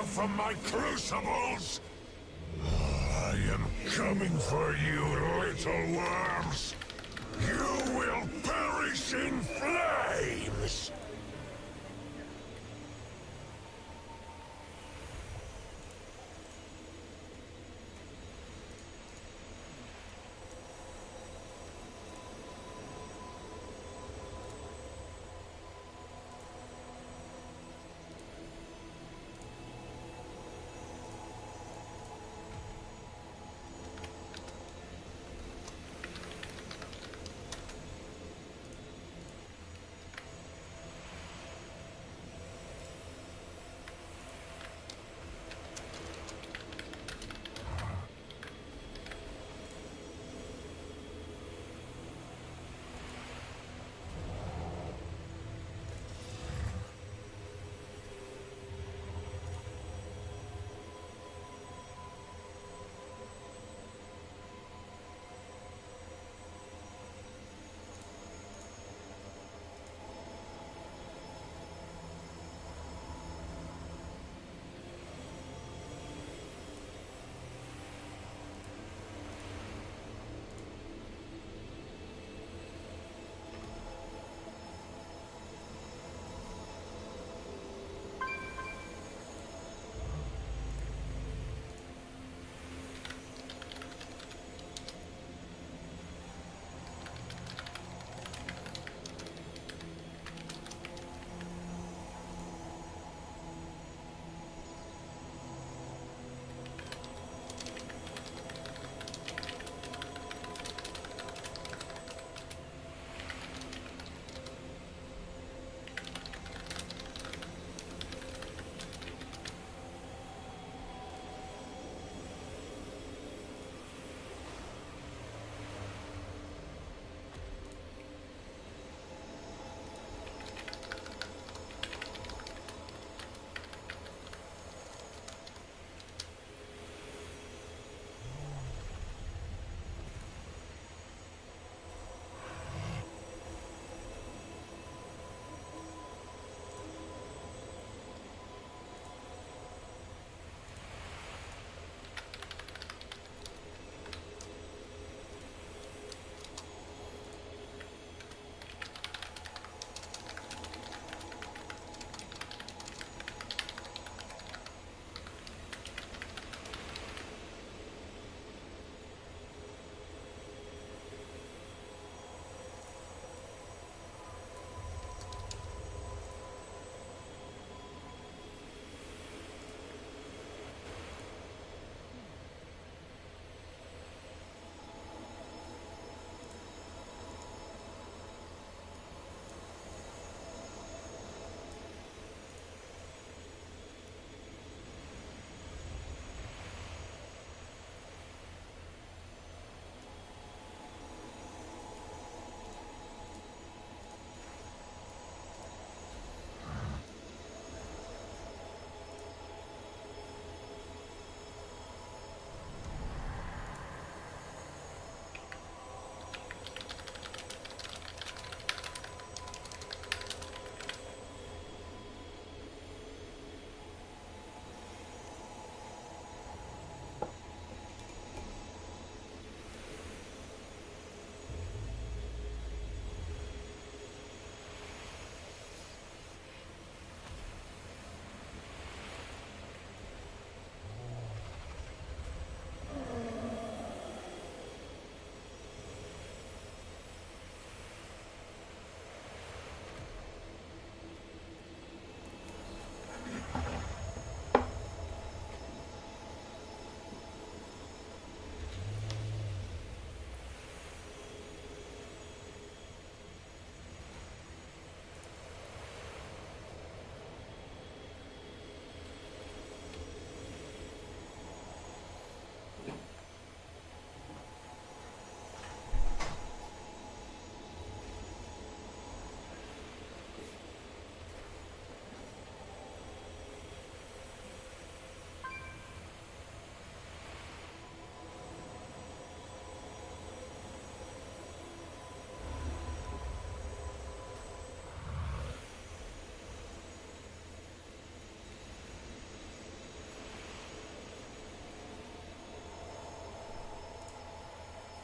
from my crucibles? I am coming for you, little worms! You will perish in flames!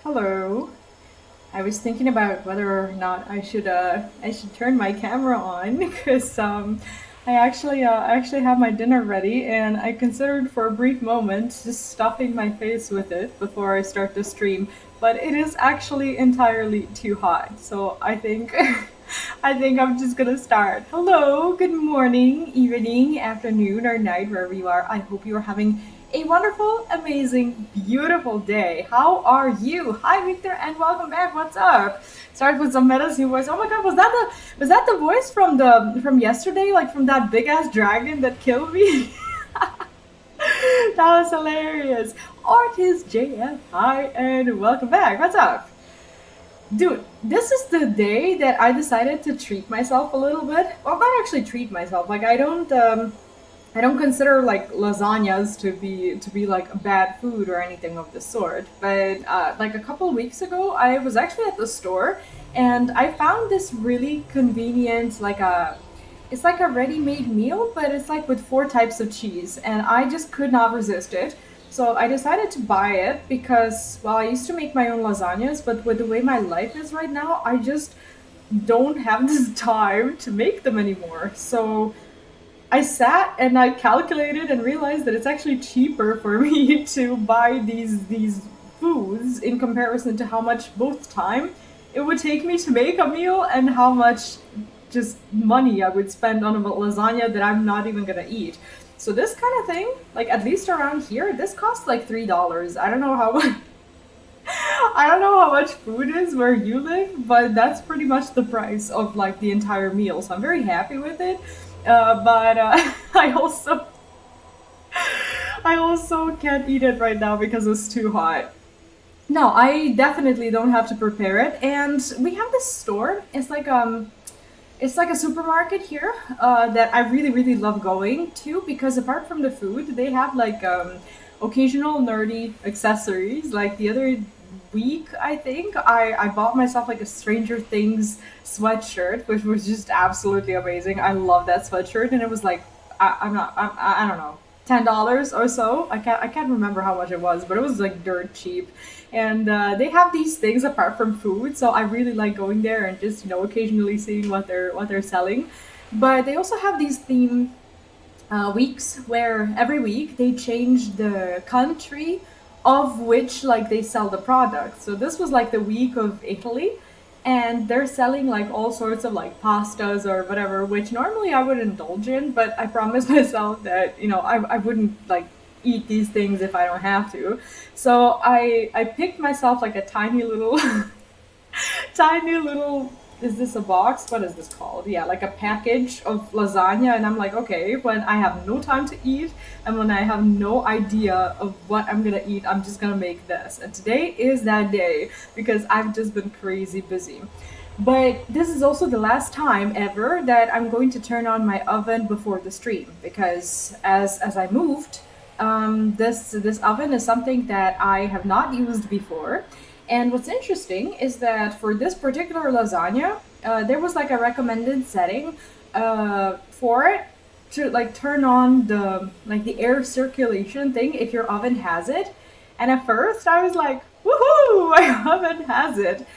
Hello. I was thinking about whether or not I should turn my camera on because I actually have my dinner ready and I considered for a brief moment just stuffing my face with it before I start the stream, but it is actually entirely too hot. So I think I think I'm just gonna start. Hello, good morning, evening, afternoon, or night, wherever you are. I hope you are having a wonderful, amazing, beautiful day. How are you? Hi, Victor, and welcome back. What's up? Start with some menacing voice. Oh my God, was that the voice from yesterday? Like from that big ass dragon that killed me? That was hilarious. Artist JF, hi, and welcome back. What's up? Dude, this is the day that I decided to treat myself a little bit. Well, not actually treat myself. Like I don't consider like lasagnas to be like bad food or anything of the sort. But like a couple of weeks ago, I was actually at the store and I found this really convenient it's like a ready-made meal, but it's like with four types of cheese, and I just could not resist it. So I decided to buy it because, well, I used to make my own lasagnas, but with the way my life is right now, I just don't have the time to make them anymore. So I sat and I calculated and realized that it's actually cheaper for me to buy these foods in comparison to how much both time it would take me to make a meal and how much just money I would spend on a lasagna that I'm not even gonna eat. So this kind of thing, like at least around here, this costs like $3. I don't know how I don't know how much food is where you live, but that's pretty much the price of like the entire meal. So I'm very happy with it. But I also can't eat it right now because it's too hot. No, I definitely don't have to prepare it. And we have this store. It's like a supermarket here that I really really love going to because apart from the food, they have like occasional nerdy accessories. Like the other week, I think I bought myself like a Stranger Things sweatshirt, which was just absolutely amazing. I love that sweatshirt, and it was like I'm not I don't know, $10 or so. I can't remember how much it was, but it was like dirt cheap. And they have these things apart from food, so I really like going there and just occasionally seeing what they're selling. But they also have these theme weeks where every week they change the country of which like they sell the product. So this was like the week of Italy, and they're selling like all sorts of like pastas or whatever, which normally I would indulge in, but I promised myself that I wouldn't like eat these things if I don't have to. So I picked myself like a tiny little tiny little, is this a box? What is this called? Yeah, like a package of lasagna. And I'm like, okay, when I have no time to eat and when I have no idea of what I'm gonna eat, I'm just gonna make this. And today is that day because I've just been crazy busy. But this is also the last time ever that I'm going to turn on my oven before the stream because as I moved, this oven is something that I have not used before. And what's interesting is that for this particular lasagna, there was like a recommended setting for it to like turn on the air circulation thing if your oven has it. And at first I was like, woohoo, my oven has it.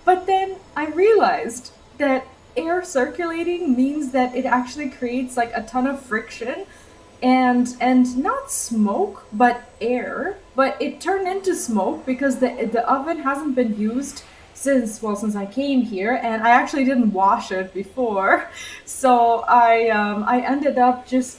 But then I realized that air circulating means that it actually creates like a ton of friction and not smoke but air, but it turned into smoke because the oven hasn't been used since I came here, and I actually didn't wash it before. So I ended up just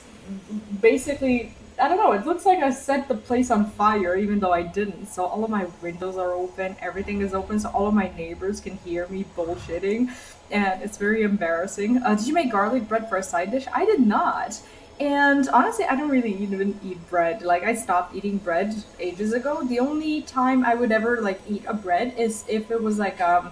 basically, I don't know, it looks like I set the place on fire even though I didn't. So all of my windows are open, everything is open, so all of my neighbors can hear me bullshitting, and it's very embarrassing. Did you make garlic bread for a side dish? I did not. And honestly, I don't really even eat bread. Like I stopped eating bread ages ago. The only time I would ever like eat a bread is if it was like a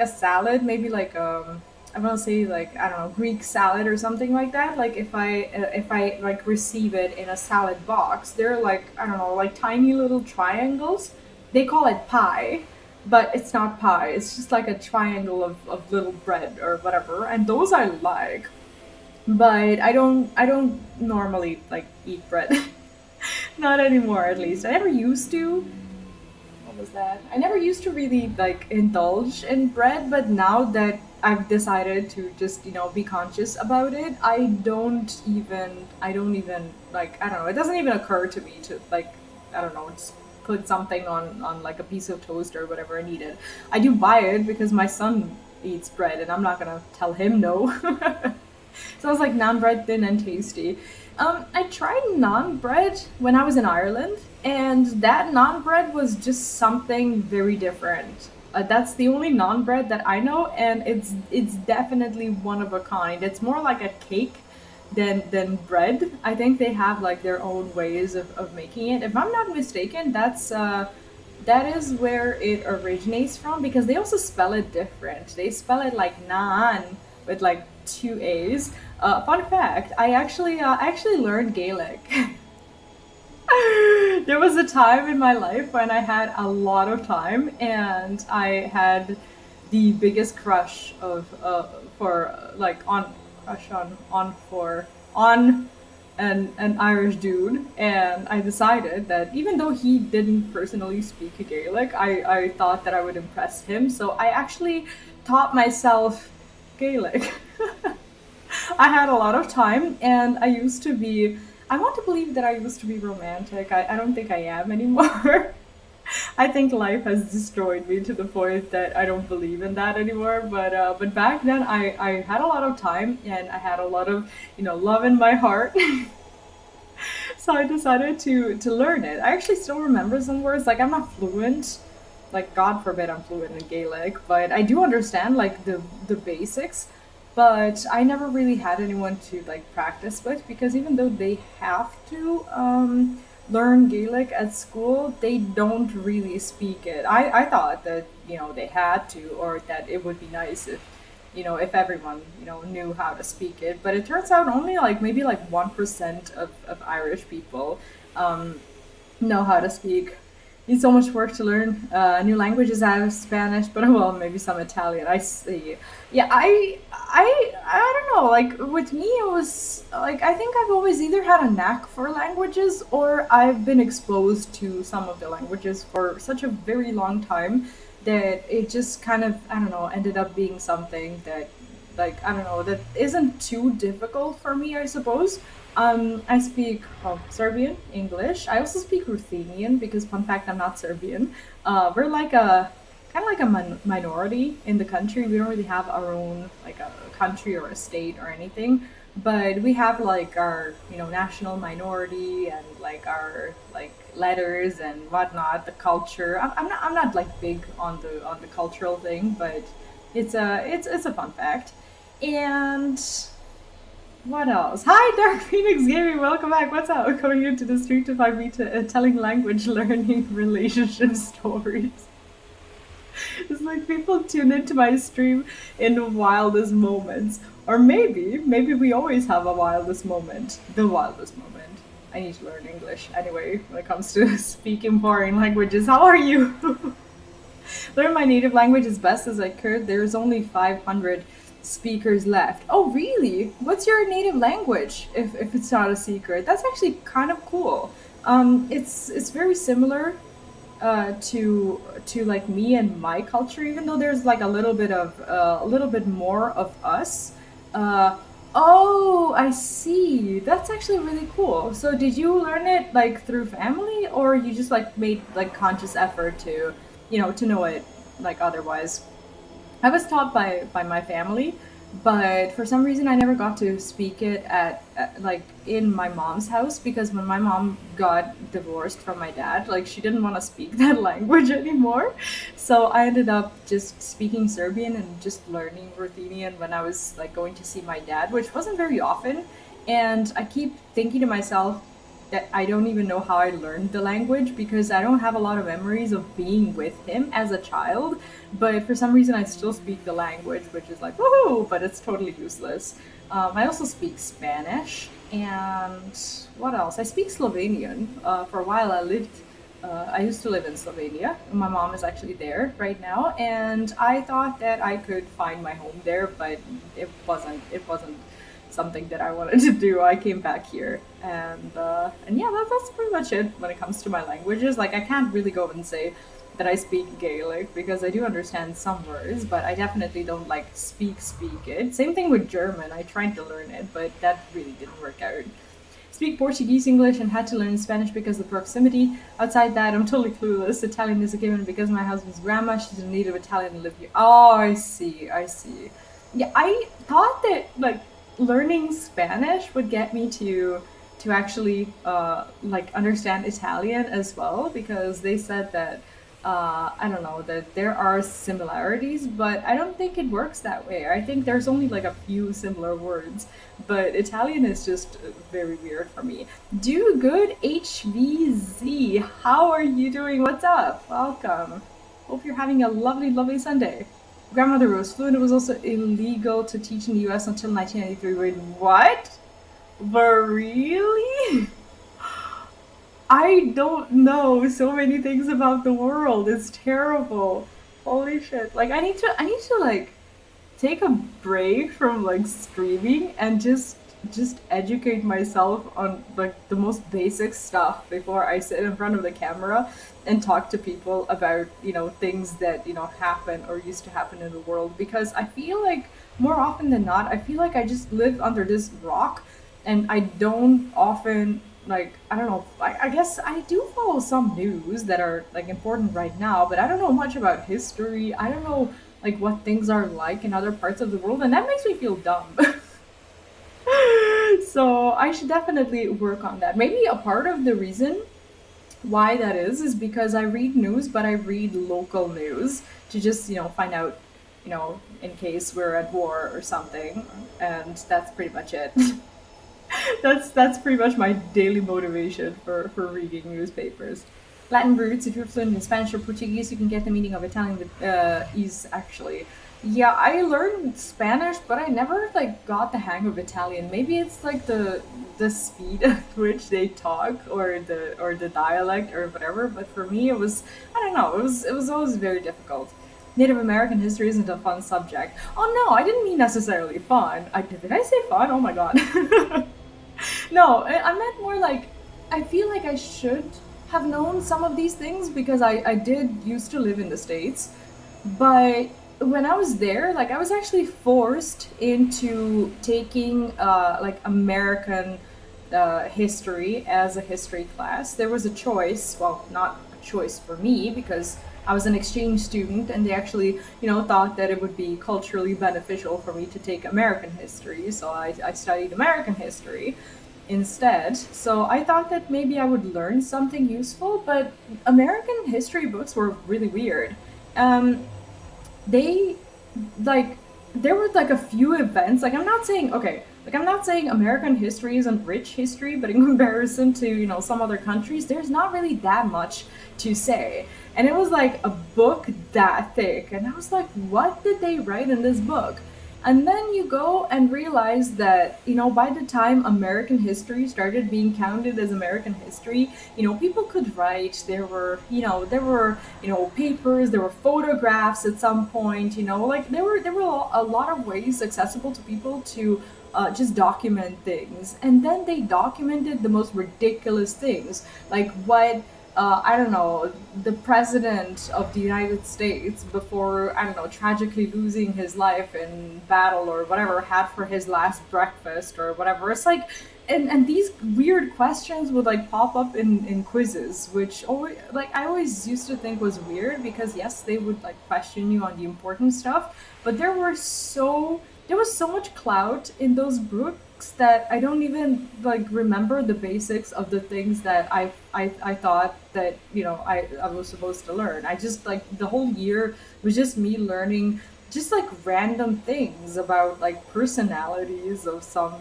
salad, maybe like I want to say like I don't know, Greek salad or something like that. Like if I like receive it in a salad box, they're like I don't know, like tiny little triangles. They call it pie, but it's not pie. It's just like a triangle of little bread or whatever, and those I like. But I don't normally like eat bread. Not anymore, at least. I never used to. was that? I never used to really like indulge in bread, but now that I've decided to just, be conscious about it, I don't even like, I don't know, it doesn't even occur to me to like, I don't know, just put something on like a piece of toast or whatever I needed. I do buy it because my son eats bread and I'm not gonna tell him no. So I was like naan bread, thin and tasty. I tried naan bread when I was in Ireland, and that naan bread was just something very different. That's the only naan bread that I know, and it's definitely one of a kind. It's more like a cake than bread. I think they have like their own ways of making it. If I'm not mistaken, that is where it originates from because they also spell it different. They spell it like naan with like two A's. Fun fact: I actually learned Gaelic. There was a time in my life when I had a lot of time and I had the biggest crush of for like on crush on an Irish dude, and I decided that even though he didn't personally speak Gaelic, I thought that I would impress him, so I actually taught myself Gaelic. I had a lot of time, and I used to be. I want to believe that I used to be romantic. I don't think I am anymore. I think life has destroyed me to the point that I don't believe in that anymore. But back then, I had a lot of time and I had a lot of love in my heart. So I decided to learn it. I actually still remember some words. Like I'm not fluent. Like God forbid I'm fluent in Gaelic, but I do understand like the basics. But I never really had anyone to like practice with because even though they have to learn Gaelic at school, they don't really speak it. I thought that they had to, or that it would be nice if everyone knew how to speak it. But it turns out only like maybe like 1% of Irish people um, know how to speak. Need so much work to learn new languages. I have Spanish, but well, maybe some Italian. I see. Yeah, I don't know. Like with me, it was like I think I've always either had a knack for languages or I've been exposed to some of the languages for such a very long time that it just kind of I don't know ended up being something that like I don't know that isn't too difficult for me, I suppose. I speak Serbian, English. I also speak Ruthenian because, fun fact, I'm not Serbian. We're like a kind of like a minority in the country. We don't really have our own like a country or a state or anything, but we have like our national minority and like our like letters and whatnot. The culture. I'm not like big on the cultural thing, but it's a fun fact. And what else? Hi, Dark Phoenix Gaming. Welcome back. What's up? Coming into the stream to find me telling language learning relationship stories. It's like people tune into my stream in the wildest moments. Or maybe we always have a wildest moment. The wildest moment. I need to learn English. Anyway, when it comes to speaking foreign languages, how are you? Learn my native language as best as I could. There's only 500 speakers left. Oh, really? What's your native language? If it's not a secret, that's actually kind of cool. It's very similar to like me and my culture, even though there's like a little bit more of us. Oh, I see. That's actually really cool. So did you learn it like through family, or you just like made like conscious effort to, to know it like otherwise? I was taught by my family, but for some reason I never got to speak it at like in my mom's house because when my mom got divorced from my dad, like she didn't want to speak that language anymore. So I ended up just speaking Serbian and just learning Ruthenian when I was like going to see my dad, which wasn't very often. And I keep thinking to myself, that I don't even know how I learned the language because I don't have a lot of memories of being with him as a child. But for some reason, I still speak the language, which is like, woohoo, but it's totally useless. I also speak Spanish. And what else? I speak Slovenian. For a while, I used to live in Slovenia. My mom is actually there right now. And I thought that I could find my home there, but it wasn't something that I wanted to do. I came back here, and yeah, that's pretty much it when it comes to my languages. Like I can't really go and say that I speak Gaelic because I do understand some words, but I definitely don't like speak it. Same thing with German. I tried to learn it, but that really didn't work out. Speak Portuguese, English, and had to learn Spanish because of the proximity. Outside that, I'm totally clueless. Italian is a given because my husband's grandma, she's a native Italian and lived here. Oh, I see, I see. Yeah, I thought that like learning Spanish would get me to actually like understand Italian as well because they said that I don't know that there are similarities, but I don't think it works that way. I think there's only like a few similar words, but Italian is just very weird for me. Do good, HVZ. How are you doing? What's up? Welcome. Hope you're having a lovely, lovely Sunday. Grandmother was fluent. It was also illegal to teach in the US until 1993. Wait, what? But really? I don't know so many things about the world. It's terrible. Holy shit. Like I need to like take a break from like streaming and just educate myself on like the most basic stuff before I sit in front of the camera and talk to people about, things that, happen or used to happen in the world because I feel like more often than not, I feel like I just live under this rock and I don't often like I don't know I guess I do follow some news that are like important right now, but I don't know much about history. I don't know like what things are like in other parts of the world, and that makes me feel dumb. So I should definitely work on that. Maybe a part of the reason why that is because I read news, but I read local news to just find out, in case we're at war or something, and that's pretty much it. That's pretty much my daily motivation for reading newspapers. Latin roots, if you're fluent in Spanish or Portuguese, you can get the meaning of Italian with ease, actually. Yeah, I learned Spanish, but I never like got the hang of Italian. Maybe it's like the speed at which they talk or the dialect or whatever, but for me it was I don't know, it was always very difficult. Native American history isn't a fun subject. Oh no, I didn't mean necessarily fun. Did I say fun? Oh my god. No, I meant more like I feel like I should have known some of these things because I did used to live in the States. But when I was there, like I was actually forced into taking like American history as a history class. There was a choice, well, not a choice for me because I was an exchange student and they actually, thought that it would be culturally beneficial for me to take American history. So I studied American history instead. So I thought that maybe I would learn something useful, but American history books were really weird. Um, they like there were like a few events. Like I'm not saying American history isn't rich history, but in comparison to some other countries, there's not really that much to say. And it was like a book that thick, and I was like, what did they write in this book? And then you go and realize that, by the time American history started being counted as American history, people could write. There were papers, there were photographs at some point, like there were a lot of ways accessible to people to just document things. And then they documented the most ridiculous things, like what I don't know, the president of the United States before, I don't know, tragically losing his life in battle or whatever, had for his last breakfast or whatever. It's like, and these weird questions would like pop up in quizzes, which always, like, I always used to think was weird because yes, they would like question you on the important stuff, but there was so much clout in those books that I don't even like remember the basics of the things that I thought that I was supposed to learn. I just like the whole year was just me learning just like random things about like personalities of some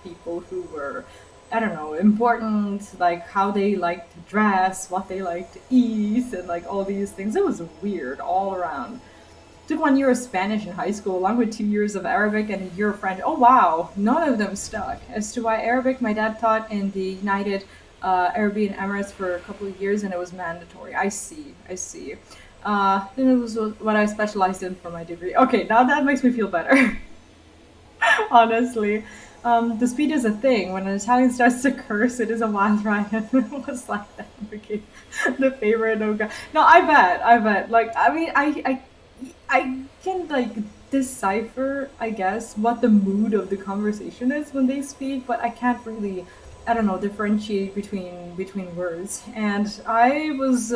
people who were, I don't know, important, like how they like to dress, what they like to eat, and like all these things. It was weird all around. Took 1 year of Spanish in high school, along with 2 years of Arabic and a year of French. Oh wow, none of them stuck. As to why Arabic, my dad taught in the United Arabian Emirates for a couple of years, and it was mandatory. I see, I see. Then it was what I specialized in for my degree. Okay, now that makes me feel better. Honestly. The speed is a thing. When an Italian starts to curse, it is a wild ride. And it was like that. It became the favorite. Oh god. No, I bet. Like, I mean, I can like decipher, I guess, what the mood of the conversation is when they speak, but I can't really, I don't know, differentiate between words. And I was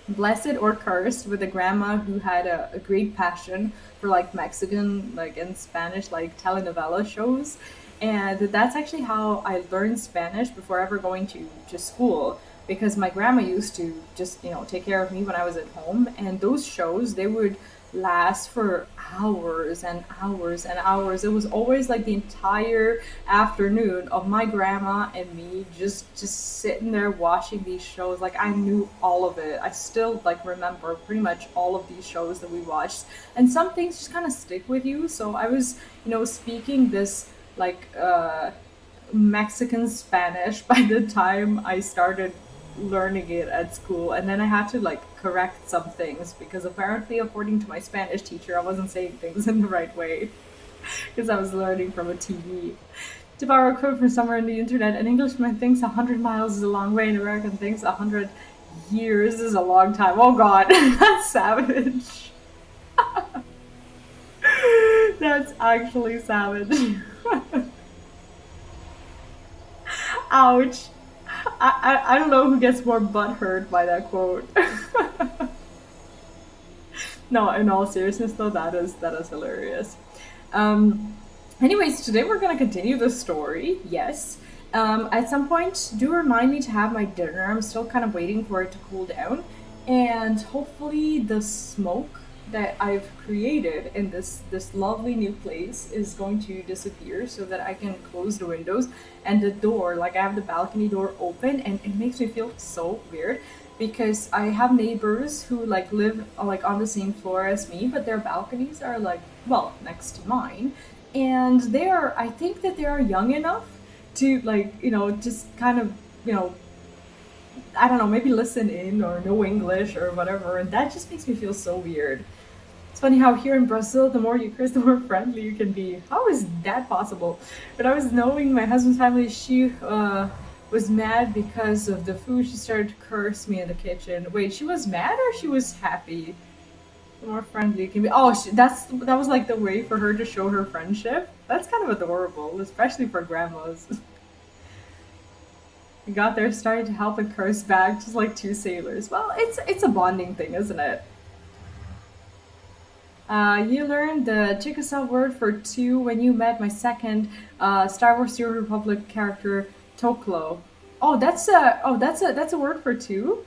blessed or cursed with a grandma who had a great passion for like Mexican, like in Spanish, like telenovela shows. And that's actually how I learned Spanish before ever going to school. Because my grandma used to just, take care of me when I was at home. And those shows, they would last for hours and hours and hours. It was always like the entire afternoon of my grandma and me just sitting there watching these shows. Like I knew all of it. I still like remember pretty much all of these shows that we watched. And some things just kind of stick with you. So I was, speaking this like Mexican Spanish by the time I started learning it at school, and then I had to like correct some things because apparently, according to my Spanish teacher, I wasn't saying things in the right way because I was learning from a TV. To borrow a quote from somewhere on the internet, an Englishman thinks 100 miles is a long way, an American thinks 100 years is a long time. Oh god, that's savage. That's actually savage. Ouch. I don't know who gets more butthurt by that quote. No, in all seriousness though, that is hilarious. Um, Anyways, today we're gonna continue the story. Yes. At some point, do remind me to have my dinner. I'm still kind of waiting for it to cool down, and hopefully the smoke that I've created in this lovely new place is going to disappear so that I can close the windows and the door. Like I have the balcony door open, and it makes me feel so weird because I have neighbors who like live like on the same floor as me, but their balconies are like well next to mine, and they are I think that they are young enough to like just kind of you know I don't know, maybe listen in or know English or whatever, and that just makes me feel so weird. It's funny how here in Brazil, the more you curse, the more friendly you can be. How is that possible? But I was knowing my husband's family, she was mad because of the food. She started to curse me in the kitchen. Wait, she was mad or she was happy? The more friendly you can be. Oh, that was like the way for her to show her friendship. That's kind of adorable, especially for grandmas. We got there, started to help and curse back, just like two sailors. Well, it's a bonding thing, isn't it? You learned the Chickasaw word for two when you met my second Star Wars: New Republic character, Toklo. Oh, that's a word for two.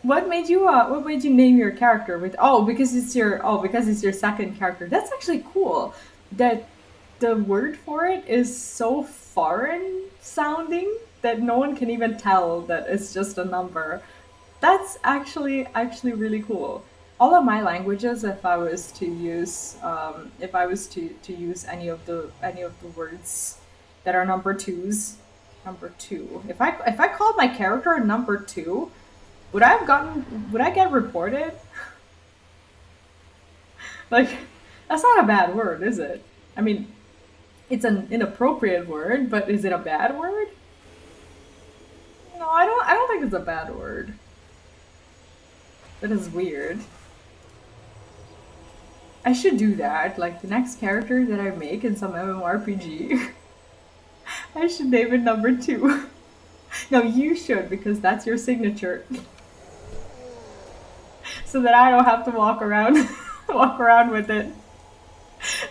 What made you name your character with? Oh, because it's your second character. That's actually cool. That the word for it is so foreign sounding that no one can even tell that it's just a number. That's actually really cool. All of my languages, if I was to use any of the words that are number twos, number two. If I called my character a number two, would I get reported? Like, that's not a bad word, is it? I mean, it's an inappropriate word, but is it a bad word? No, I don't think it's a bad word. That is weird. I should do that. Like the next character that I make in some MMORPG, I should name it number two. No, you should because that's your signature, so that I don't have to walk around, walk around with it.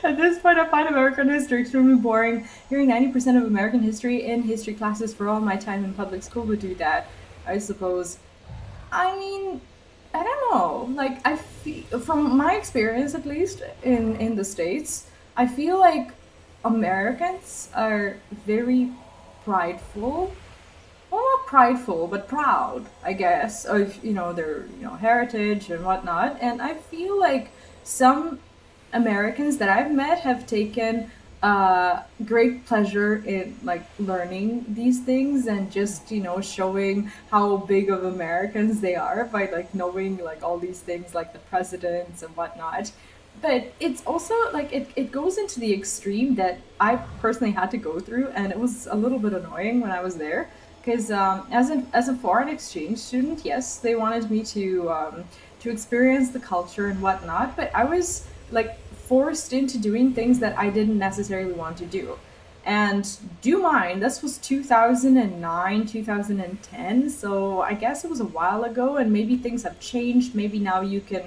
At this point, I find American history extremely boring. Hearing 90% of American history in history classes for all my time in public school would do that, I suppose. I mean, I don't know. Like, from my experience, at least in the states, I feel like Americans are very prideful. Well, not prideful, but proud, I guess, of their heritage and whatnot. And I feel like some Americans that I've met have taken great pleasure in like learning these things and just showing how big of Americans they are by like knowing like all these things like the presidents and whatnot. but it's also like it goes into the extreme that I personally had to go through, and it was a little bit annoying when I was there because as a foreign exchange student, yes, they wanted me to experience the culture and whatnot, but I was like forced into doing things that I didn't necessarily want to do. And do mind, this was 2009, 2010, so I guess it was a while ago, and maybe things have changed. Maybe now you can,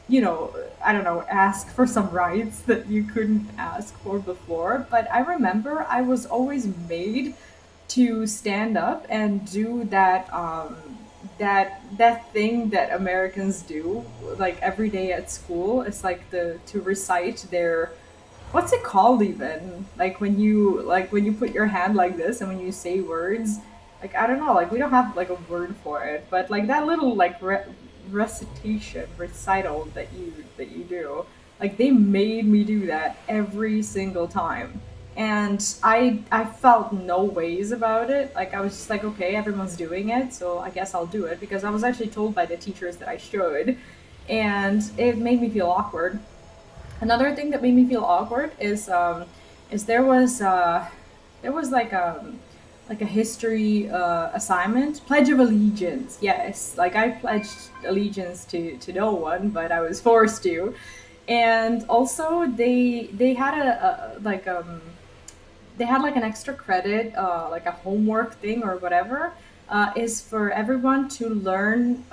I don't know, ask for some rights that you couldn't ask for before. But I remember I was always made to stand up and do that thing that Americans do like every day at school. It's like the to recite their, what's it called even? Like when you put your hand like this and when you say words, like I don't know, like we don't have like a word for it, but like that little like recital that you do, like they made me do that every single time. And I felt no ways about it. Like I was just like, okay, everyone's doing it, so I guess I'll do it because I was actually told by the teachers that I should, and it made me feel awkward. Another thing that made me feel awkward is there was like a history assignment, Pledge of Allegiance. Yes, like I pledged allegiance to no one, but I was forced to. And also they had they had like an extra credit, like a homework thing or whatever, is for everyone to learn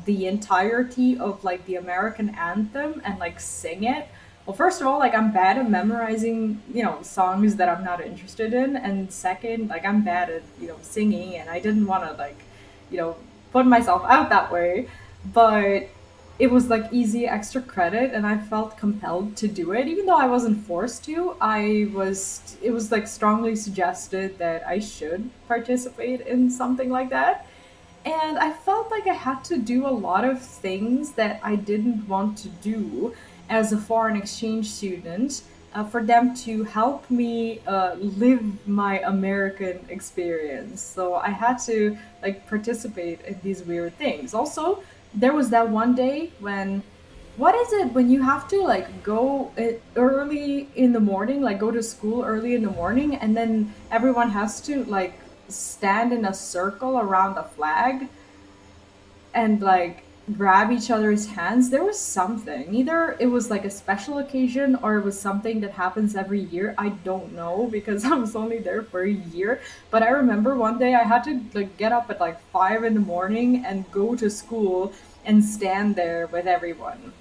the entirety of like the American anthem and like sing it. Well, first of all, like I'm bad at memorizing, songs that I'm not interested in, and second, like I'm bad at, singing, and I didn't want to like, you know, put myself out that way. But it was like easy extra credit, and I felt compelled to do it even though I wasn't forced to. It was like strongly suggested that I should participate in something like that, and I felt like I had to do a lot of things that I didn't want to do as a foreign exchange student, for them to help me live my American experience. So I had to like participate in these weird things. Also, there was that one day when, what is it when you have to like go early in the morning, like go to school early in the morning, and then everyone has to like stand in a circle around the flag and like grab each other's hands. There was something. Either it was like a special occasion or it was something that happens every year. I don't know because I was only there for a year. But I remember one day I had to like get up at like 5 in the morning and go to school and stand there with everyone.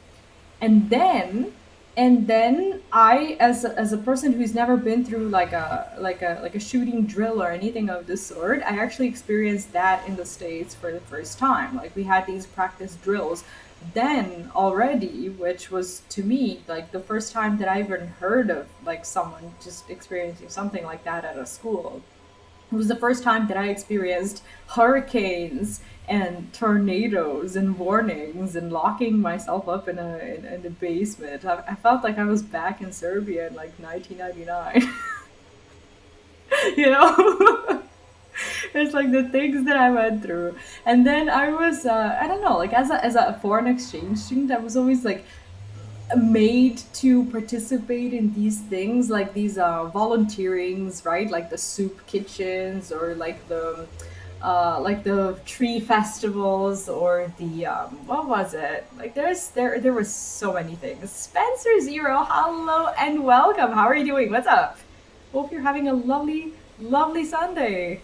And then I, as a person who's never been through like a shooting drill or anything of this sort, I actually experienced that in the States for the first time. Like we had these practice drills then already, which was to me like the first time that I even heard of like someone just experiencing something like that at a school. It was the first time that I experienced hurricanes and tornadoes and warnings and locking myself up in a basement. I felt like I was back in Serbia in like 1999. You know? It's like the things that I went through. And then I was, I don't know, like as a foreign exchange student, I was always like made to participate in these things, like these volunteerings, right? Like the soup kitchens or like the tree festivals or the what was it? Like there was so many things. Spencer Zero, hello and welcome. How are you doing? What's up? Hope you're having a lovely, lovely Sunday.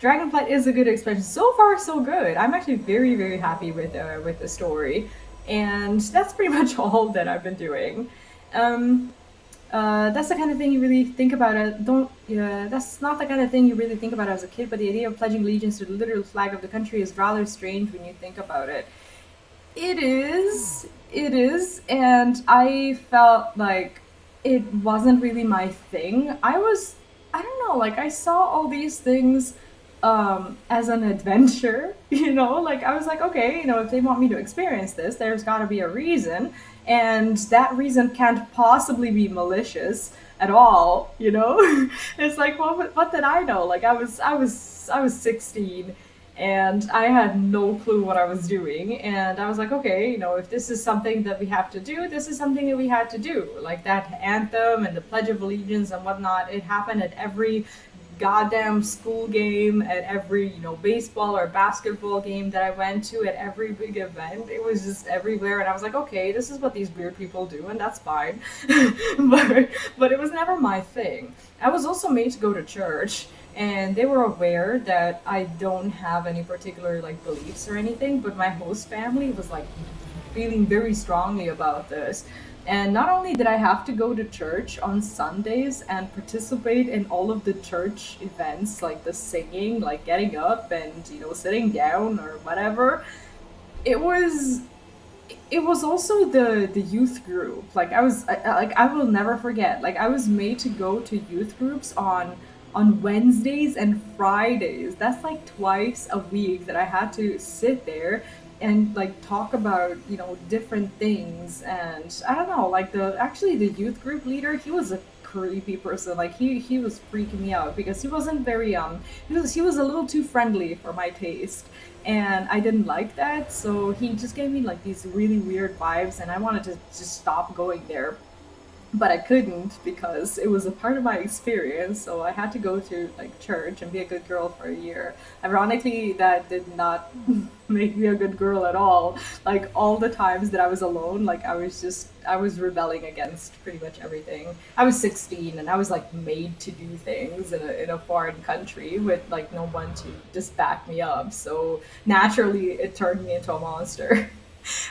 Dragonflight is a good expansion. So far, so good. I'm actually very, very happy with the story, and that's pretty much all that I've been doing. Um, that's the kind of thing you really think about. Don't. Yeah, that's not the kind of thing you really think about as a kid. But the idea of pledging allegiance to the literal flag of the country is rather strange when you think about it. It is. It is, and I felt like it wasn't really my thing. I don't know, like I saw all these things as an adventure, like I was like, okay, if they want me to experience this, there's got to be a reason, and that reason can't possibly be. At all. It's like, what did I know? Like I was 16, And I had no clue what I was doing. And I was like, okay, you know, if this is something that we have to do, this is something that we had to do. Like that anthem and the Pledge of Allegiance and whatnot, it happened at every goddamn school game, at every, you know, baseball or basketball game that I went to, at every big event. It was just everywhere. And I was like, okay, this is what these weird people do, and that's fine. but it was never my thing. I was also made to go to church, and they were aware that I don't have any particular like beliefs or anything, but my host family was like feeling very strongly about this. And not only did I have to go to church on Sundays and participate in all of the church events, like the singing, like getting up and, you know, sitting down or whatever, it was also the youth group. Like I will never forget. Like I was made to go to youth groups on Wednesdays and Fridays. That's like twice a week that I had to sit there and like talk about, you know, different things. And I don't know, like the youth group leader, he was a creepy person. Like he was freaking me out because he wasn't very he was a little too friendly for my taste, and I didn't like that. So he just gave me like these really weird vibes, and I wanted to just stop going there, but I couldn't because it was a part of my experience. So I had to go to like church and be a good girl for a year. Ironically, that did not make me a good girl at all. Like all the times that I was alone, like I was rebelling against pretty much everything. I was 16 and I was like made to do things in a foreign country with like no one to just back me up. So naturally, it turned me into a monster.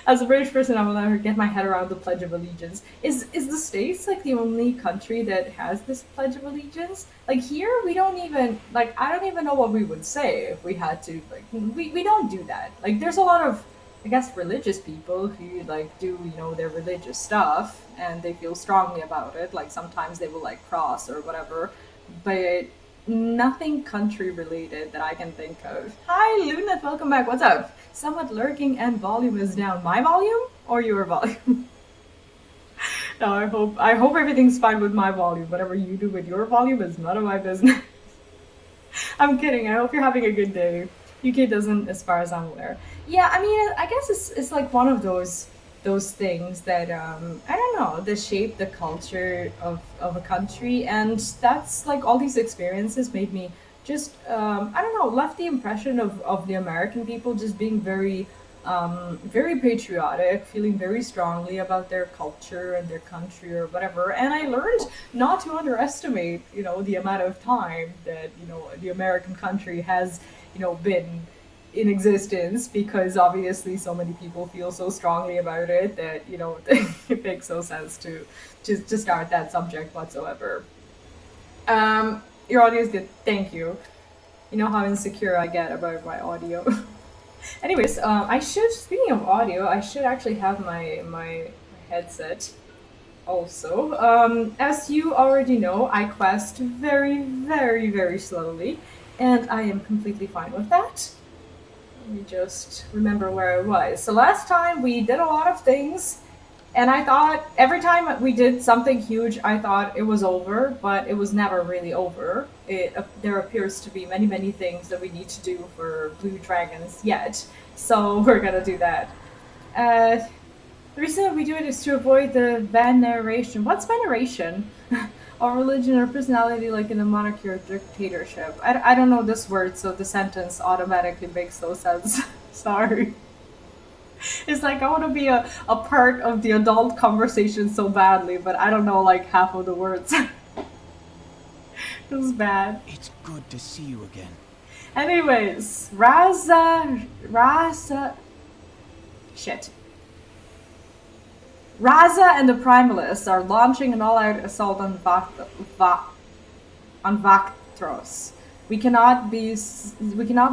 As a British person, I will never get my head around the Pledge of Allegiance. Is the States like the only country that has this Pledge of Allegiance? Like here, we don't even like I don't even know what we would say if we had to. Like we don't do that. Like there's a lot of I guess religious people who like do, you know, their religious stuff and they feel strongly about it. Like sometimes they will like cross or whatever, but nothing country related that I can think of. Hi, Lunat, welcome back. What's up? Somewhat lurking and volume is down. My volume or your volume? No, I hope everything's fine with my volume. Whatever you do with your volume is none of my business. I'm kidding. I hope you're having a good day. UK doesn't, as far as I'm aware. Yeah, I mean, I guess it's like one of those things that I don't know, that shape the culture of a country, and that's like all these experiences made me just I don't know, left the impression of the American people just being very patriotic, feeling very strongly about their culture and their country or whatever. And I learned not to underestimate, you know, the amount of time that, you know, the American country has, you know, been in existence, because obviously so many people feel so strongly about it that, you know, it makes no sense to just to start that subject whatsoever. Your audio is good. Thank you. You know how insecure I get about my audio. Anyways, I should, speaking of audio, I should actually have my headset also. As you already know, I quest very, very, very slowly, and I am completely fine with that. Let me just remember where I was. So last time we did a lot of things, and I thought every time we did something huge, I thought it was over, but it was never really over. There appears to be many, many things that we need to do for blue dragons yet, so we're gonna do that. The reason we do it is to avoid the veneration. What's veneration? Or religion or personality, like in a monarchy or dictatorship. I don't know this word, so the sentence automatically makes no sense. Sorry. It's like I want to be a part of the adult conversation so badly, but I don't know like half of the words. It was bad. It's good to see you again. Anyways, shit. Raza and the Primalists are launching an all-out assault on Vaktros. We cannot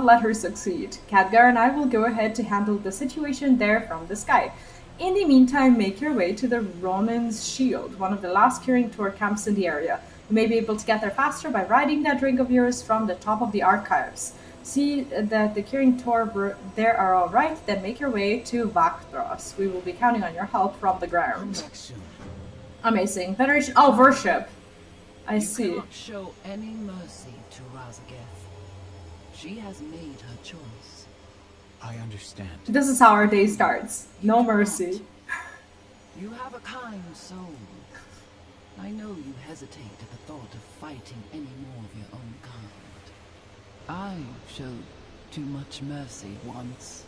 let her succeed. Khadgar and I will go ahead to handle the situation there from the sky. In the meantime, make your way to the Ronin's Shield, one of the last curing tour camps in the area. You may be able to get there faster by riding that drink of yours from the top of the archives. See that the curing tour there are all right, then make your way to Vaktros. We will be counting on your help from the ground. Come back soon. Amazing. Veneration. Oh, worship. I see. You cannot show any mercy to Razageth. She has made her choice. I understand. This is how our day starts. No mercy. You have a kind soul. I know you hesitate at the thought of fighting any more of your own kind. I showed too much mercy once,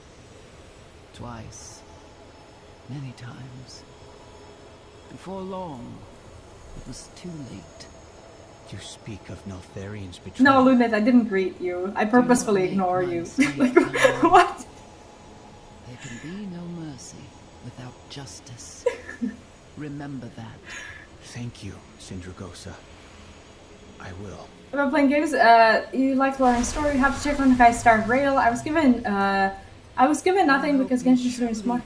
twice, many times. Before long, it was too late. You speak of Neltharian's betrayal. No, Luneth, I didn't greet you. I purposefully ignore you. Like, what? There can be no mercy without justice. Remember that. Thank you, Sindragosa. I will. About playing games, you like learning story, you have to check on the guy's start rail. I was given nothing because Genshin Sumo is smart.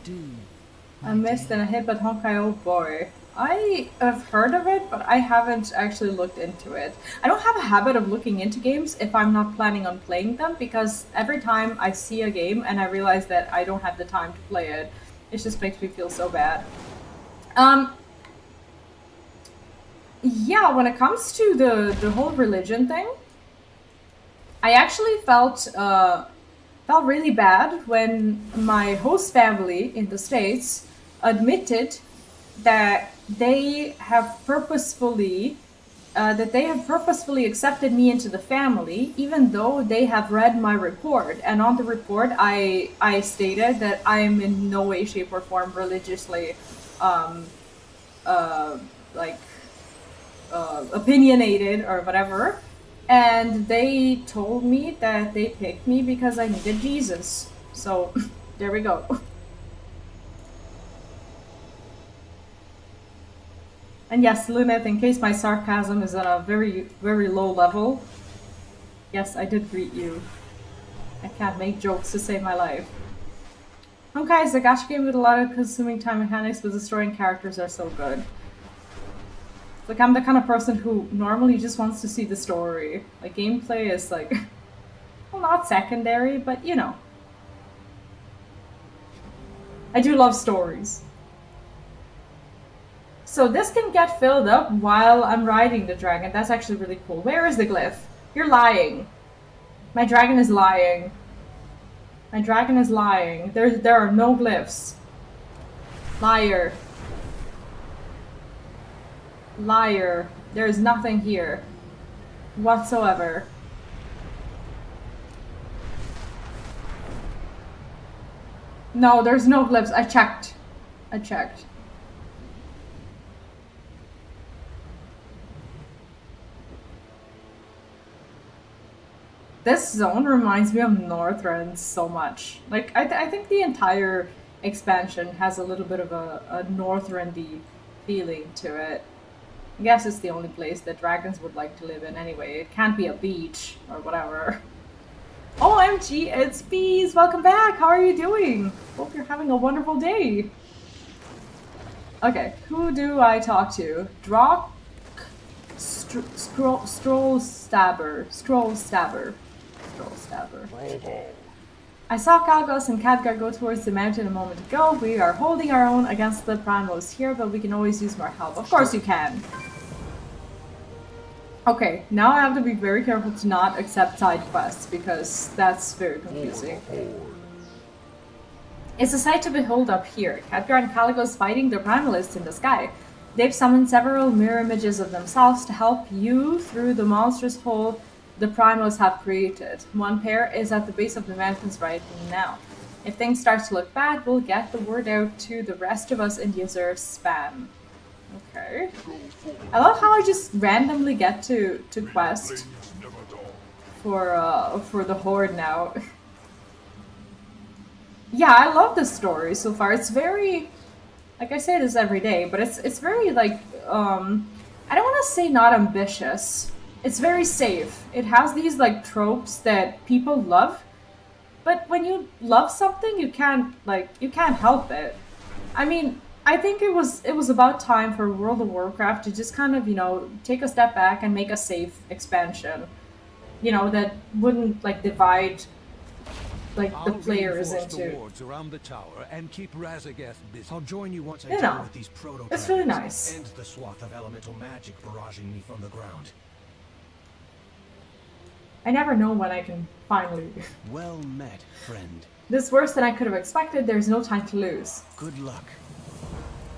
I missed and I hit, but Honkai, oh boy. I have heard of it, but I haven't actually looked into it. I don't have a habit of looking into games if I'm not planning on playing them, because every time I see a game and I realize that I don't have the time to play it, it just makes me feel so bad. Yeah, when it comes to the whole religion thing, I actually felt really bad when my host family in the States admitted that they have purposefully accepted me into the family, even though they have read my report. And on the report, I stated that I am in no way, shape, or form religiously, opinionated or whatever. And they told me that they picked me because I needed Jesus. So there we go. And yes, Luneth, in case my sarcasm is at a very, very low level, yes, I did greet you. I can't make jokes to save my life. Okay, it's a gacha game with a lot of consuming time mechanics, but the story and characters are so good. Like, I'm the kind of person who normally just wants to see the story. Like, gameplay is like, well, not secondary, but you know. I do love stories. So this can get filled up while I'm riding the dragon. That's actually really cool. Where is the glyph? You're lying. My dragon is lying. My dragon is lying. There are no glyphs. Liar. Liar. There is nothing here. Whatsoever. No, there's no glyphs. I checked. I checked. This zone reminds me of Northrend so much. Like, I think the entire expansion has a little bit of a Northrendy feeling to it. I guess it's the only place that dragons would like to live in anyway. It can't be a beach or whatever. OMG, it's Bees! Welcome back! How are you doing? Hope you're having a wonderful day. Okay, who do I talk to? Drock Stroll Stabber. I saw Kalgos and Khadgar go towards the mountain a moment ago. We are holding our own against the Primos here, but we can always use more help. Of course you can. Okay, now I have to be very careful to not accept side quests, because that's very confusing. It's a sight to behold up here. Khadgar and Kalgos fighting the Primalists in the sky. They've summoned several mirror images of themselves to help you through the monstrous hole the Primos have created. One pair is at the base of the mountains right now. If things start to look bad, we'll get the word out to the rest of us in the Azure spam. Okay. I love how I just randomly get to quest for the Horde now. Yeah, I love the story so far. It's very, like I say this every day, but it's very like I don't want to say not ambitious. It's very safe. It has these like tropes that people love, but when you love something, you can't help it. I mean, I think it was about time for World of Warcraft to just kind of, you know, take a step back and make a safe expansion. You know, that wouldn't like divide like the players into. Around the tower and keep Razageth busy. I'll join you once I You deal know, with these proto. it's really nice. And the swath of elemental magic barraging me from the ground. I never know when I can finally... Well met, friend. This is worse than I could have expected. There's no time to lose. Good luck.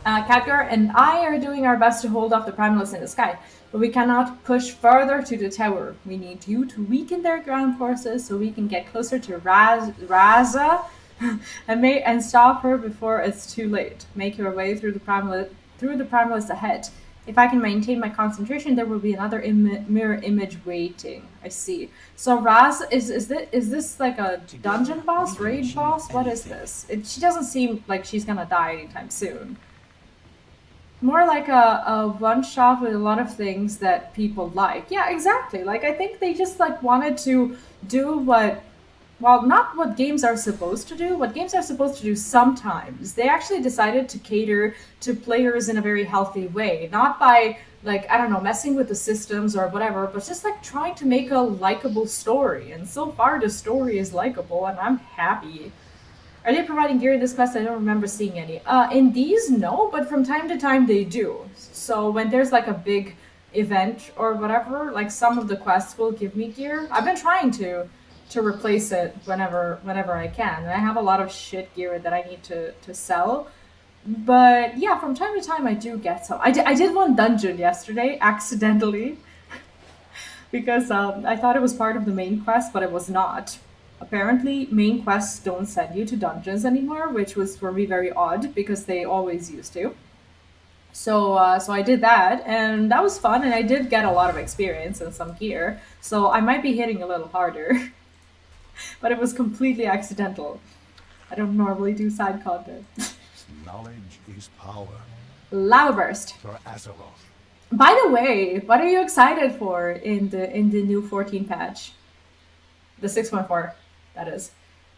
Khadgar and I are doing our best to hold off the Primalists in the sky, but we cannot push further to the tower. We need you to weaken their ground forces so we can get closer to Raza and stop her before it's too late. Make your way through the Primalists ahead. If I can maintain my concentration, there will be another mirror image waiting. I see. So Raz, is this like a dungeon boss, raid boss? What is this? She doesn't seem like she's gonna die anytime soon. More like a one-shot with a lot of things that people like. Yeah, exactly. Like, I think they just, like, wanted to do what... Well, not what games are supposed to do. What games are supposed to do sometimes. They actually decided to cater to players in a very healthy way. Not by, like, I don't know, messing with the systems or whatever, but just, like, trying to make a likable story. And so far, the story is likable, and I'm happy. Are they providing gear in this quest? I don't remember seeing any. In these, no, but from time to time they do. So when there's like a big event or whatever, like some of the quests will give me gear. I've been trying to replace it whenever I can. And I have a lot of shit gear that I need to sell. But yeah, from time to time I do get some. I did one dungeon yesterday, accidentally. Because I thought it was part of the main quest, but it was not. Apparently, main quests don't send you to dungeons anymore, which was for me very odd, because they always used to. So I did that, and that was fun, and I did get a lot of experience and some gear, so I might be hitting a little harder. But it was completely accidental. I don't normally do side content. Knowledge is power. Lava Burst. For Azeroth. By the way, what are you excited for in the new 14 patch? The 6.4. That is.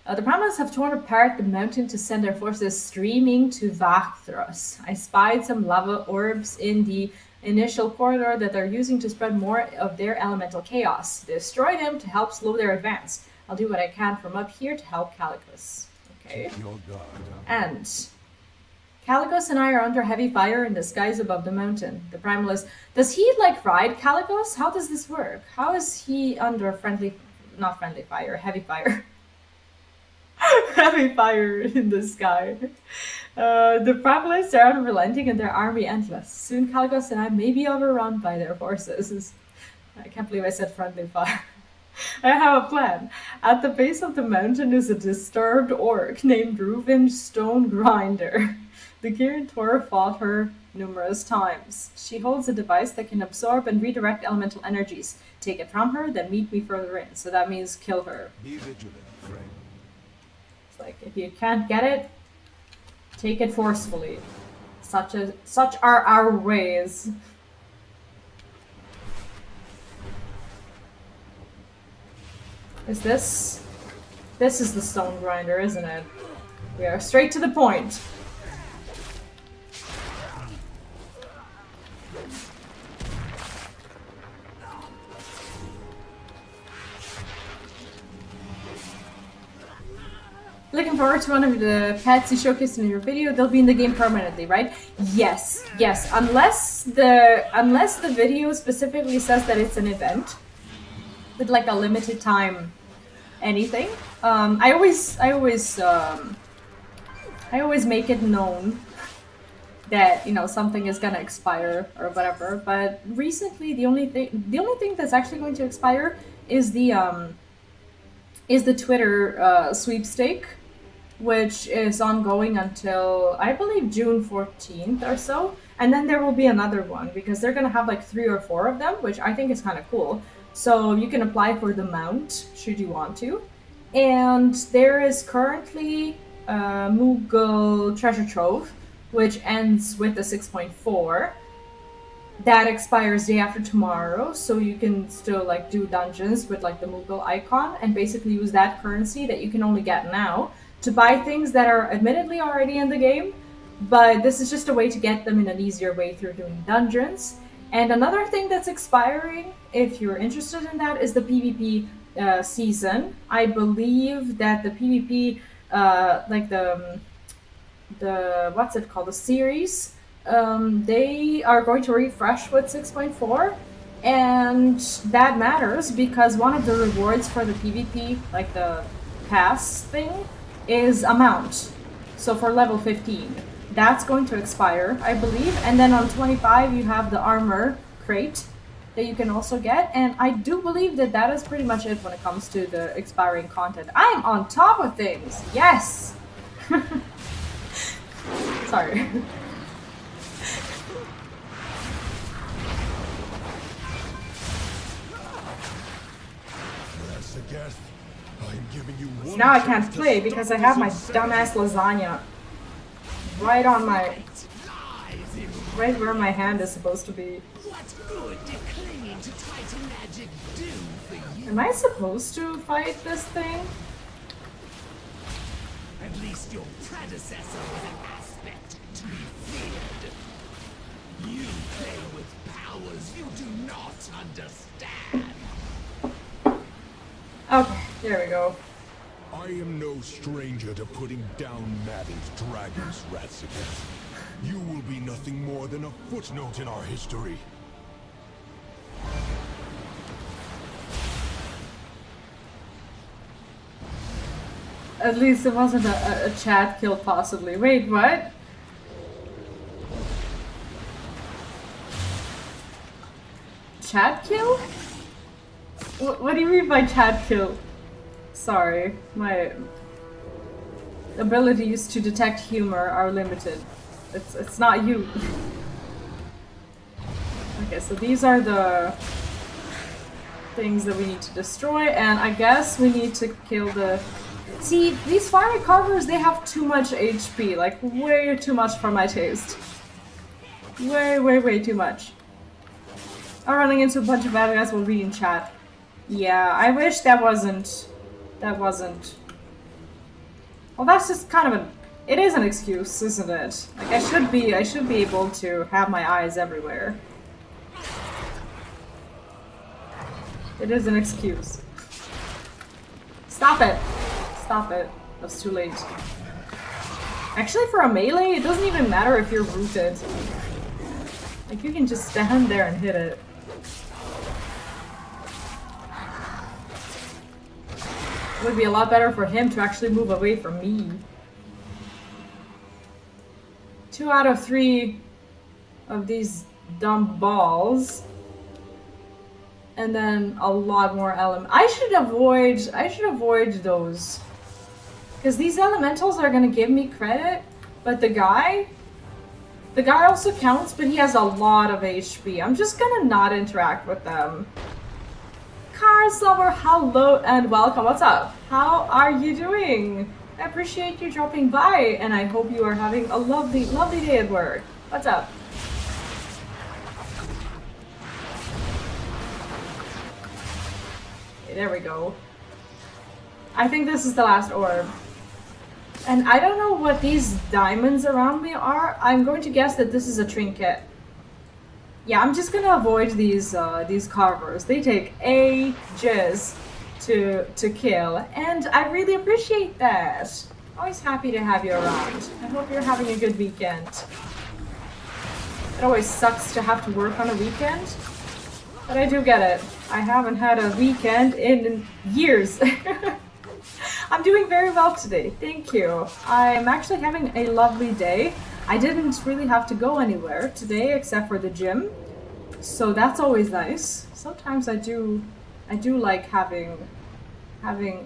The Primalists have torn apart the mountain to send their forces streaming to Vakthros. I spied some lava orbs in the initial corridor that they're using to spread more of their elemental chaos. Destroy them to help slow their advance. I'll do what I can from up here to help Calicos. Okay. Keep your guard up. And Calicos and I are under heavy fire in the skies above the mountain. The Primalist... Does he, like, ride Calicos? How does this work? How is he under not friendly fire, heavy fire. Heavy fire in the sky. The Primalists are unrelenting and their army endless. Soon Calicos and I may be overrun by their forces. I can't believe I said friendly fire. I have a plan. At the base of the mountain is a disturbed orc named Reuven Stonegrinder. The Kirin fought her numerous times. She holds a device that can absorb and redirect elemental energies. Take it from her, then meet me further in. So that means kill her. Be vigilant, friend. It's like, if you can't get it, take it forcefully. Such are our ways. Is this... This is the stone grinder, isn't it? We are straight to the point. Looking forward to one of the pets you showcased in your video. They'll be in the game permanently, right? Yes, yes. Unless the video specifically says that it's an event with like a limited time anything. I always make it known that, you know, something is gonna expire or whatever. But recently, the only thing that's actually going to expire is the Twitter sweepstake, which is ongoing until, I believe, June 14th or so. And then there will be another one, because they're going to have like 3 or 4 of them, which I think is kind of cool. So you can apply for the mount, should you want to. And there is currently Moogle Treasure Trove, which ends with the 6.4. That expires day after tomorrow, so you can still like do dungeons with like the Moogle icon and basically use that currency that you can only get now to buy things that are admittedly already in the game, but this is just a way to get them in an easier way through doing dungeons. And another thing that's expiring, if you're interested in that, is the PvP season. I believe that the PvP, like the what's it called, the series, they are going to refresh with 6.4, And that matters because one of the rewards for the PvP, like the pass thing, is a mount. So for level 15, that's going to expire, I believe. And then on 25, you have the armor crate that you can also get. And I do believe that that is pretty much it when it comes to the expiring content. I'm on top of things. Yes. Sorry. I'm giving you one Now I chance can't to play stop because I this have my insanity. dumbass lasagna right on my... right where my hand is supposed to be. What good did clinging to Titan magic do for you? Am I supposed to fight this thing? At least your predecessor was an aspect to be feared. You play with powers you do not understand. Okay, there we go. I am no stranger to putting down maddened dragons, Ratziger. You will be nothing more than a footnote in our history. At least it wasn't a chat kill, possibly. Wait, what? Chat kill? What do you mean by chat kill? Sorry, my abilities to detect humor are limited. It's not you. Okay, so these are the things that we need to destroy, and I guess we need to kill the... See, these fiery carvers, they have too much HP, like way too much for my taste. Way too much. I'm running into a bunch of bad guys while reading chat. Yeah, I wish that wasn't... Well, that's just kind of an... It is an excuse, isn't it? Like, I should be able to have my eyes everywhere. It is an excuse. Stop it! Stop it. That's too late. Actually, for a melee, it doesn't even matter if you're rooted. Like, you can just stand there and hit it. It would be a lot better for him to actually move away from me. 2 out of 3 of these dumb balls. And then a lot more I should avoid those. Because these elementals are gonna give me credit, but the guy also counts, but he has a lot of HP. I'm just gonna not interact with them. Cars Lover, hello and welcome. What's up? How are you doing? I appreciate you dropping by, and I hope you are having a lovely, lovely day at work. What's up? Okay, there we go. I think this is the last orb. And I don't know what these diamonds around me are. I'm going to guess that this is a trinket. Yeah, I'm just gonna avoid these carvers. They take ages to kill, and I really appreciate that. Always happy to have you around. I hope you're having a good weekend. It always sucks to have to work on a weekend, but I do get it. I haven't had a weekend in years. I'm doing very well today, thank you. I'm actually having a lovely day. I didn't really have to go anywhere today except for the gym, so that's always nice. Sometimes I do like having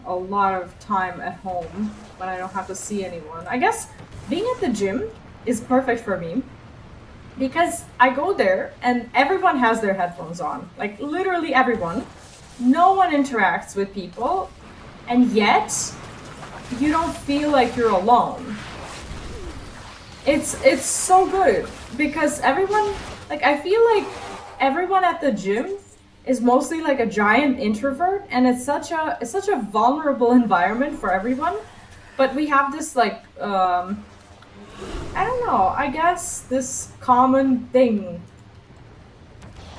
a lot of time at home when I don't have to see anyone. I guess being at the gym is perfect for me because I go there and everyone has their headphones on, like literally everyone. No one interacts with people, and yet you don't feel like you're alone. It's so good because everyone, like, I feel like everyone at the gym is mostly like a giant introvert, and it's such a vulnerable environment for everyone. But we have this like I don't know, I guess this common thing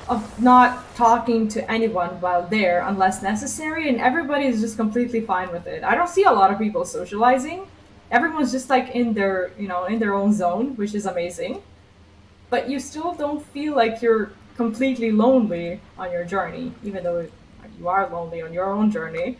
of not talking to anyone while there unless necessary, and everybody is just completely fine with it. I don't see a lot of people socializing. Everyone's just like in their, in their own zone, which is amazing. But you still don't feel like you're completely lonely on your journey, even though you are lonely on your own journey.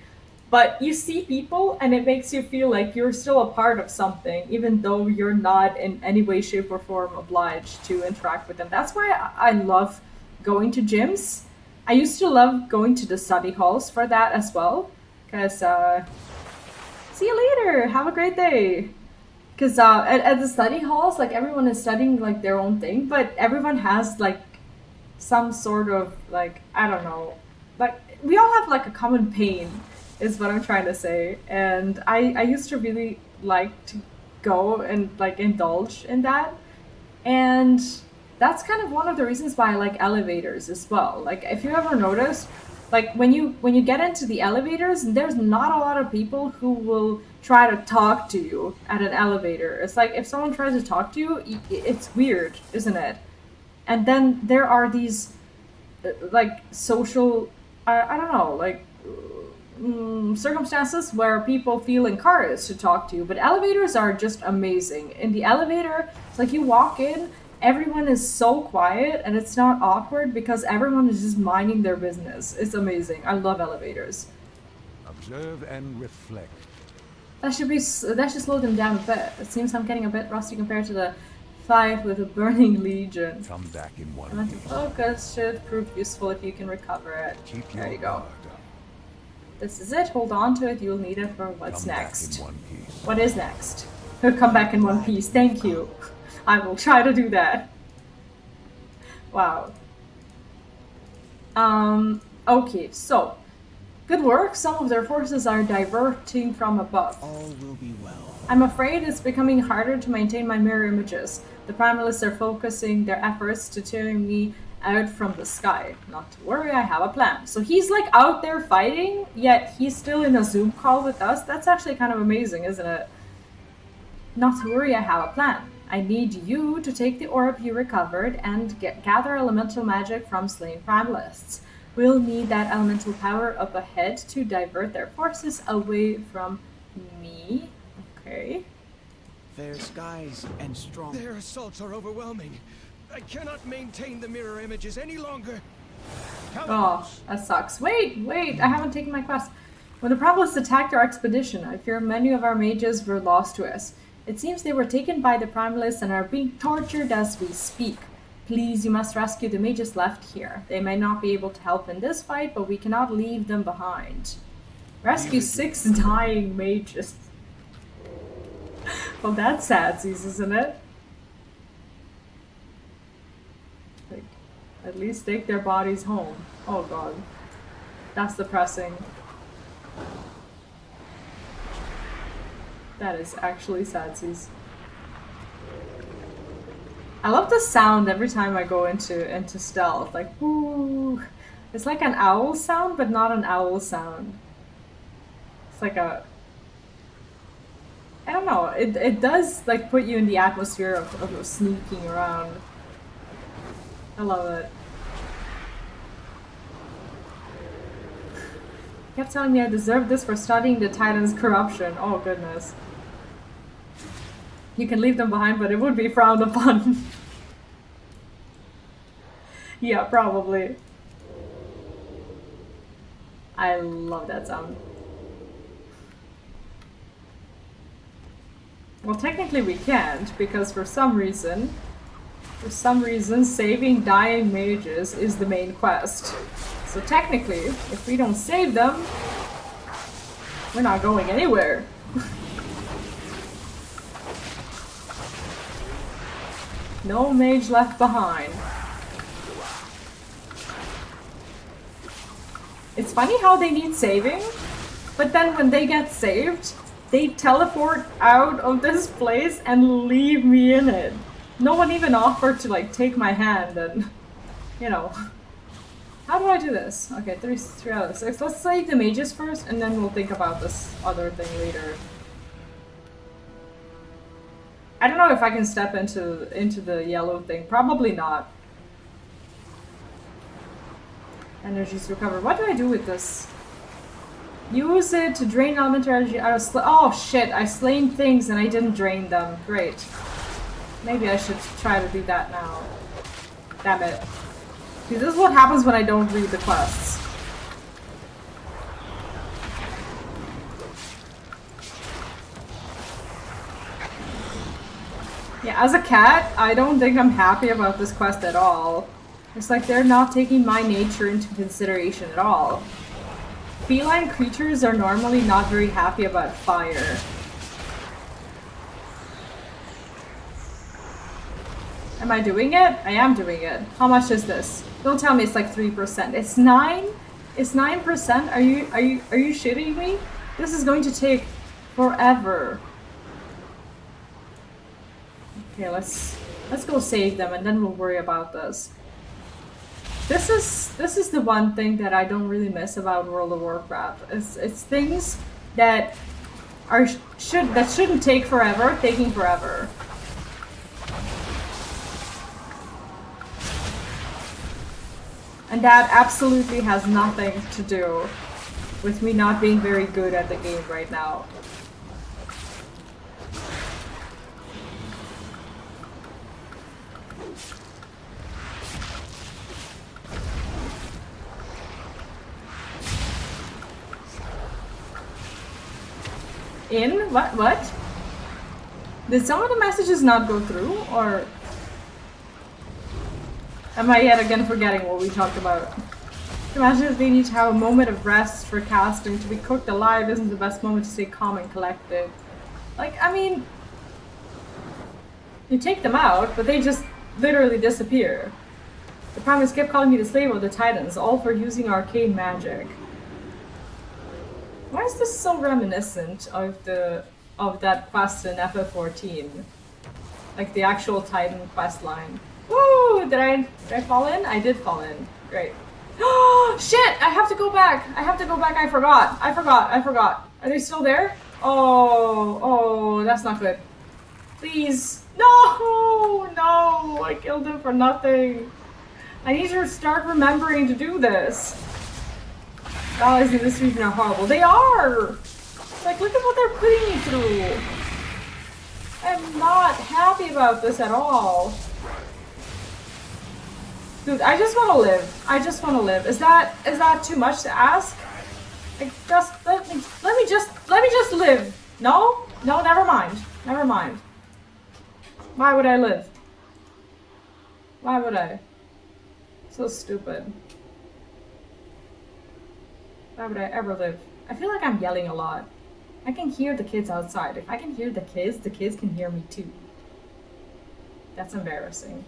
But you see people and it makes you feel like you're still a part of something, even though you're not in any way, shape, or form obliged to interact with them. That's why I love going to gyms. I used to love going to the study halls for that as well. Because, see you later! Have a great day! Because at the study halls, like, everyone is studying, like, their own thing, but everyone has, like, some sort of, like, I don't know, like, we all have, like, a common pain, is what I'm trying to say. And I used to really like to go and, like, indulge in that. And that's kind of one of the reasons why I like elevators as well. Like, if you ever noticed, like, when you get into the elevators, there's not a lot of people who will try to talk to you at an elevator. It's like, if someone tries to talk to you, it's weird, isn't it? And then there are these, like, social, I don't know, like, circumstances where people feel encouraged to talk to you. But elevators are just amazing. In the elevator, it's like you walk in, everyone is so quiet and it's not awkward because everyone is just minding their business. It's amazing. I love elevators. Observe and reflect. That should slow them down a bit. It seems I'm getting a bit rusty compared to the fight with the Burning Legion. Come back in one Mental piece. focus should prove useful if you can recover it. Keep There your you go. guard up. This is it. Hold on to it. You'll need it for what's Come next. back in one piece. What is next? Come back in one piece. Thank you. I will try to do that. Wow. Okay, so. Good work. Some of their forces are diverting from above. All will be well. I'm afraid it's becoming harder to maintain my mirror images. The primalists are focusing their efforts to tearing me out from the sky. Not to worry, I have a plan. So he's like out there fighting, yet he's still in a Zoom call with us. That's actually kind of amazing, isn't it? Not to worry, I have a plan. I need you to take the orb you recovered and gather elemental magic from slain primalists. We'll need that elemental power up ahead to divert their forces away from me. Okay. Fair skies and strong. Their assaults are overwhelming. I cannot maintain the mirror images any longer. Oh, that sucks. Wait, I haven't taken my quest. When the Primalists attacked our expedition, I fear many of our mages were lost to us. It seems they were taken by the Primalists and are being tortured as we speak. Please, you must rescue the mages left here. They may not be able to help in this fight, but we cannot leave them behind. Rescue 6 dying mages. Well, that's sad, isn't it? Like, at least take their bodies home. Oh god. That's depressing. That is actually sadsies. I love the sound every time I go into stealth. Like, ooh. It's like an owl sound, but not an owl sound. It's like a... I don't know. It does like put you in the atmosphere of sneaking around. I love it. He kept telling me I deserved this for studying the Titan's corruption. Oh goodness. You can leave them behind, but it would be frowned upon. Yeah, probably. I love that sound. Well, technically we can't, because for some reason, saving dying mages is the main quest. So technically, if we don't save them, we're not going anywhere. No mage left behind. It's funny how they need saving, but then when they get saved, they teleport out of this place and leave me in it. No one even offered to like take my hand and, you know. How do I do this? Okay, 3 out of 6. Let's save the mages first and then we'll think about this other thing later. I don't know if I can step into the yellow thing. Probably not. Energy's recovered. What do I do with this? Use it to drain elemental energy out of oh shit, I slain things and I didn't drain them. Great. Maybe I should try to do that now. Damn it. See, this is what happens when I don't read the quests. Yeah, as a cat, I don't think I'm happy about this quest at all. It's like they're not taking my nature into consideration at all. Feline creatures are normally not very happy about fire. Am I doing it? I am doing it. How much is this? Don't tell me it's like 3%. It's 9? It's 9%? Are you shitting me? This is going to take forever. Okay, let's go save them and then we'll worry about this. This is the one thing that I don't really miss about World of Warcraft. It's things that shouldn't take forever, taking forever. And that absolutely has nothing to do with me not being very good at the game right now. In? What? Did some of the messages not go through, or am I yet again forgetting what we talked about? Imagine if they need to have a moment of rest for casting. To be cooked alive isn't the best moment to stay calm and collected. Like, I mean, you take them out, but they just literally disappear. The Primus kept calling me the slave of the Titans, all for using arcane magic. Why is this so reminiscent of that quest in FF14? Like the actual Titan quest line. Woo! Did I fall in? I did fall in. Great. Oh shit! I have to go back! I forgot. Are they still there? Oh, that's not good. Please. No! I killed him for nothing. I need to start remembering to do this. Valleys in this region are horrible. They are! Like, look at what they're putting me through. I'm not happy about this at all. Dude, I just want to live. Is that too much to ask? Like, just let me just live. No, never mind. Why would I live? Why would I? So stupid. Why would I ever live? I feel like I'm yelling a lot. I can hear the kids outside. If I can hear the kids can hear me too. That's embarrassing.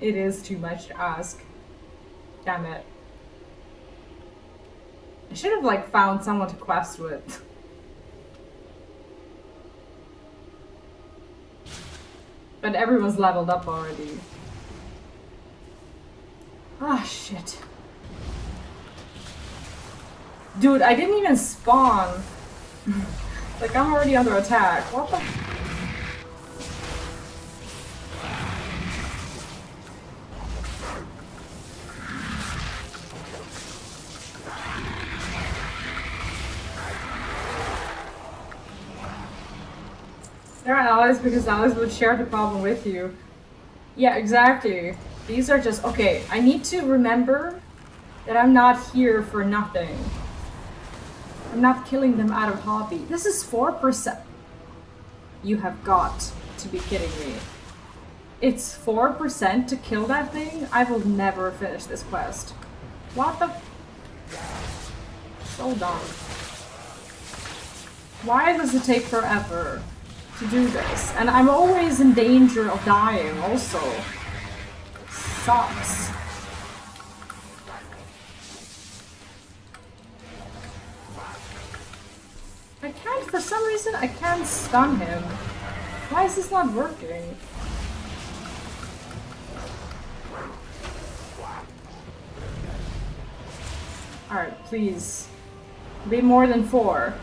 It is too much to ask. Damn it. I should have like found someone to quest with. But everyone's leveled up already. Ah, shit. Dude, I didn't even spawn. Like, I'm already under attack. What the? They're allies because allies would share the problem with you. Yeah, exactly. These are just... Okay, I need to remember that I'm not here for nothing. I'm not killing them out of hobby. This is 4%. You have got to be kidding me. It's 4% to kill that thing? I will never finish this quest. What the... So dumb. Why does it take forever to do this? And I'm always in danger of dying also. Sucks. I can't, for some reason, I can't stun him. Why is this not working? Alright, please. Be more than 4.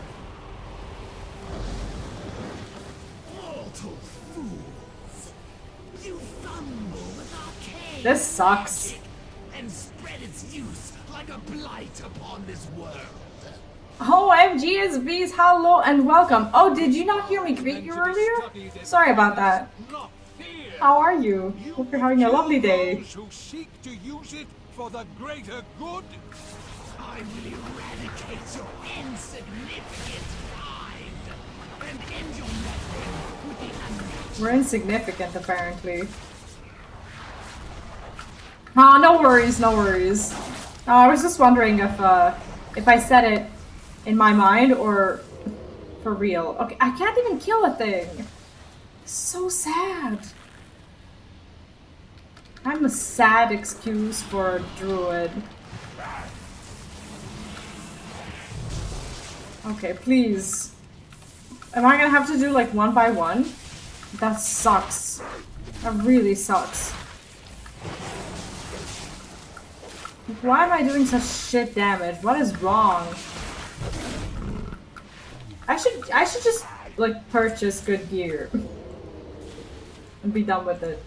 This sucks. And spread its use like a blight upon this world. Oh, MGSBs, hello and welcome. Oh, did you not hear me greet you earlier? Sorry about that. Not fear. How are you? Hope you're having a lovely day. Those who seek to use it for the greater good. I will eradicate your insignificant mind and end your meddling with the unnatural. We're insignificant, apparently. Ah, no worries, no worries. I was just wondering if I said it in my mind or for real. Okay, I can't even kill a thing. So sad. I'm a sad excuse for a druid. Okay, please. Am I gonna have to do like one by one? That sucks. That really sucks. Why am I doing such shit damage? What is wrong? I should just like purchase good gear and be done with it.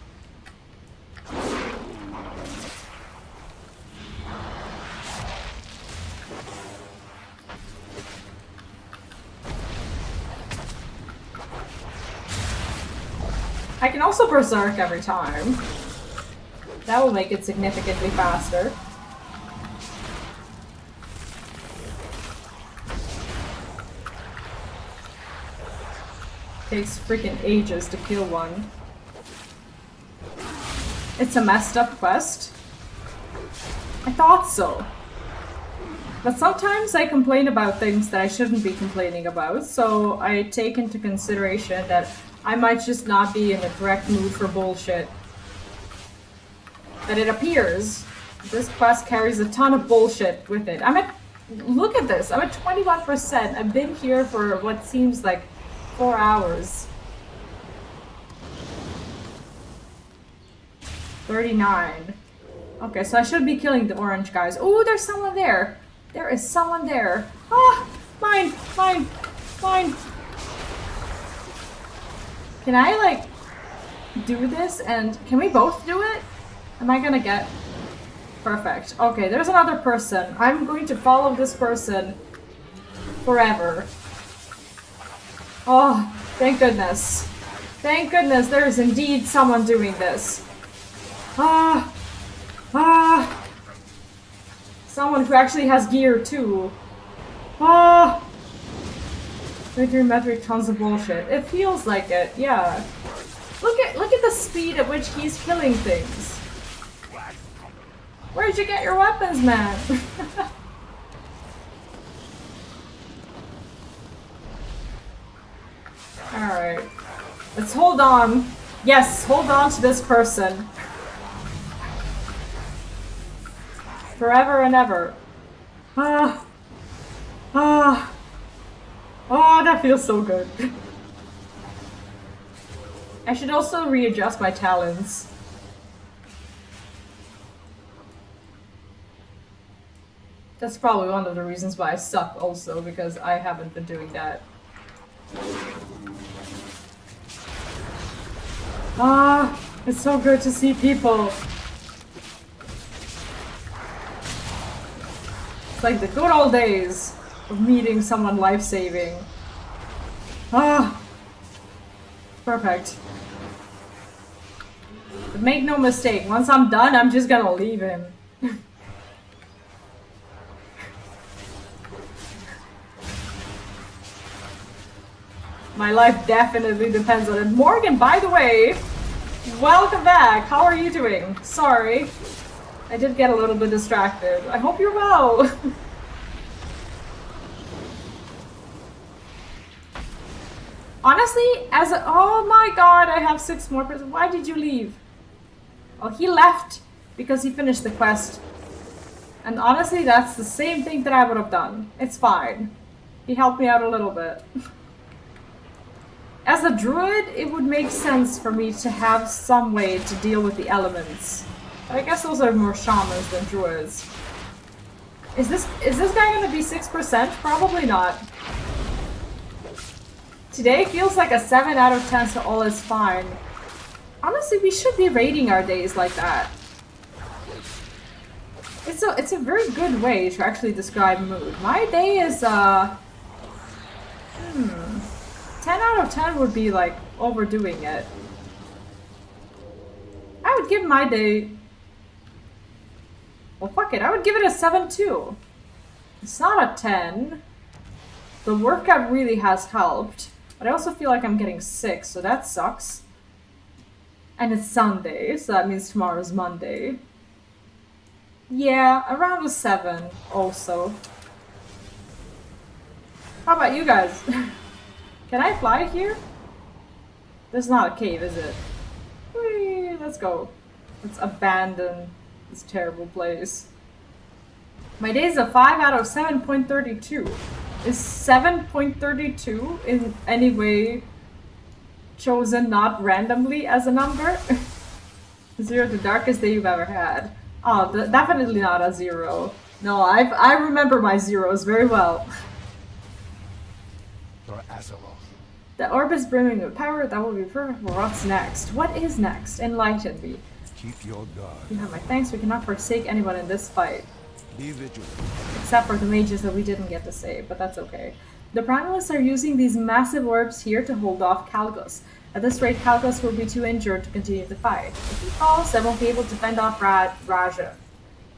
I can also berserk every time. That will make it significantly faster. Takes freaking ages to kill one. It's a messed up quest. I thought so. But sometimes I complain about things that I shouldn't be complaining about, so I take into consideration that I might just not be in the correct mood for bullshit. That it appears this quest carries a ton of bullshit with it. Look at this, I'm at 21%. I've been here for what seems like 4 hours. 39. Okay, so I should be killing the orange guys. Oh, there's someone there. There is someone there. Ah, mine, mine, mine. Can I like do this and can we both do it? Am I gonna get perfect? Okay, there's another person. I'm going to follow this person forever. Oh, thank goodness. Thank goodness there is indeed someone doing this. Someone who actually has gear too. Metric tons of bullshit. It feels like it, yeah. Look at the speed at which he's killing things. Where'd you get your weapons, man? Alright. Let's hold on. Yes, hold on to this person. Forever and ever. Oh, that feels so good. I should also readjust my talents. That's probably one of the reasons why I suck also, because I haven't been doing that. It's so good to see people. It's like the good old days of meeting someone life-saving. Perfect. But make no mistake, once I'm done, I'm just gonna leave him. My life definitely depends on it. Morgan, by the way, welcome back. How are you doing? Sorry. I did get a little bit distracted. I hope you're well. Honestly, oh my god, I have 6 more persons. Why did you leave? Oh, he left because he finished the quest. And honestly, that's the same thing that I would have done. It's fine. He helped me out a little bit. As a druid, it would make sense for me to have some way to deal with the elements. But I guess those are more shamans than druids. Is this guy gonna be 6%? Probably not. Today feels like a 7 out of 10, so all is fine. Honestly, we should be rating our days like that. It's a very good way to actually describe mood. My day is 10 out of 10 would be like overdoing it. I would give my day, well fuck it, I would give it a 7 too. It's not a 10. The workout really has helped, but I also feel like I'm getting sick, so that sucks. And it's Sunday, so that means tomorrow's Monday. Yeah, around a 7 also. How about you guys? Can I fly here? This is not a cave, is it? Whee, let's go. Let's abandon this terrible place. My day is a 5 out of 7.32. Is 7.32 in any way chosen not randomly as a number? 0, the darkest day you've ever had. Oh, definitely not a 0. No, I remember my zeros very well. For Azeroth. The orb is brimming with power. That will be perfect for what's next. What is next? Enlighten me. Keep your guard. You have my thanks. We cannot forsake anyone in this fight. Be vigilant. Except for the mages that we didn't get to save, but that's okay. The Primalists are using these massive orbs here to hold off Kalgos. At this rate, Kalgos will be too injured to continue the fight. If he falls, they won't be able to fend off Raja.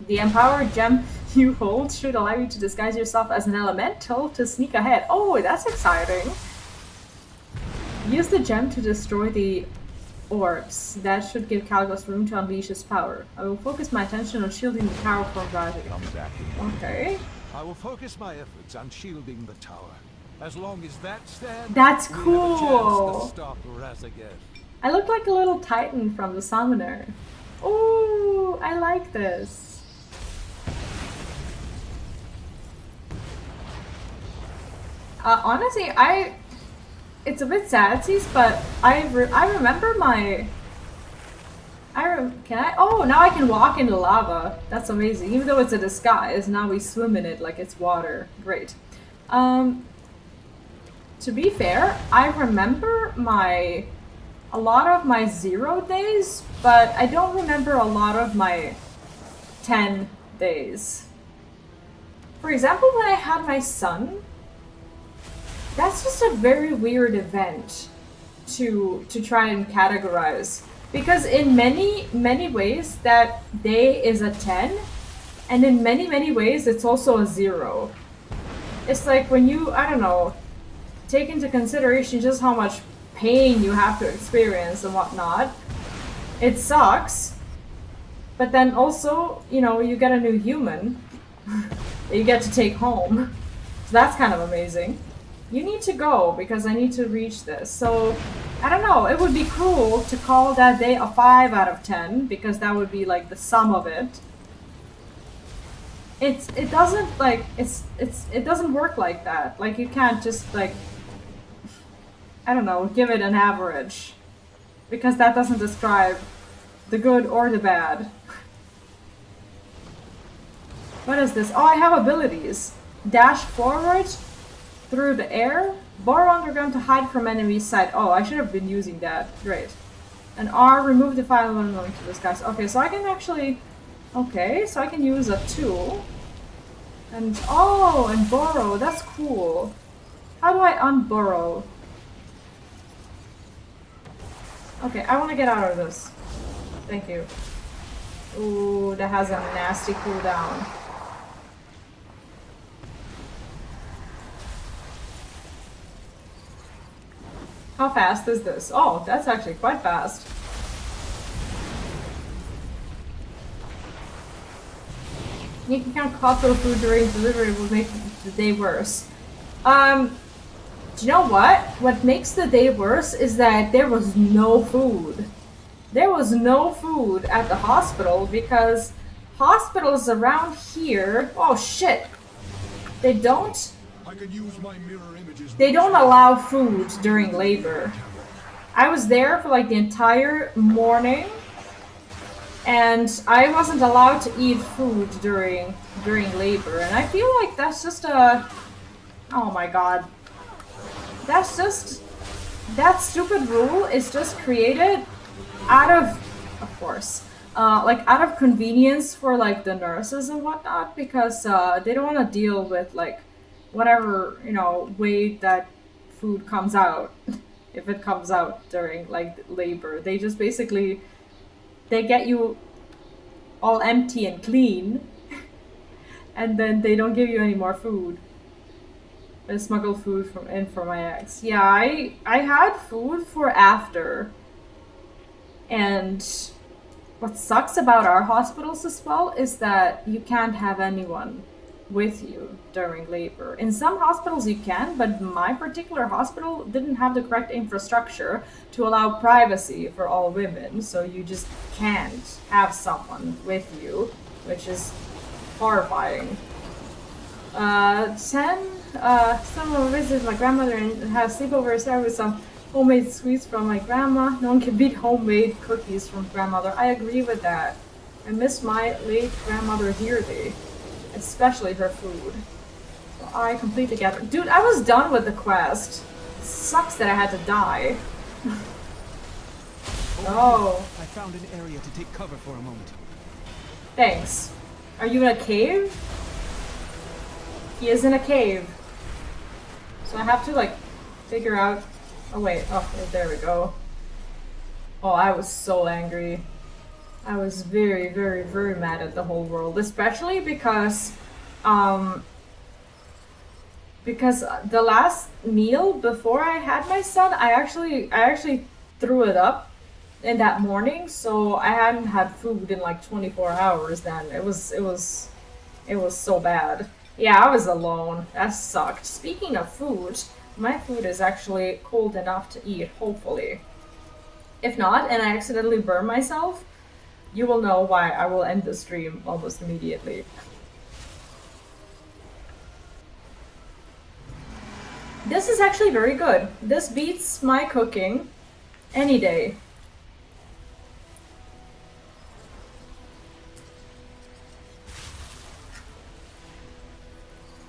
The empowered gem you hold should allow you to disguise yourself as an elemental to sneak ahead. Oh, that's exciting! Use the gem to destroy the orbs. That should give Kalgos room to unleash his power. I will focus my attention on shielding the tower from Raja. Come back again. Okay. I will focus my efforts on shielding the tower. As long as that stands, That's we have a cool. chance to stop Razageth. I look like a little titan from the summoner. Ooh, I like this. Honestly, it's a bit sadsies, but I remember my... Can I? Oh, now I can walk in the lava. That's amazing. Even though it's a disguise, now we swim in it like it's water. Great. To be fair, I remember a lot of my 0 days, but I don't remember a lot of my 10 days. For example, when I had my son, that's just a very weird event to try and categorize. Because in many ways, that day is a 10, and in many ways, it's also a 0. It's like when you, I don't know, take into consideration just how much pain you have to experience and whatnot. It sucks, but then also, you know, you get a new human that you get to take home. So that's kind of amazing. You need to go, because I need to reach this. So, I don't know, it would be cool to call that day a 5 out of 10, because that would be like the sum of it. It doesn't like, it doesn't work like that. Like, you can't just like, I don't know, give it an average, because that doesn't describe the good or the bad. What is this? Oh, I have abilities. Dash forward through the air. Borrow underground to hide from enemy's sight. Oh, I should have been using that. Great. And R, remove the file when going to disguise. Okay, so I can actually... Okay, so I can use a tool. And, oh, and borrow. That's cool. How do I unborrow? Okay, I want to get out of this. Thank you. Ooh, that has a nasty cooldown. How fast is this? Oh, that's actually quite fast. You can count cultural food during delivery will make the day worse. Do you know what? What makes the day worse is that there was no food. There was no food at the hospital because hospitals around here... Oh shit! They don't... I could use my mirror images. They don't allow food during labor. I was there for like the entire morning, and I wasn't allowed to eat food during labor. And I feel like that's just a... Oh my god. That's just... That stupid rule is just created out of course, like out of convenience for like the nurses and whatnot, because they don't want to deal with like whatever, you know, way that food comes out. If it comes out during like labor, they just basically they get you all empty and clean, and then they don't give you any more food. They smuggle food from in for my ex. Yeah, I had food for after. And what sucks about our hospitals as well is that you can't have anyone with you during labor. In some hospitals you can, but my particular hospital didn't have the correct infrastructure to allow privacy for all women, so you just can't have someone with you, which is horrifying. 10, someone visited my grandmother and had a sleepover started with some homemade sweets from my grandma. No one can beat homemade cookies from grandmother. I agree with that. I miss my late grandmother dearly, especially her food. So I completely get it. Dude, I was done with the quest. It sucks that I had to die. Oh. I found an area to take cover for a moment. Thanks. Are you in a cave? He is in a cave. So I have to like figure out. Oh wait, oh there we go. Oh, I was so angry. I was very, very, very mad at the whole world, especially because the last meal before I had my son, I actually threw it up in that morning, so I hadn't had food in like 24 hours then. It was so bad. Yeah, I was alone. That sucked. Speaking of food, my food is actually cold enough to eat, hopefully. If not, and I accidentally burn myself, you will know why I will end the stream almost immediately. This is actually very good. This beats my cooking any day.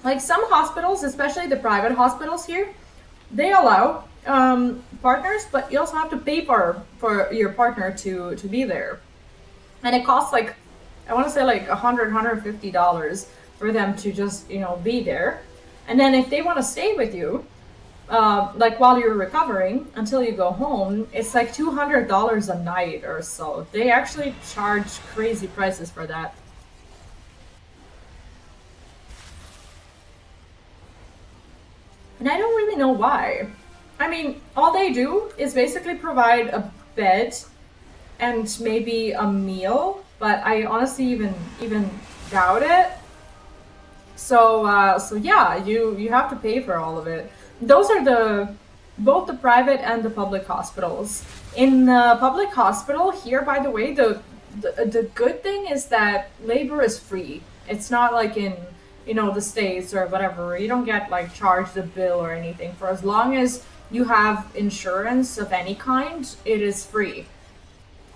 Like some hospitals, especially the private hospitals here, they allow partners, but you also have to pay for your partner to be there. And it costs like, I want to say like $100, $150 for them to just, you know, be there. And then if they want to stay with you, like while you're recovering until you go home, it's like $200 a night or so. They actually charge crazy prices for that. And I don't really know why. I mean, all they do is basically provide a bed and maybe a meal, but I honestly even doubt it. So so yeah, you have to pay for all of it. Those are both the private and the public hospitals. In the public hospital here, by the way, the good thing is that labor is free. It's not like in, you know, the States or whatever. You don't get like charged a bill or anything. For as long as you have insurance of any kind, it is free.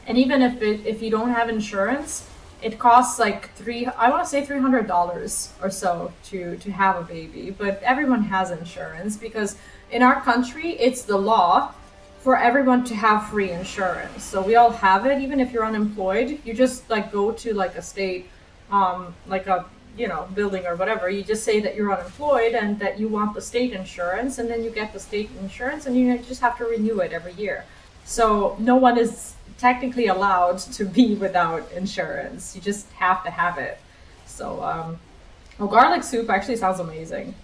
And even if you don't have insurance, it costs like I want to say $300 or so to have a baby. But everyone has insurance because in our country, it's the law for everyone to have free insurance. So we all have it, even if you're unemployed. You just like go to like a state, like a, you know, building or whatever. You just say that you're unemployed and that you want the state insurance, and then you get the state insurance, and you just have to renew it every year. So no one is technically allowed to be without insurance. You just have to have it. So, well, garlic soup actually sounds amazing.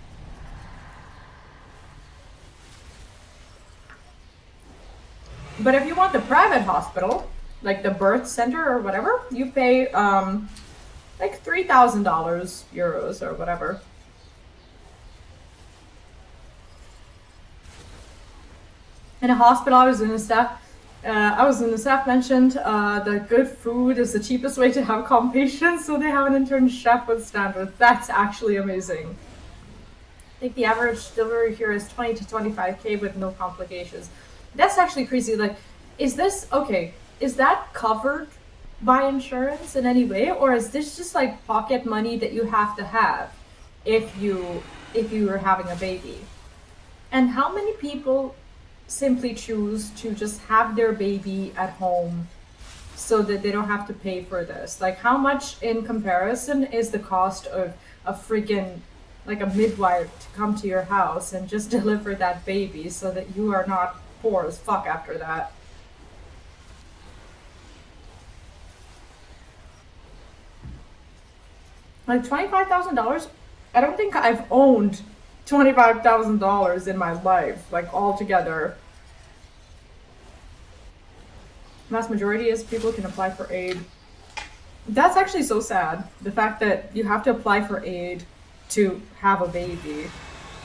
But if you want the private hospital, like the birth center or whatever, you pay like $3,000 euros or whatever. In a hospital, I was in the staff mentioned that good food is the cheapest way to have calm patients, so they have an intern chef with standards. That's actually amazing. I think the average delivery here is 20 to 25K with no complications. That's actually crazy. Like, is that covered by insurance in any way, or is this just like pocket money that you have to have if you are having a baby? And how many people simply choose to just have their baby at home so that they don't have to pay for this. Like, how much in comparison is the cost of a freaking, like, a midwife to come to your house and just deliver that baby so that you are not poor as fuck after that? Like, $25,000? I don't think I've owned $25,000 in my life, like, altogether. Vast majority is people can apply for aid. That's actually so sad. The fact that you have to apply for aid to have a baby.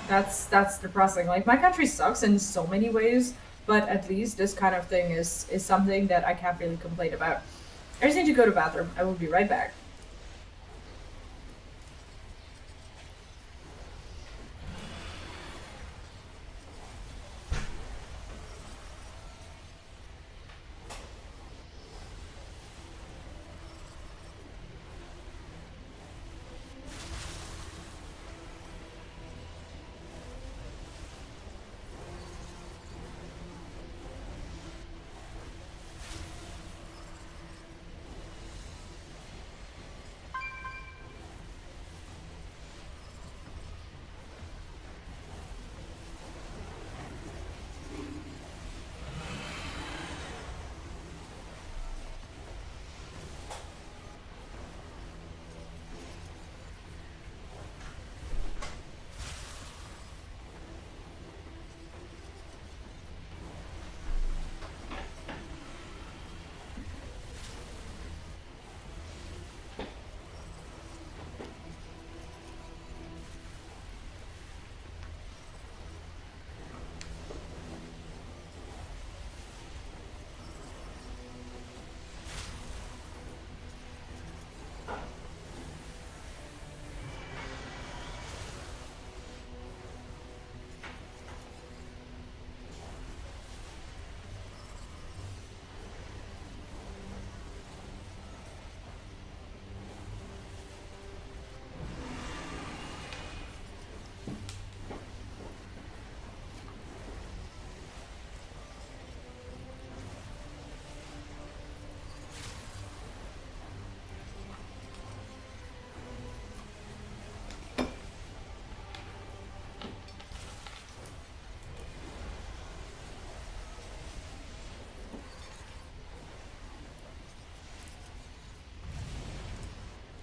That's depressing. Like, my country sucks in so many ways, but at least this kind of thing is something that I can't really complain about. I just need to go to the bathroom. I will be right back.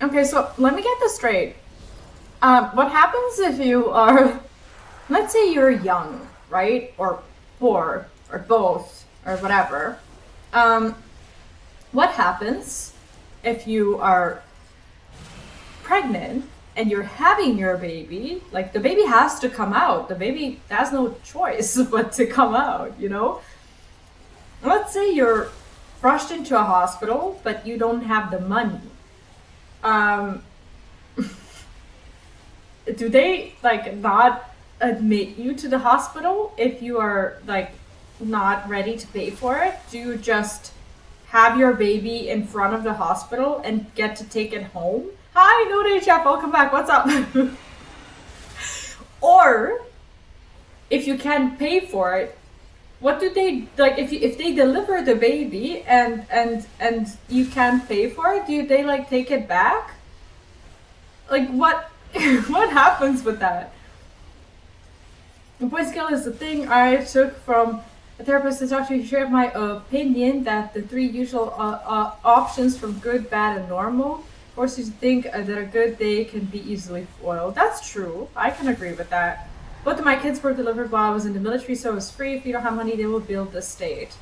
Okay, so let me get this straight. What happens if you are, let's say you're young, right? Or poor, or both, or whatever. What happens if you are pregnant and you're having your baby? Like, the baby has to come out. The baby has no choice but to come out, you know? Let's say you're rushed into a hospital, but you don't have the money. Do they, like, not admit you to the hospital if you are, like, not ready to pay for it? Do you just have your baby in front of the hospital and get to take it home? Hi, No Day Chef, welcome back, what's up? Or, if you can't pay for it, what do they, like, if they deliver the baby and you can't pay for it, do they, like, take it back? Like, what what happens with that? The point scale is the thing I took from a therapist that's actually shared my opinion that the three usual options from good, bad, and normal force you to think that a good day can be easily foiled. That's true. I can agree with that. Both of my kids were delivered while I was in the military, so it was free. If you don't have money, they will build the state.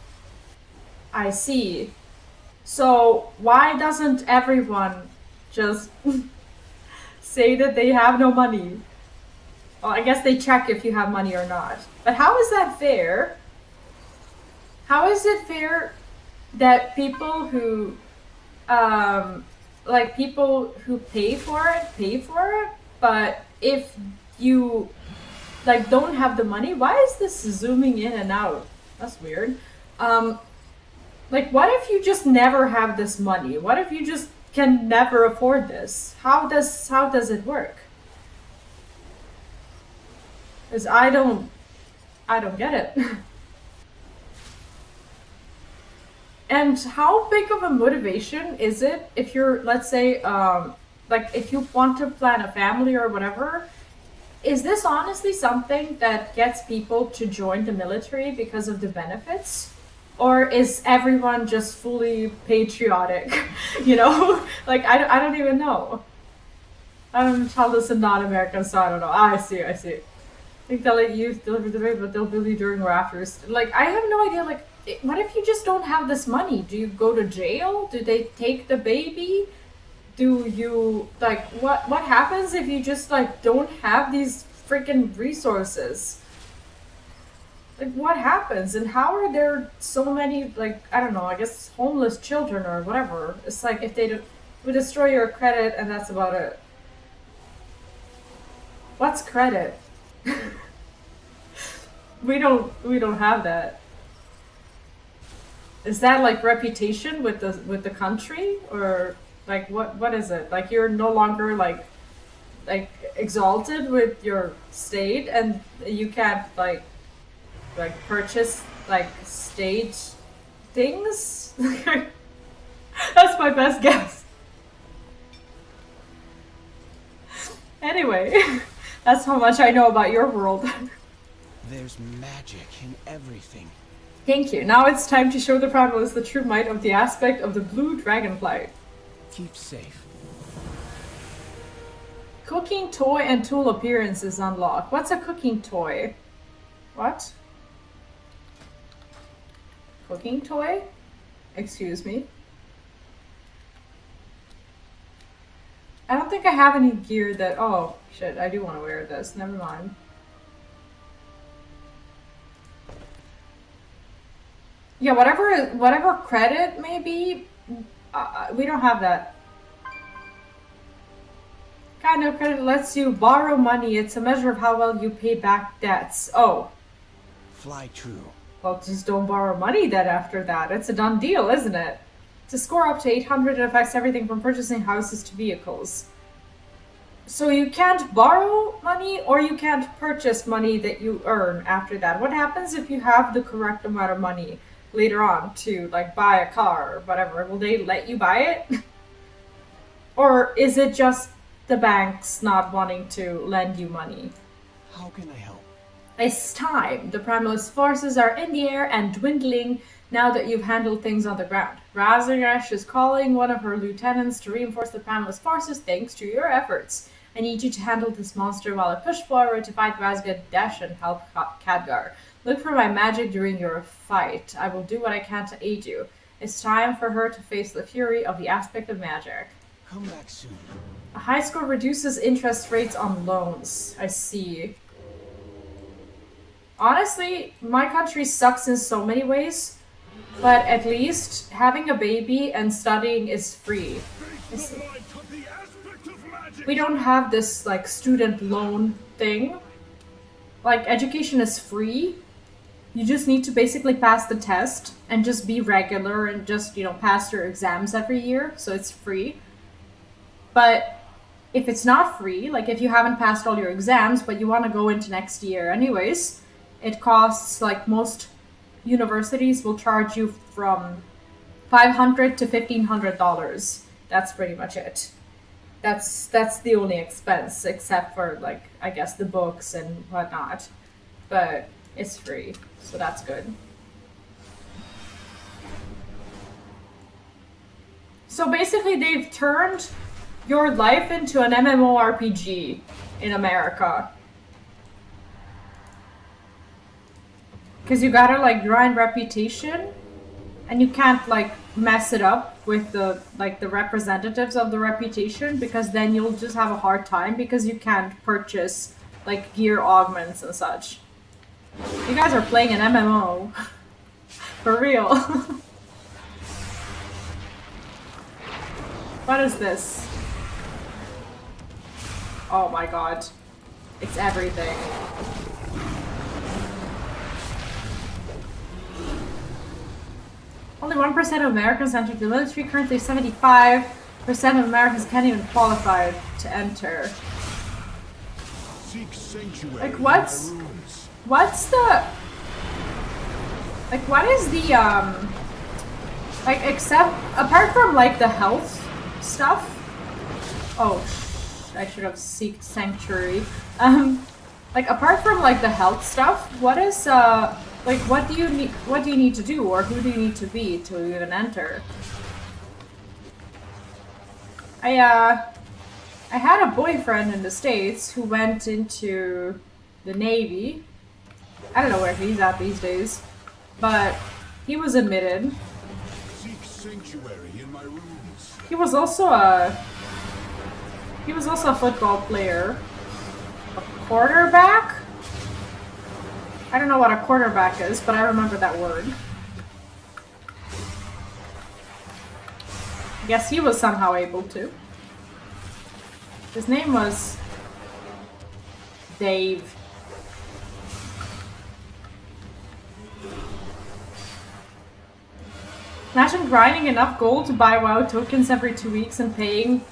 I see. So why doesn't everyone just say that they have no money? Well, I guess they check if you have money or not. But how is that fair? How is it fair that people who, like, people who pay for it, but if you, like, don't have the money? Why is this zooming in and out? That's weird. Like, what if you just never have this money? What if you just can never afford this? How does it work? Because I don't get it. And And how big of a motivation is it if you're, let's say, like if you want to plan a family or whatever? Is this honestly something that gets people to join the military because of the benefits? Or is everyone just fully patriotic? You know? Like, I don't even know. I don't tell this in non-American, so I don't know. I see. I think they'll let youth deliver the baby, but they'll bully during or after. Like, I have no idea, like, what if you just don't have this money? Do you go to jail? Do they take the baby? Do you, like, what happens if you just, like, don't have these freaking resources? Like, what happens? And how are there so many, like, I don't know, I guess homeless children or whatever? It's like if they we destroy your credit and that's about it. What's credit? we don't have that. Is that like reputation with the country, or like what is it? Like you're no longer like exalted with your state and you can't like purchase like state things? That's my best guess. Anyway, that's how much I know about your world. There's magic in everything. Thank you. Now it's time to show the Primalist the true might of the aspect of the blue Dragonflight. Keep safe. Cooking toy and tool appearances unlocked. What's a cooking toy? What? Cooking toy? Excuse me. I don't think I have any gear that... Oh, shit, I do want to wear this. Never mind. Yeah, whatever credit may be, we don't have that. Kind of credit lets you borrow money. It's a measure of how well you pay back debts. Oh. Fly true. Well, just don't borrow money then after that. It's a done deal, isn't it? To score up to 800, it affects everything from purchasing houses to vehicles. So you can't borrow money or you can't purchase money that you earn after that. What happens if you have the correct amount of money later on to like buy a car or whatever? Will they let you buy it? Or is it just the banks not wanting to lend you money? How can I help? It's time. The Primalist forces are in the air and dwindling now that you've handled things on the ground. Razagash is calling one of her lieutenants to reinforce the Primalist forces thanks to your efforts. I need you to handle this monster while I push forward to fight Razagash and help Khadgar. Look for my magic during your fight. I will do what I can to aid you. It's time for her to face the fury of the aspect of magic. Come back soon. A high score reduces interest rates on loans. I see. Honestly, my country sucks in so many ways, but at least having a baby and studying is free. We don't have this like student loan thing. Like education is free. You just need to basically pass the test and just be regular and just, you know, pass your exams every year, so it's free. But if it's not free, like if you haven't passed all your exams but you want to go into next year anyways, it costs, like most universities will charge you from $500 to $1,500. That's pretty much it. That's the only expense, except for like I guess the books and whatnot. But it's free, so that's good. So basically they've turned your life into an MMORPG in America. Because you gotta like grind reputation, and you can't like mess it up with the like the representatives of the reputation, because then you'll just have a hard time because you can't purchase like gear augments and such. You guys are playing an MMO. For real. What is this? Oh my god. It's everything. Only 1% of Americans enter the military. Currently 75% of Americans can't even qualify to enter. Seek sanctuary Like in what's my ruins. the like what is the Like, except, apart from, like, the health stuff. Oh, I should have seeked Sanctuary. Like, apart from, like, the health stuff, what is, like, what do you need to do, or who do you need to be to even enter? I had a boyfriend in the States who went into the Navy. I don't know where he's at these days, but he was admitted. Seek sanctuary in my rooms. He was also a football player. A quarterback? I don't know what a quarterback is, but I remember that word. I guess he was somehow able to. His name was Dave. Imagine grinding enough gold to buy WoW tokens every 2 weeks and paying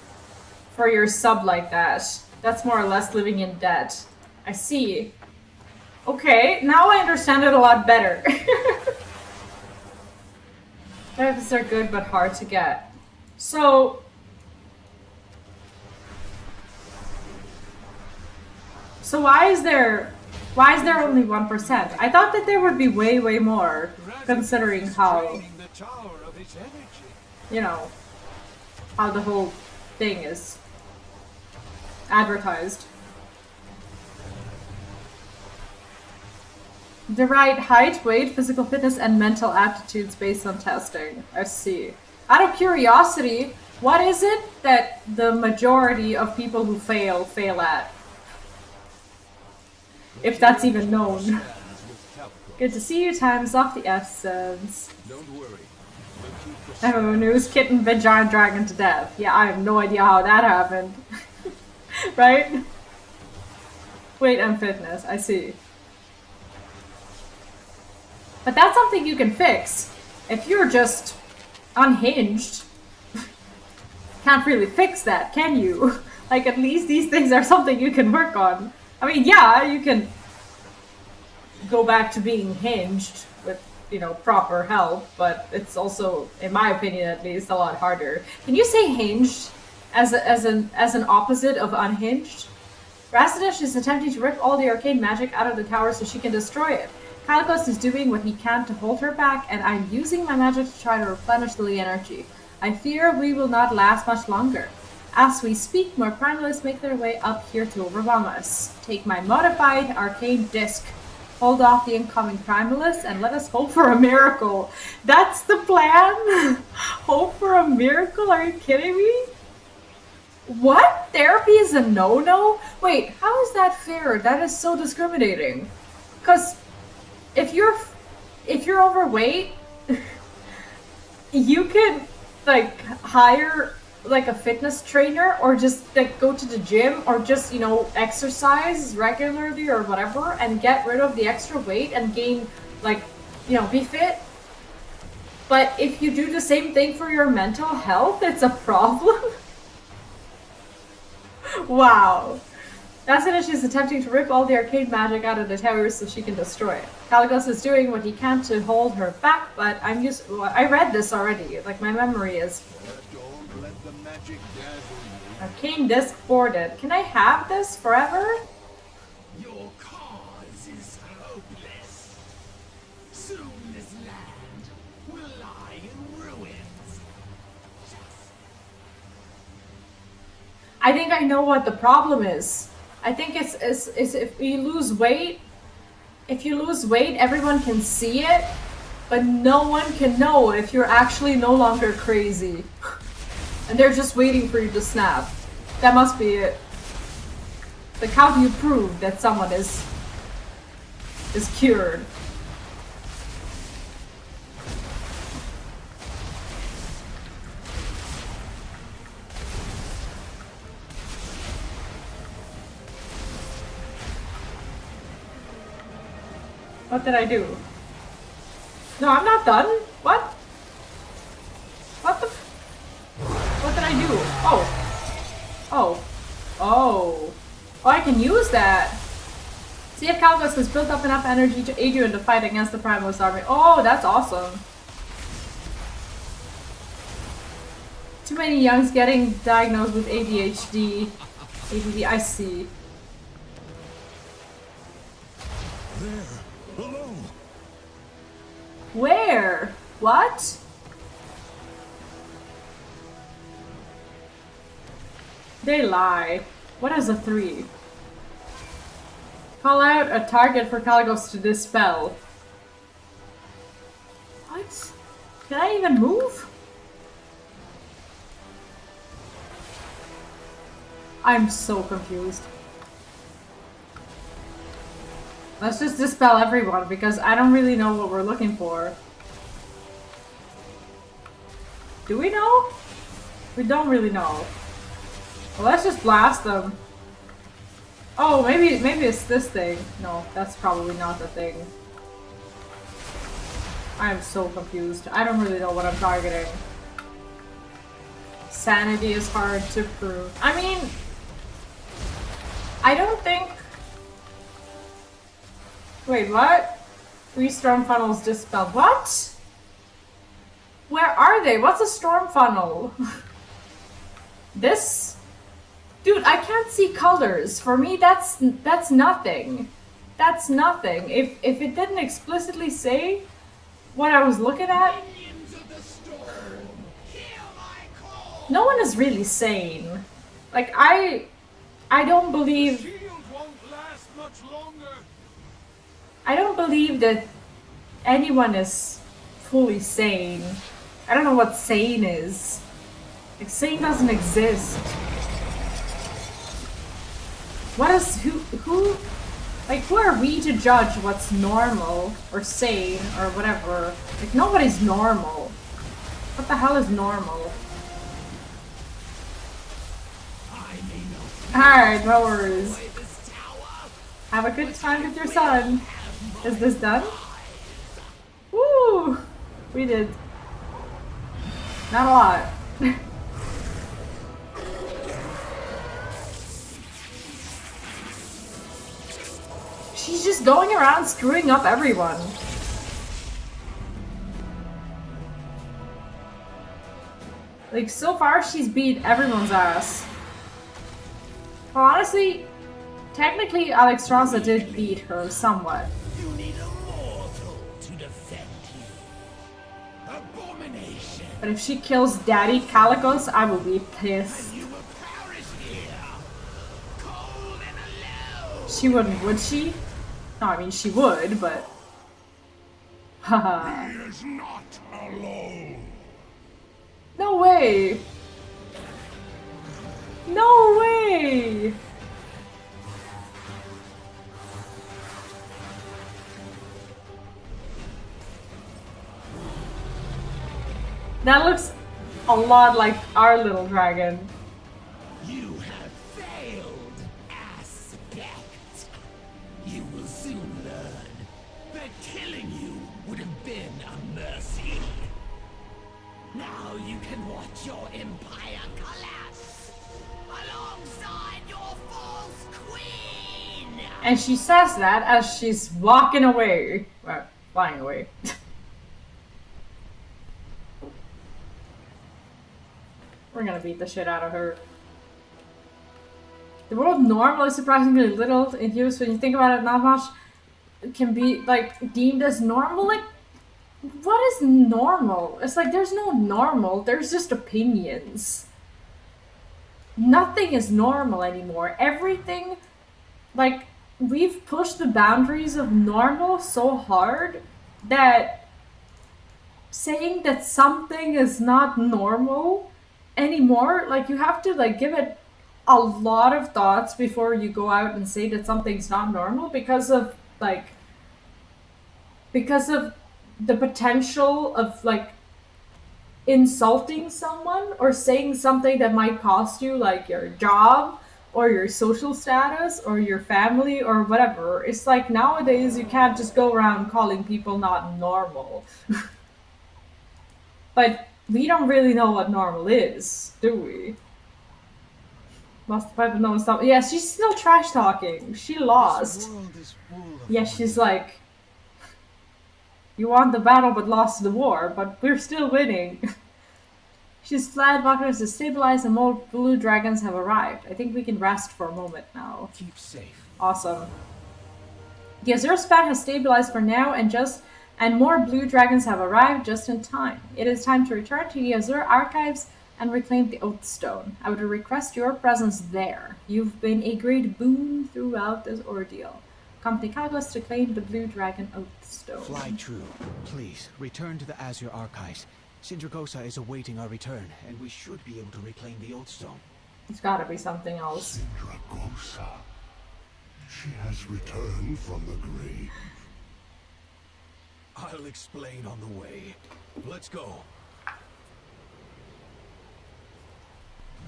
for your sub like that. That's more or less living in debt. I see. Okay, now I understand it a lot better. Benefits are good but hard to get. So why is there only 1%? I thought that there would be way more, considering how, you know, how the whole thing is advertised. The right height, weight, physical fitness, and mental aptitudes based on testing. I see. Out of curiosity, what is it that the majority of people who fail at? If that's even known. Good to see you, time's off the essence. Don't worry. Oh, news, kitten bit giant dragon to death. Yeah, I have no idea how that happened. Right? Weight and fitness, I see. But that's something you can fix. If you're just unhinged, can't really fix that, can you? Like, at least these things are something you can work on. I mean, yeah, you can go back to being hinged with, you know, proper help, but it's also, in my opinion at least, a lot harder. Can you say hinged as an opposite of unhinged? Razidesh is attempting to rip all the arcane magic out of the tower so she can destroy it. Kalikos is doing what he can to hold her back, and I'm using my magic to try to replenish the energy. I fear we will not last much longer. As we speak, more primalists make their way up here to overwhelm us. Take my modified arcane disc. Hold off the incoming primalists and let us hope for a miracle. That's the plan? Hope for a miracle? Are you kidding me? What? Therapy is a no-no? Wait, how is that fair? That is so discriminating. Because if you're overweight, you can like hire like a fitness trainer, or just like go to the gym, or just, you know, exercise regularly or whatever and get rid of the extra weight and gain, like, you know, be fit. But if you do the same thing for your mental health, it's a problem. Wow. Razidesh is attempting to rip all the arcane magic out of the tower so she can destroy it. Kalikos is doing what he can to hold her back, but I read this already. Like, my memory is... Don't let the magic dazzle you. Arcane disc boarded. Can I have this forever? Your cause is hopeless. Soon this land will lie in ruins. I think I know what the problem is. I think it's if you lose weight, everyone can see it, but no one can know if you're actually no longer crazy. And they're just waiting for you to snap. That must be it. Like, how do you prove that someone is cured? What did I do? No, I'm not done. What? What the? What did I do? Oh. Oh. Oh. Oh, I can use that. See if Kalikos has built up enough energy to aid you in the fight against the Primalist army. Oh, that's awesome. Too many youngs getting diagnosed with ADHD. ADD, I see. There, below. Where? What? They lie. What is a 3? Call out a target for Caligos to dispel. What? Can I even move? I'm so confused. Let's just dispel everyone because I don't really know what we're looking for. Do we know? We don't really know. Well, let's just blast them. Oh, maybe it's this thing. No, that's probably not the thing. I am so confused. I don't really know what I'm targeting. Sanity is hard to prove. I mean, I don't think... Wait, what? 3 storm funnels dispelled. What? Where are they? What's a storm funnel? This? Dude, I can't see colors. For me, that's nothing. That's nothing. If it didn't explicitly say what I was looking at, Minions of the storm, hear my call. no one is really sane. Like, I don't believe... Shield won't last much longer. I don't believe that anyone is fully sane. I don't know what sane is. Like, sane doesn't exist. What is, who, like, who are we to judge what's normal or sane or whatever? Like, nobody's normal. What the hell is normal? I may not Alright, no worries. destroy this tower. Have a good time with your son. Is this done? Woo! We did. Not a lot. She's just going around screwing up everyone. Like, so far she's beat everyone's ass. Well, honestly, technically Alexstrasza did beat her somewhat. You need a mortal to defend you. Abomination. But if she kills Daddy Calicos, I will be pissed. You will perish here. Cold and alone. She wouldn't, would she? No, I mean, she would, but... Haha. He is not alone. No way! No way! That looks a lot like our little dragon. You have failed, aspect. You will soon learn that killing you would have been a mercy. Now you can watch your empire collapse alongside your false queen. And she says that as she's walking away. Well, flying away. We're gonna beat the shit out of her. The world normal is surprisingly little in use. When you think about it, not much can be like deemed as normal. Like, what is normal? It's like there's no normal, there's just opinions. Nothing is normal anymore. Everything, like, we've pushed the boundaries of normal so hard that saying that something is not normal anymore, like, you have to, like, give it a lot of thoughts before you go out and say that something's not normal because of, like, because of the potential of, like, insulting someone or saying something that might cost you, like, your job or your social status or your family or whatever. It's like nowadays you can't just go around calling people not normal. But we don't really know what normal is, do we? Must have known something. Yeah, she's still trash talking. She lost. This world is full of Yeah, she's like, you won the battle but lost the war, but we're still winning. She's fled, Valkyries is stabilized, and more blue dragons have arrived. I think we can rest for a moment now. Keep safe. Awesome. The Azure span has stabilized for now, and more blue dragons have arrived just in time. It is time to return to the Azure archives and reclaim the Oath Stone. I would request your presence there. You've been a great boon throughout this ordeal. Company Catalyst to claim the Blue Dragon Oath Stone. Fly true. Please, return to the Azure archives. Sindragosa is awaiting our return, and we should be able to reclaim the Oath Stone. It's gotta be something else. Dragosa. She has returned from the grave. I'll explain on the way. Let's go.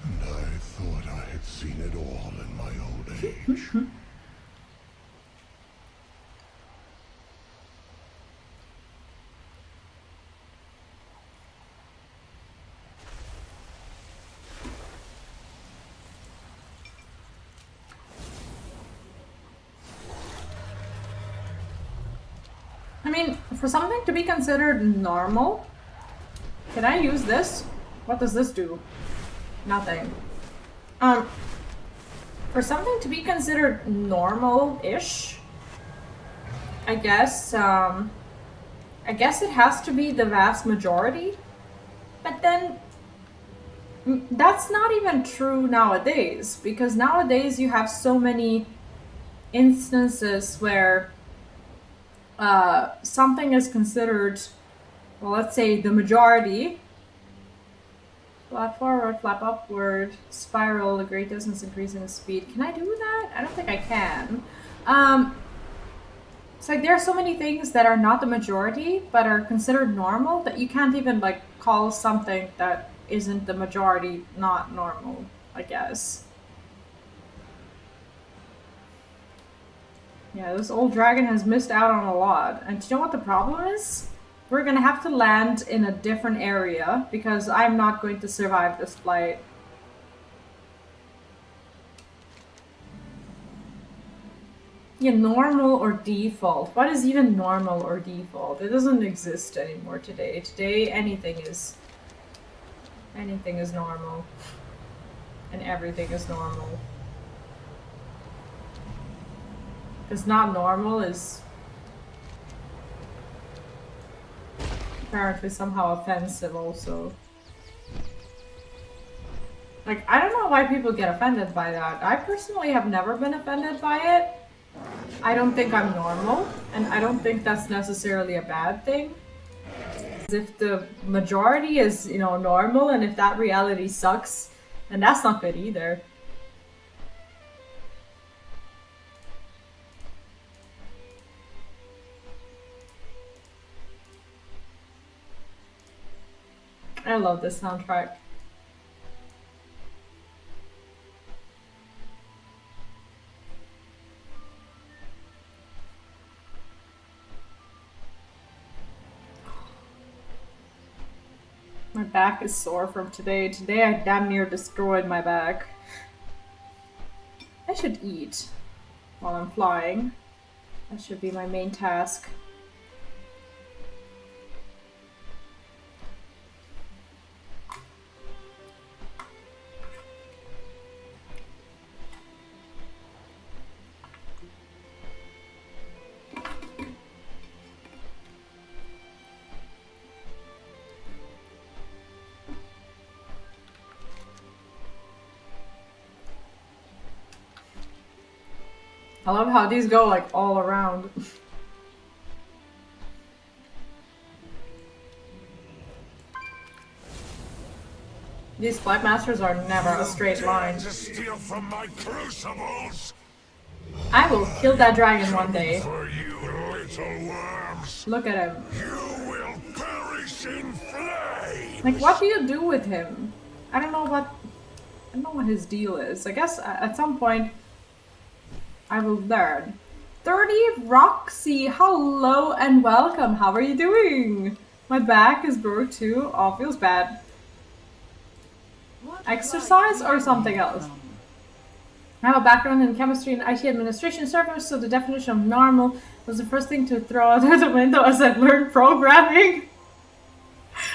And I thought I had seen it all in my old age. I mean, for something to be considered normal, can I use this? What does this do? Nothing. For something to be considered normal-ish, I guess it has to be the vast majority, but then that's not even true nowadays, because nowadays you have so many instances where something is considered, well, let's say the majority. Flap forward, flap upward, spiral, the great distance increasing the speed. Can I do that? I don't think I can. It's like there are so many things that are not the majority, but are considered normal, that you can't even like call something that isn't the majority not normal, I guess. Yeah, this old dragon has missed out on a lot. And do you know what the problem is? We're gonna have to land in a different area because I'm not going to survive this flight. Yeah, normal or default. What is even normal or default? It doesn't exist anymore today. Today, anything is normal. And everything is normal. Because not normal is apparently somehow offensive also. Like, I don't know why people get offended by that. I personally have never been offended by it. I don't think I'm normal, and I don't think that's necessarily a bad thing. If the majority is, you know, normal, and if that reality sucks, then that's not good either. I love this soundtrack. My back is sore from today. Today I damn near destroyed my back. I should eat while I'm flying. That should be my main task. I love how these go like all around. These flight masters are never a straight line. To steal from my crucibles. I will kill that dragon one day. For you little worms. Look at him. You will perish in flames. Like, what do you do with him? I don't know what his deal is. I guess at some point I will learn. 30 Roxy, hello and welcome. How are you doing? My back is broke too. Oh, feels bad. Exercise or something else? I have a background in chemistry and IT administration service, so the definition of normal was the first thing to throw out of the window as I learned programming.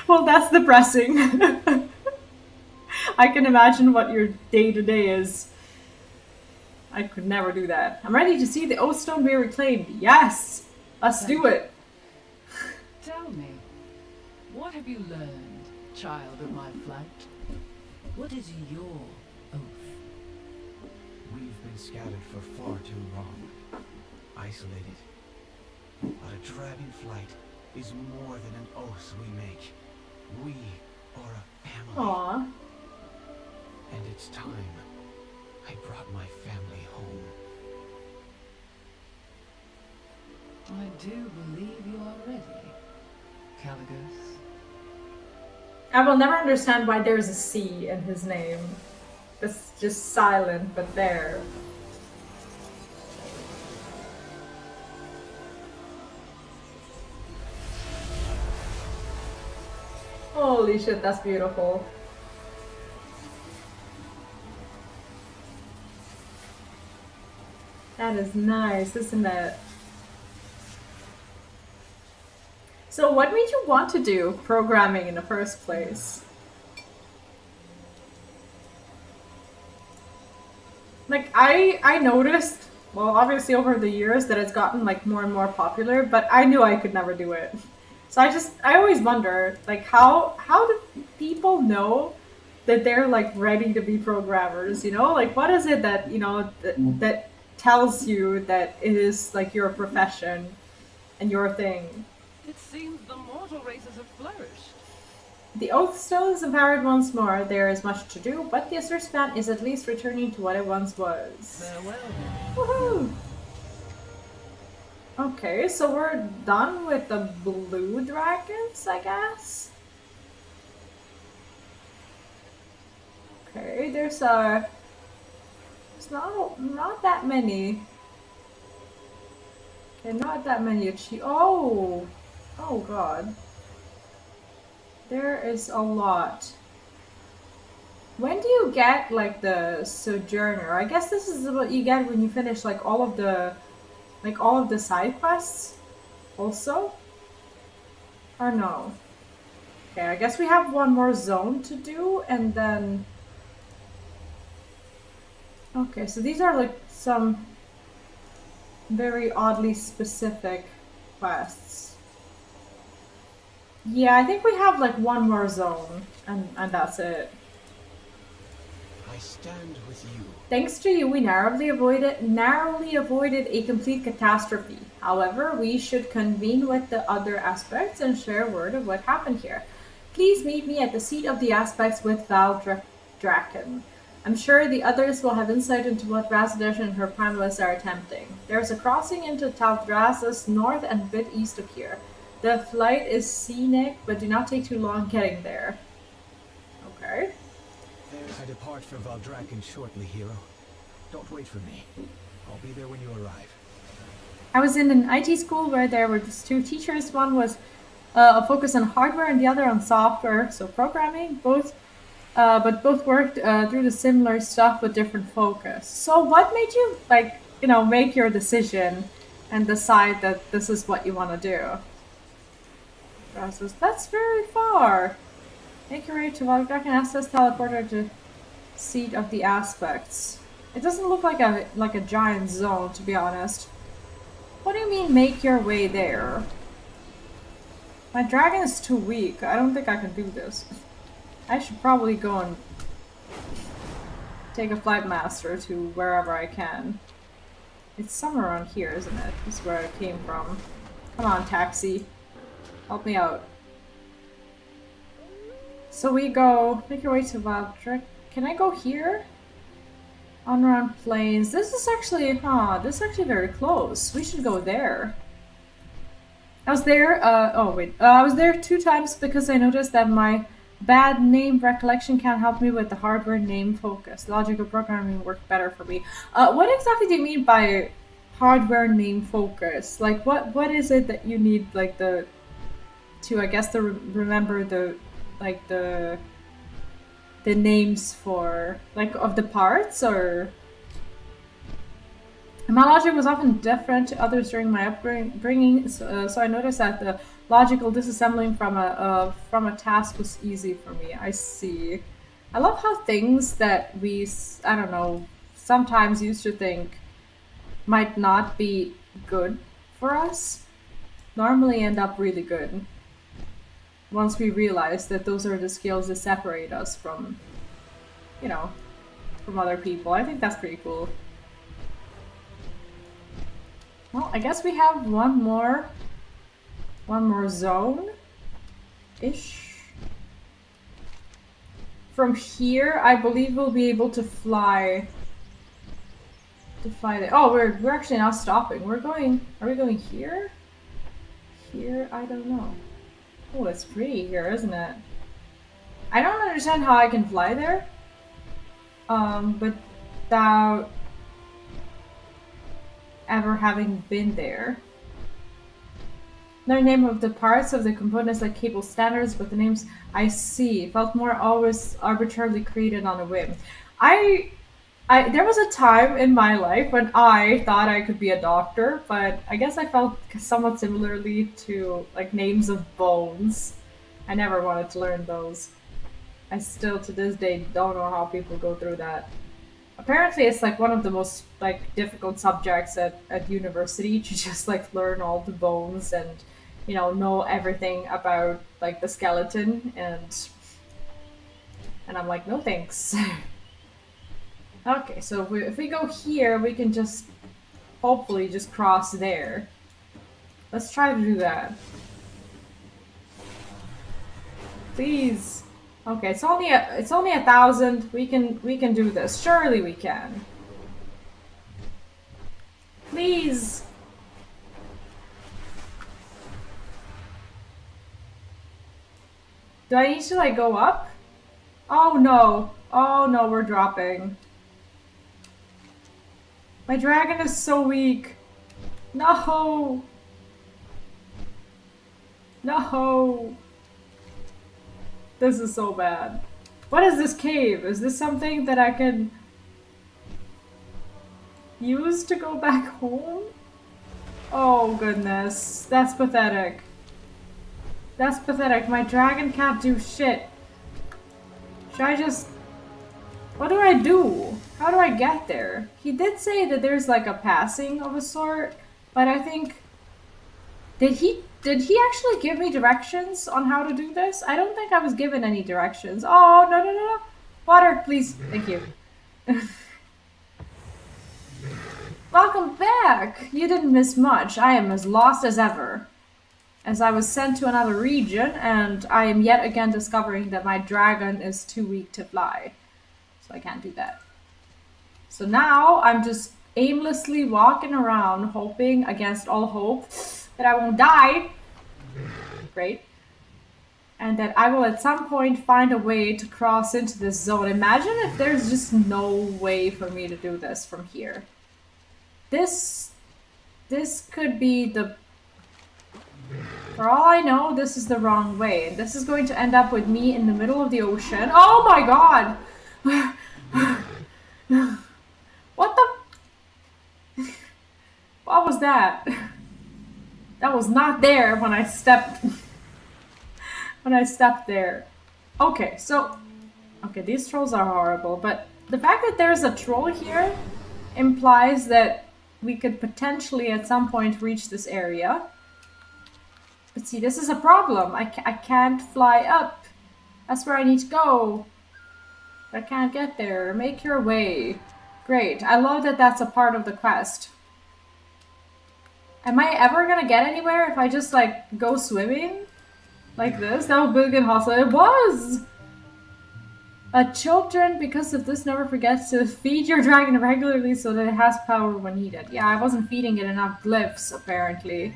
Well, that's depressing. I can imagine what your day-to-day is. I could never do that. I'm ready to see the old stone be reclaimed. Yes! Let's do it! Tell me, what have you learned, child of my flight? What is your oath? We've been scattered for far too long. Isolated. But a dragonflight is more than an oath we make. We are a family. Aww. And it's time I brought my family home. I do believe you are ready, Caligus. I will never understand why there's a C in his name. It's just silent, but there. Holy shit, that's beautiful. That is nice, isn't it? So what made you want to do programming in the first place? Like, I noticed, well, obviously over the years that it's gotten like more and more popular, but I knew I could never do it. So I always wonder, like, how do people know that they're like ready to be programmers, you know? Like, what is it that, you know, that tells you that it is like your profession and your thing? It seems the mortal races have flourished. The Oath Stone is empowered once more. There is much to do, but the Azure Span is at least returning to what it once was. Farewell. Woohoo! Okay, so we're done with the blue dragons, I guess? Okay, there's not that many. Okay, not that many oh god. There is a lot. When do you get like the Sojourner? I guess this is what you get when you finish like all of the side quests also? Or no? Okay, I guess we have one more zone to do and then... Okay, so these are like some very oddly specific quests. Yeah, I think we have like one more zone and that's it. I stand with you. Thanks to you, we narrowly avoided a complete catastrophe. However, we should convene with the other aspects and share word of what happened here. Please meet me at the seat of the aspects with Val Draken. I'm sure the others will have insight into what Razadesh and her Primalist are attempting. There's a crossing into Taldraszus north and a bit east of here. The flight is scenic, but do not take too long getting there. Okay. I depart for Valdraken shortly, hero. Don't wait for me. I'll be there when you arrive. I was in an IT school where there were these two teachers. One was a focus on hardware and the other on software, so programming. But both worked through the similar stuff with different focus. So what made you, like, you know, make your decision and decide that this is what you want to do? That's very far. Make your way to Valdraken access teleporter to seat of the aspects. It doesn't look like a giant zone, to be honest. What do you mean make your way there? My dragon is too weak. I don't think I can do this. I should probably go and take a flight master to wherever I can. It's somewhere around here, isn't it? This is where I came from. Come on, taxi. Help me out. So we go, make your way to Valdraken. Can I go here? On around plains. This is actually, this is actually very close. We should go there. I was there, I was there 2 times because I noticed that my bad name recollection can't help me with the hardware name focus. Logical programming worked better for me. What exactly do you mean by hardware name focus? Like, what is it that you need, like, remember the names for, like, of the parts, or... My logic was often different to others during my upbringing, so I noticed that the logical disassembling from a task was easy for me. I see. I love how things that we, I don't know, sometimes used to think might not be good for us, normally end up really good. Once we realize that those are the skills that separate us from, you know, from other people. I think that's pretty cool. Well, I guess we have one more zone-ish. From here, I believe we'll be able to fly. There. Oh, we're actually not stopping. Are we going here? Here? I don't know. Oh, it's pretty here, isn't it? I don't understand how I can fly there. Without ever having been there. No name of the parts of the components like cable standards, but the names I see felt more always arbitrarily created on a whim. There was a time in my life when I thought I could be a doctor, but I guess I felt somewhat similarly to like names of bones. I never wanted to learn those. I still to this day don't know how people go through that. Apparently it's like one of the most like difficult subjects at university to just like learn all the bones and, you know everything about like the skeleton, and I'm like, no thanks. Okay, so if we go here, we can just hopefully just cross there. Let's try to do that. Please. Okay, it's only 1,000. We can do this. Surely we can. Please. Do I need to like go up? Oh no. Oh no, we're dropping. My dragon is so weak. No. No. This is so bad. What is this cave? Is this something that I can use to go back home? Oh goodness, that's pathetic. That's pathetic. My dragon can't do shit. Should I just... What do I do? How do I get there? He did say that there's like a passing of a sort, but I think... Did he actually give me directions on how to do this? I don't think I was given any directions. Oh, no, no, no, no. Water, please. Thank you. Welcome back. You didn't miss much. I am as lost as ever. As I was sent to another region, and I am yet again discovering that my dragon is too weak to fly. So I can't do that. So now I'm just aimlessly walking around, hoping against all hope that I won't die. Great. And that I will at some point find a way to cross into this zone. Imagine if there's just no way for me to do this from here. This could be the... For all I know, this is the wrong way. And this is going to end up with me in the middle of the ocean. Oh my god! What the... What was that? That was not there when I stepped... when I stepped there. Okay, so... Okay, these trolls are horrible, but the fact that there's a troll here implies that we could potentially at some point reach this area. But see, this is a problem. I can't fly up. That's where I need to go. I can't get there. Make your way. Great. I love that that's a part of the quest. Am I ever gonna get anywhere if I just, like, go swimming? Like this? That was big and hostile. It was! Children, because of this, never forgets to feed your dragon regularly so that it has power when needed. Yeah, I wasn't feeding it enough glyphs, apparently.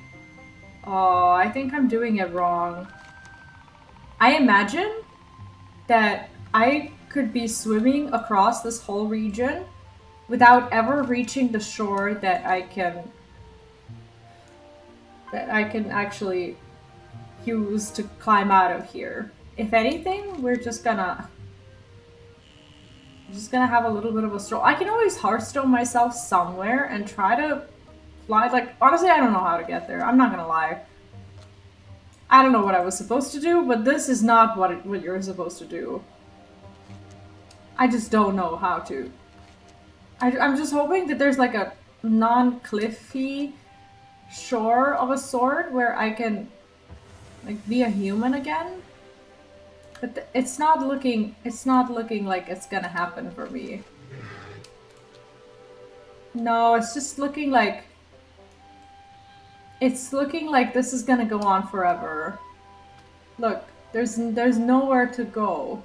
Oh, I think I'm doing it wrong. I imagine that I could be swimming across this whole region without ever reaching the shore that I can actually use to climb out of here. If anything, we're just gonna have a little bit of a stroll. I can always Hearthstone myself somewhere and try to fly. Like, honestly, I don't know how to get there. I'm not gonna lie. I don't know what I was supposed to do, but this is not what you're supposed to do. I just don't know how to. I'm just hoping that there's like a non-cliffy shore of a sort where I can like be a human again. But it's not looking like it's gonna happen for me. No, it's just looking like this is gonna go on forever. Look, there's nowhere to go.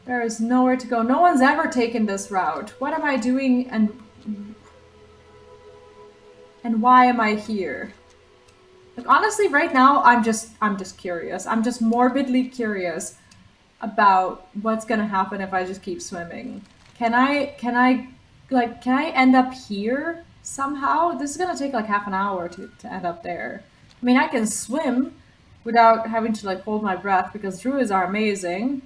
There is nowhere to go. No one's ever taken this route. What am I doing and why am I here? Like honestly, right now I'm just curious. I'm just morbidly curious about what's gonna happen if I just keep swimming. Can I end up here somehow? This is gonna take like half an hour to end up there. I mean, I can swim without having to like hold my breath because druids are amazing.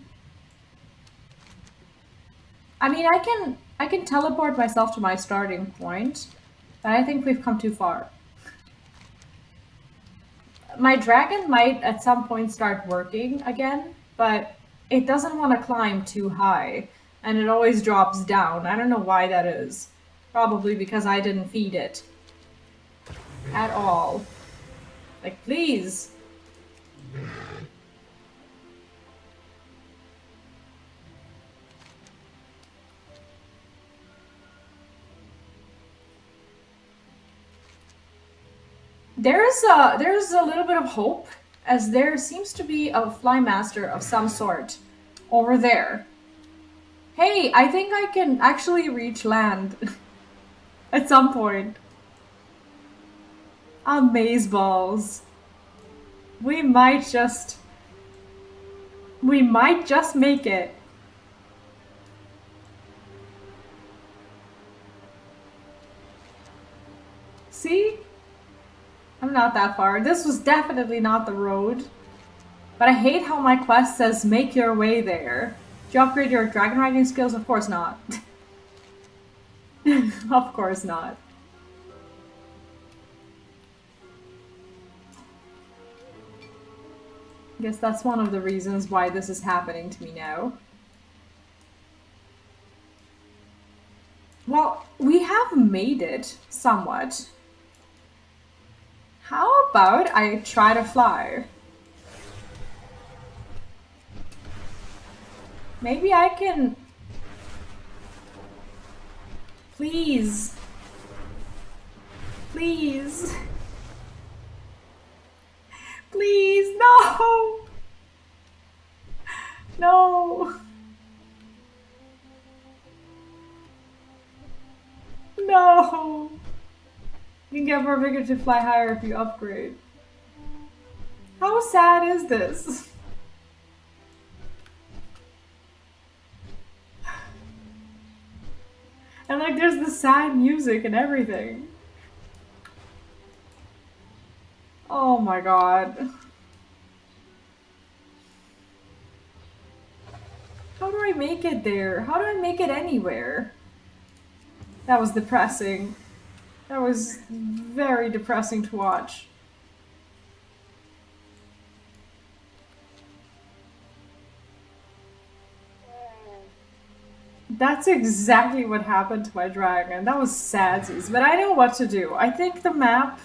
I mean, I can teleport myself to my starting point, but I think we've come too far. My dragon might at some point start working again, but it doesn't want to climb too high, and it always drops down. I don't know why that is. Probably because I didn't feed it. At all. Like, please. There's a little bit of hope, as there seems to be a fly master of some sort over there. Hey, I think I can actually reach land at some point. Amazeballs. We might just make it. See? I'm not that far. This was definitely not the road. But I hate how my quest says make your way there. Do you upgrade your dragon riding skills? Of course not. Of course not. Guess that's one of the reasons why this is happening to me now. Well, we have made it somewhat. How about I try to fly? Maybe I can... Please. Please. Please, no! No! No! You can get more vigor to fly higher if you upgrade. How sad is this? And like there's the sad music and everything. Oh my god. How do I make it there? How do I make it anywhere? That was depressing. That was very depressing to watch. That's exactly what happened to my dragon. That was sadsies, but I know what to do. I think the map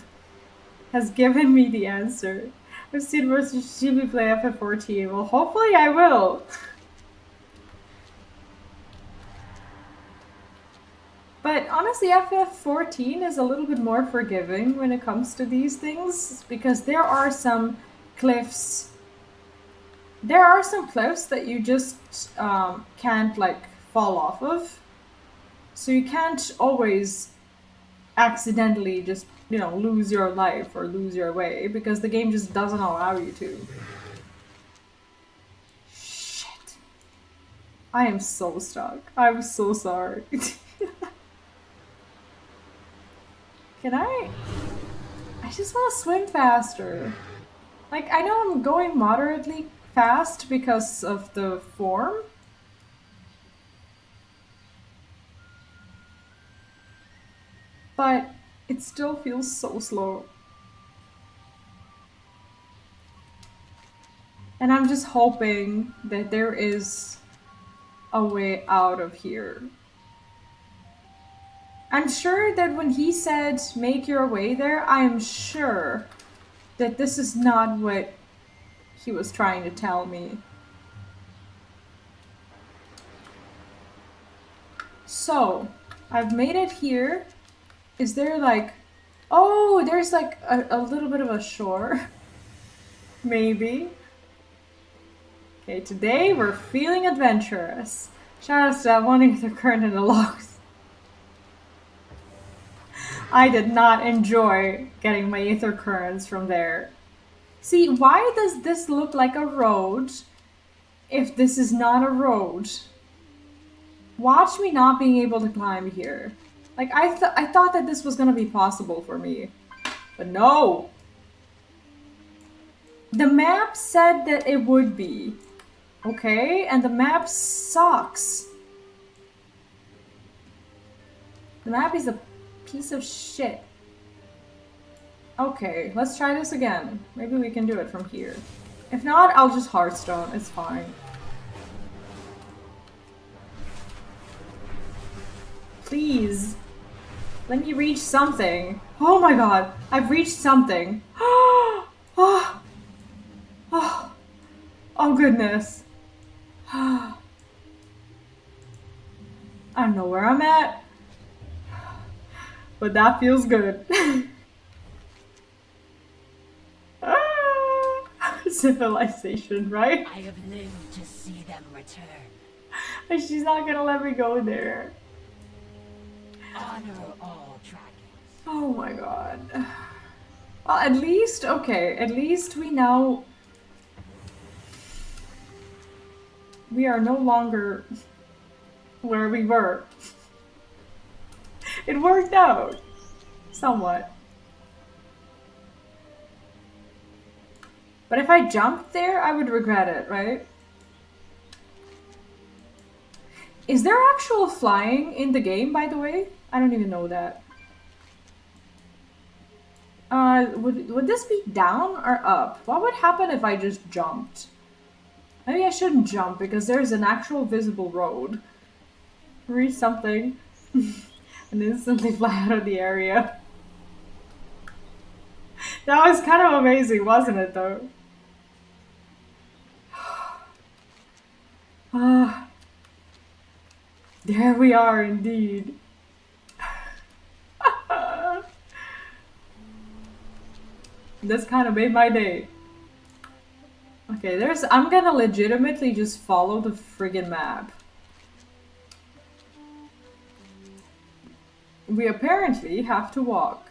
has given me the answer. I've seen versus Chibi play FF14. Well, hopefully I will. But honestly, FF14 is a little bit more forgiving when it comes to these things, because there are some cliffs. There are some cliffs that you just can't like fall off of. So you can't always accidentally just, you know, lose your life or lose your way, because the game just doesn't allow you to. Shit. I am so stuck. I'm so sorry. Can I just want to swim faster. Like, I know I'm going moderately fast because of the form. But it still feels so slow. And I'm just hoping that there is a way out of here. I'm sure that when he said make your way there, I am sure that this is not what he was trying to tell me. So, I've made it here. Is there like... Oh, there's like a little bit of a shore. Maybe. Okay, today we're feeling adventurous. Shout out to that one ether current in the logs. I did not enjoy getting my ether currents from there. See, why does this look like a road if this is not a road? Watch me not being able to climb here. Like, I thought that this was gonna be possible for me. But no! The map said that it would be. Okay? And the map sucks. The map is a piece of shit. Okay, let's try this again. Maybe we can do it from here. If not, I'll just Hearthstone. It's fine. Please. Let me reach something. Oh my god. I've reached something. Oh goodness. I don't know where I'm at. But that feels good. Civilization, right? I have lived to see them return. And she's not gonna let me go there. Honor all dragons. Oh my god. Well, at least, okay, at least we know we are no longer where we were. It worked out. Somewhat. But if I jumped there, I would regret it, right? Is there actual flying in the game, by the way? I don't even know that. Would this be down or up? What would happen if I just jumped? Maybe I shouldn't jump because there's an actual visible road. Read something. And instantly fly out of the area. That was kind of amazing, wasn't it, though? Ah, there we are indeed. This kind of made my day. Okay, I'm gonna legitimately just follow the friggin' map. We apparently have to walk.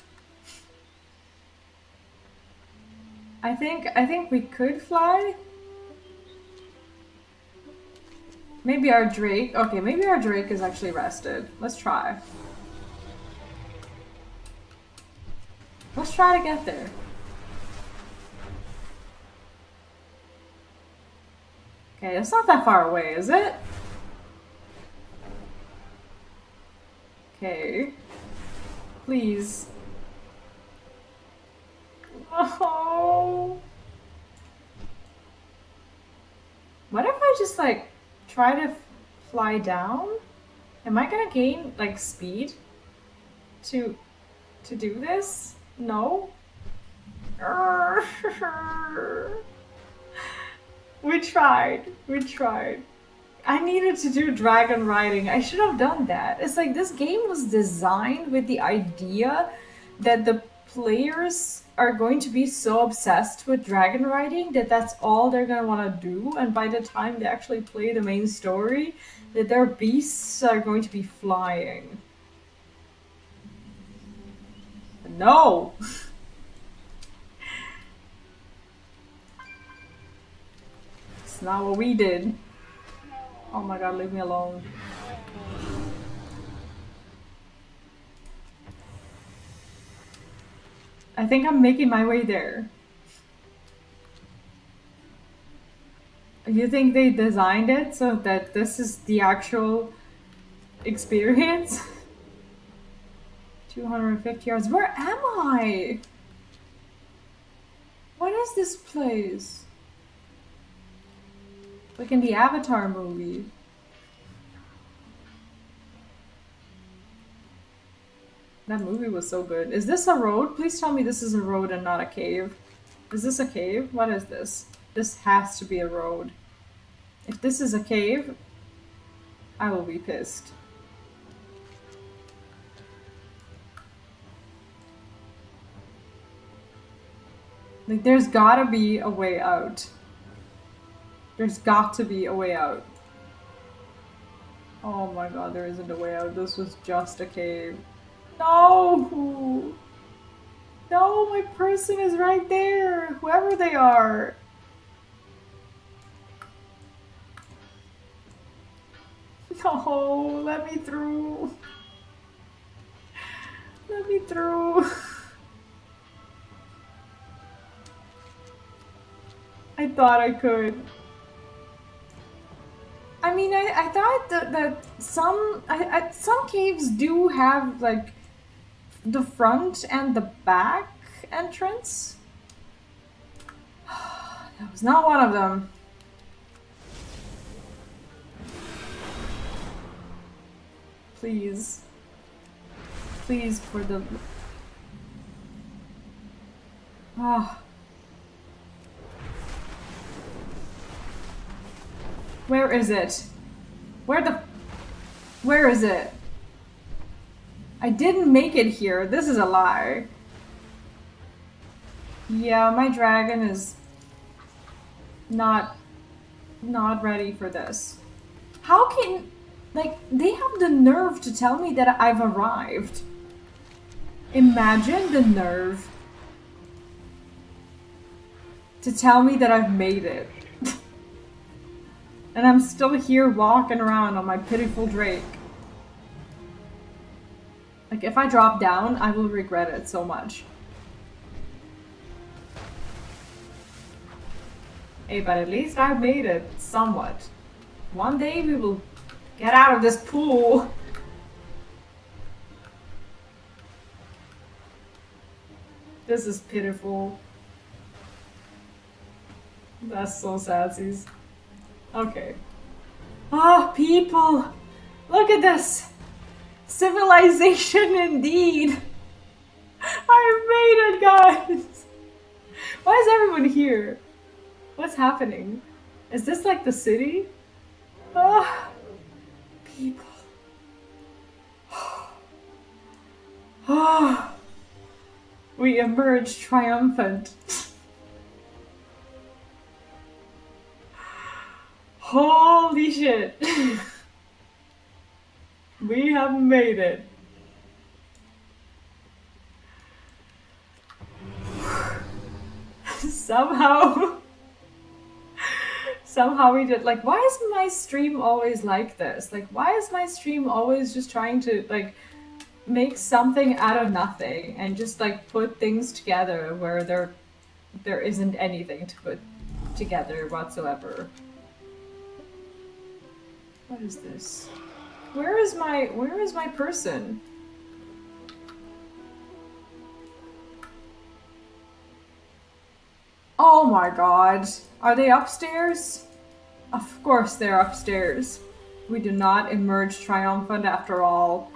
I think we could fly. Maybe our Drake. Okay, maybe our Drake is actually rested. Let's try. Let's try to get there. Okay, it's not that far away, is it? Okay. Please. Oh. What if I just like try to fly down? Am I gonna gain like speed to do this? No. We tried. I needed to do dragon riding. I should have done that. It's like this game was designed with the idea that the players are going to be so obsessed with dragon riding that that's all they're gonna want to do, and by the time they actually play the main story, that their beasts are going to be flying. No! It's not what we did. Oh my god, leave me alone. I think I'm making my way there. You think they designed it so that this is the actual experience? 250 yards. Where am I? What is this place? Like in the Avatar movie. That movie was so good. Is this a road? Please tell me this is a road and not a cave. Is this a cave? What is this? This has to be a road. If this is a cave, I will be pissed. Like, there's gotta be a way out. There's got to be a way out. Oh my god, there isn't a way out. This was just a cave. No! No, my person is right there! Whoever they are! No, let me through. Let me through. I thought I could. I mean, I thought that some some caves do have like the front and the back entrance. That was not one of them. Please. Please, for the... Ah. Where is it? Where is it? I didn't make it here. This is a lie. Yeah, my dragon is not ready for this. How can... Like, they have the nerve to tell me that I've arrived. Imagine the nerve to tell me that I've made it. And I'm still here walking around on my pitiful Drake. Like, if I drop down, I will regret it so much. Hey, but at least I made it somewhat. One day we will get out of this pool. This is pitiful. That's so sadsies. Okay. Ah, people! Look at this! Civilization indeed! I made it, guys! Why is everyone here? What's happening? Is this like the city? Ah, people. Ah, we emerged triumphant. Holy shit. We have made it. Somehow we did. Like, why is my stream always like this? Like, why is my stream always just trying to like make something out of nothing and just like put things together where there isn't anything to put together whatsoever? What is this? Where is my person? Oh my god. Are they upstairs? Of course they're upstairs. We do not emerge triumphant after all.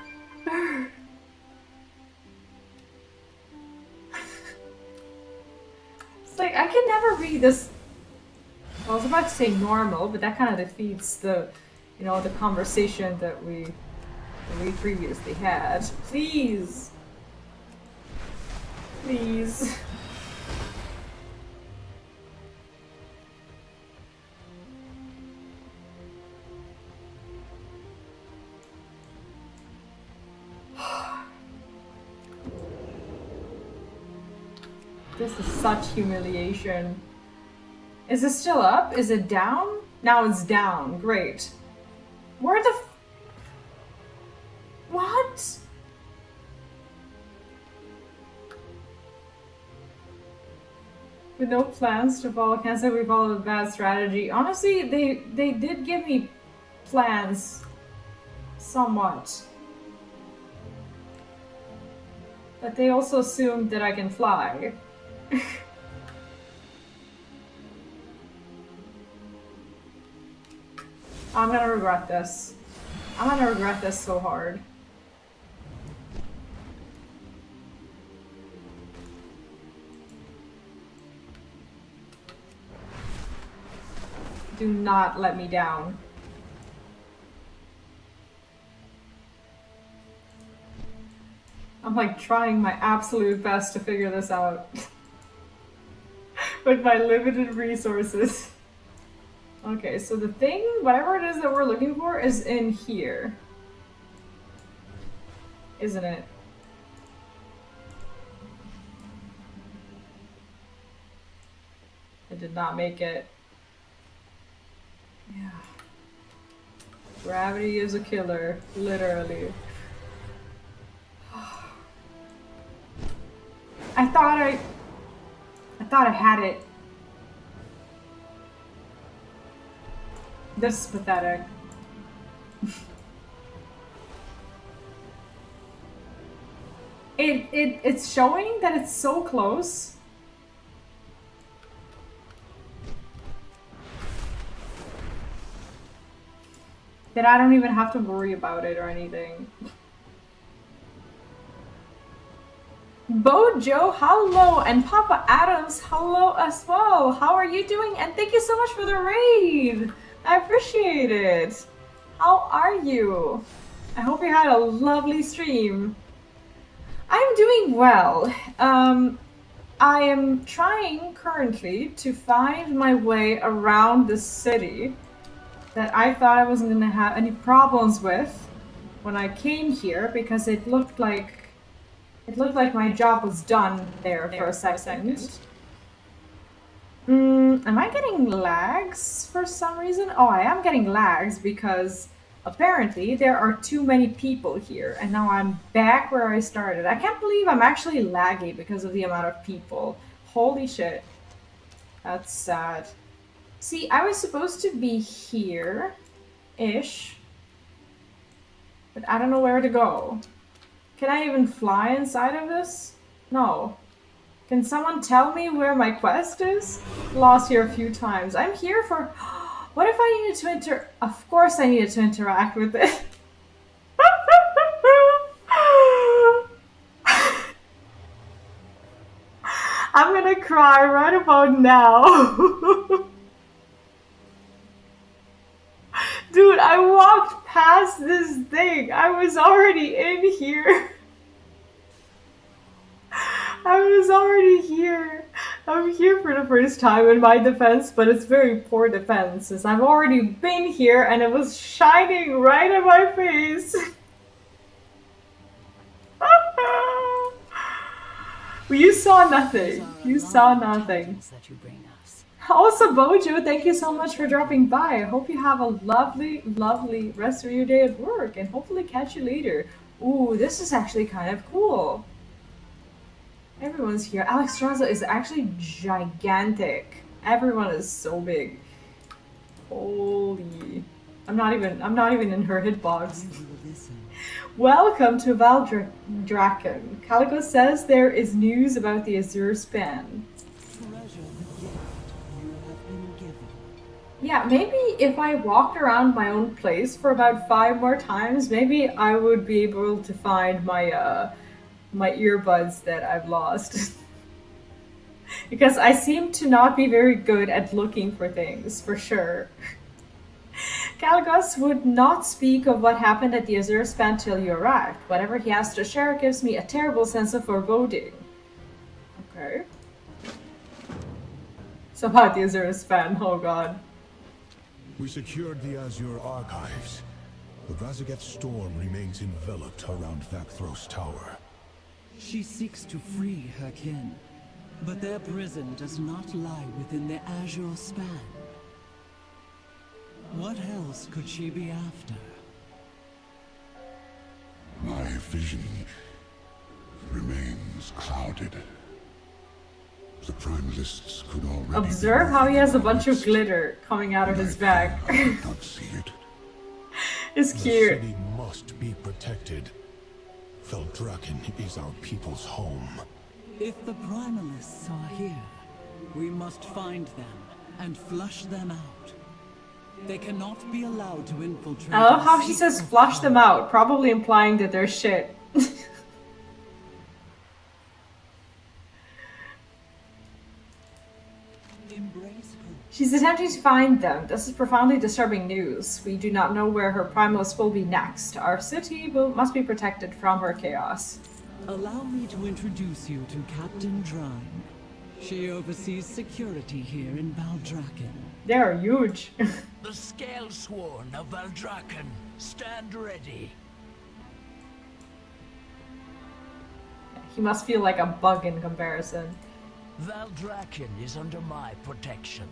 It's like, I can never read this. I was about to say normal, but that kind of defeats the, you know, the conversation that we previously had. Please. Please. This is such humiliation. Is it still up? Is it down? Now it's down. Great. Where the what? With no plans to follow, can't say we followed a bad strategy. Honestly, they did give me plans. Somewhat. But they also assumed that I can fly. I'm gonna regret this. I'm gonna regret this so hard. Do not let me down. I'm like trying my absolute best to figure this out. With my limited resources. Okay, so the thing, whatever it is that we're looking for, is in here. Isn't it? I did not make it. Yeah. Gravity is a killer, literally. I thought I had it. This is pathetic. It's showing that it's so close. That I don't even have to worry about it or anything. Bojo, hello, and Papa Adams, hello as well. How are you doing? And thank you so much for the raid. I appreciate it. How are you? I hope you had a lovely stream. I'm doing well. I am trying currently to find my way around the city that I thought I wasn't gonna have any problems with when I came here, because it looked like my job was done there for a second. Am I getting lags for some reason? Oh, I am getting lags because apparently there are too many people here, and now I'm back where I started. I can't believe I'm actually laggy because of the amount of people. Holy shit. That's sad. See, I was supposed to be here-ish, but I don't know where to go. Can I even fly inside of this? No. Can someone tell me where my quest is? Lost here a few times. I'm here for... What if I needed to Of course I needed to interact with it. I'm gonna cry right about now. Dude, I walked past this thing. I was already in here. I was already here. I'm here for the first time in my defense, but it's very poor defense, as I've already been here and it was shining right in my face. You saw nothing. You saw nothing. Also, Bojo, thank you so much for dropping by. I hope you have a lovely, lovely rest of your day at work, and hopefully catch you later. Ooh, this is actually kind of cool. Everyone's here. Alex Straza is actually gigantic. Everyone is so big. Holy. I'm not even in her hitbox. Welcome to Valdraken. Calico says there is news about the Azure Span. Yeah, maybe if I walked around my own place for about 5 more times, maybe I would be able to find my my earbuds that I've lost. Because I seem to not be very good at looking for things, for sure. Calgus would not speak of what happened at the Azure Span till you arrived. Whatever he has to share gives me a terrible sense of foreboding. Okay. So about the Azure Span, oh god. We secured the Azure archives. The Razageth storm remains enveloped around Vakthros Tower. She seeks to free her kin, but their prison does not lie within the Azure Span. What else could she be after? My vision remains clouded. The Primalists could already... Observe how he has a bunch of glitter coming out of his back. I did not see it. It's cute. The city must be protected. Valdraken is our people's home. If the Primalists are here, we must find them and flush them out. They cannot be allowed to infiltrate. I love how she says flush them out, probably implying that they're shit. She's attempting to find them. This is profoundly disturbing news. We do not know where her primalist will be next. Our city must be protected from her chaos. Allow me to introduce you to Captain Drine. She oversees security here in Valdrakken. They are huge. The Scale Sworn of Valdrakken, stand ready. He must feel like a bug in comparison. Valdrakken is under my protection.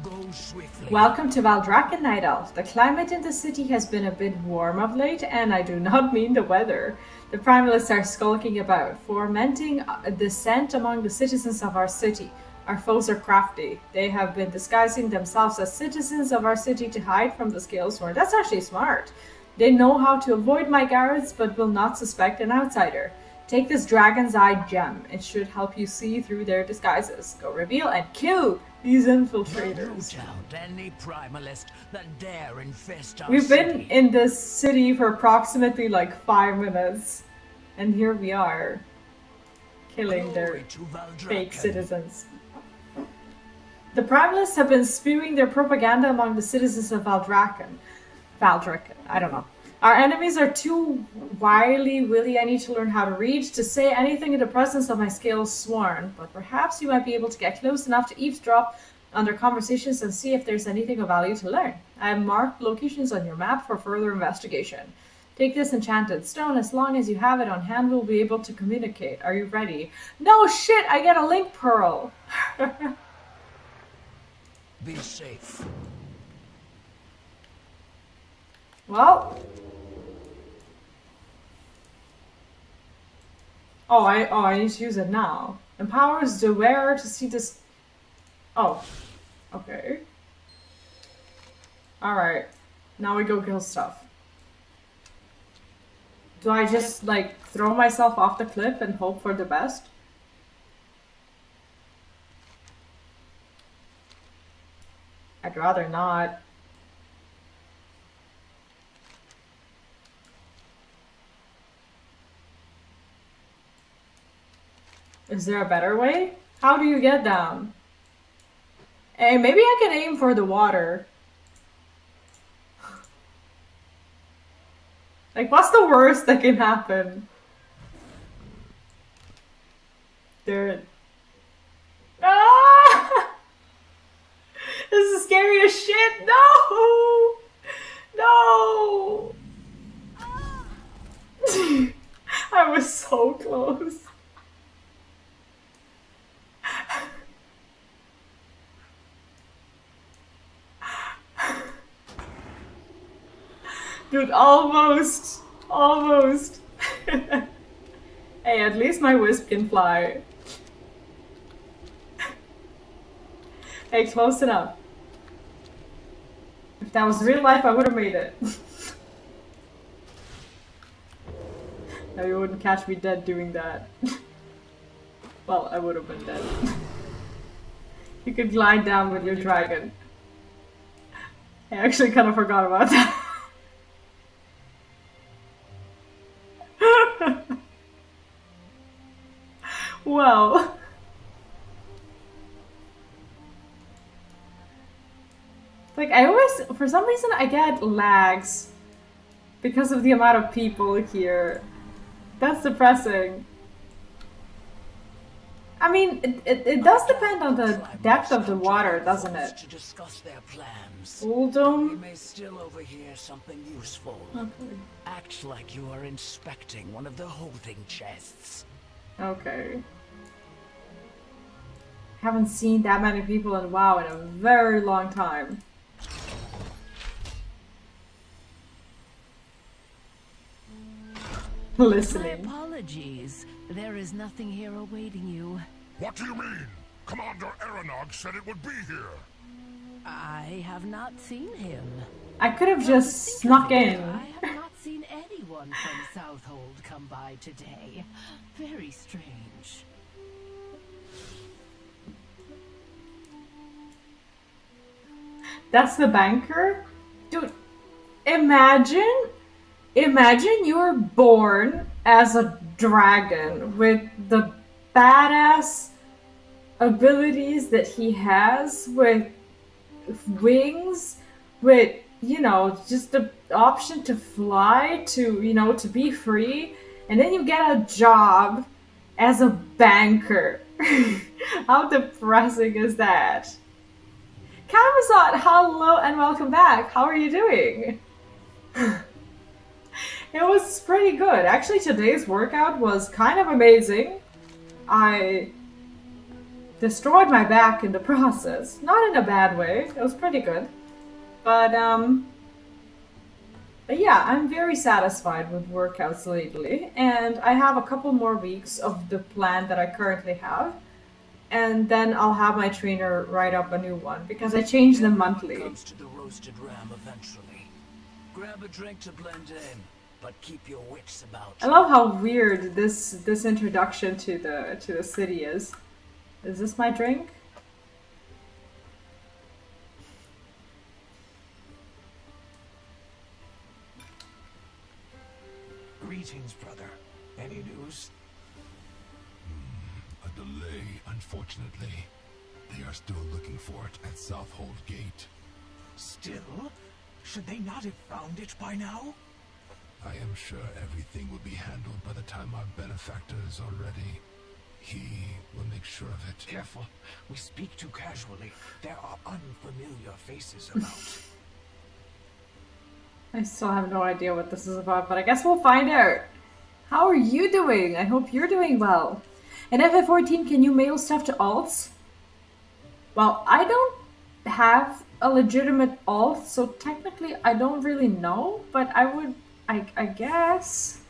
Go swiftly. Welcome to Valdrakken, Night Elf. The climate in the city has been a bit warm of late, and I do not mean the weather. The primalists are skulking about, fomenting dissent among the citizens of our city. Our foes are crafty. They have been disguising themselves as citizens of our city to hide from the Scalesworn. That's actually smart. They know how to avoid my guards, but will not suspect an outsider. Take this Dragon's Eye gem. It should help you see through their disguises. Go reveal and kill these infiltrators. Root out any primalist that dare infest our We've been city. in this city for approximately like 5 minutes. And here we are. Killing their Glory to fake Valdrakken. citizens. The primalists have been spewing their propaganda among the citizens of Valdrakken. I don't know. Our enemies are too willy-willy. I need to learn how to read to say anything in the presence of my Scales Sworn, but perhaps you might be able to get close enough to eavesdrop on their conversations and see if there's anything of value to learn. I have marked locations on your map for further investigation. Take this enchanted stone. As long as you have it on hand, we'll be able to communicate. Are you ready? No shit! I get a link pearl! Be safe. Well... I need to use it now. Empowers the wearer to see this... Oh. Okay. Alright. Now we go kill stuff. Do I just, like, throw myself off the cliff and hope for the best? I'd rather not. Is there a better way? How do you get down? Hey, maybe I can aim for the water. Like, what's the worst that can happen? There. Ah! This is scary as shit. No! No! I was so close. Dude, almost. Almost. Hey, at least my wisp can fly. Hey, close enough. If that was real life, I would have made it. No, you wouldn't catch me dead doing that. Well, I would have been dead. You could glide down with your dragon. I actually kind of forgot about that. Well. Like, I always, for some reason, I get lags because of the amount of people here. That's depressing. I mean, it does depend on the depth of the water, doesn't it? To discuss their plans. We Uldum? may still overhear something useful. Okay. Act like you are inspecting one of the holding chests. Okay. Haven't seen that many people in WoW in a very long time. My Listening. apologies. There is nothing here awaiting you. What do you mean? Commander Aranog said it would be here. I have not seen him. I could have Come to just think snuck of it, in. I have not seen anyone from Southhold come by today. Very strange. That's the banker? Dude, imagine you were born as a dragon with the badass abilities that he has with wings with, you know, just the option to fly, to, you know, to be free, and then you get a job as a banker. How depressing is that? Kamazot, hello and welcome back. How are you doing? It was pretty good. Actually, today's workout was kind of amazing. I destroyed my back in the process. Not in a bad way. It was pretty good. But yeah, I'm very satisfied with workouts lately. And I have a couple more weeks of the plan that I currently have. And then I'll have my trainer write up a new one because I change them monthly. Comes to the roasted ram eventually. Grab a drink to blend in, but keep your wits about I you. love how weird this introduction to the city is. Is this my drink? Greetings, brother. Any news? A delay, unfortunately. They are still looking for it at Southhold Gate. Still? Should they not have found it by now? I am sure everything will be handled by the time our benefactor is already. He will make sure of it. Careful. We speak too casually. There are unfamiliar faces about. I still have no idea what this is about, but I guess we'll find out. How are you doing? I hope you're doing well. In FF14, can you mail stuff to alts? Well, I don't have a legitimate alt, so technically I don't really know, but I guess.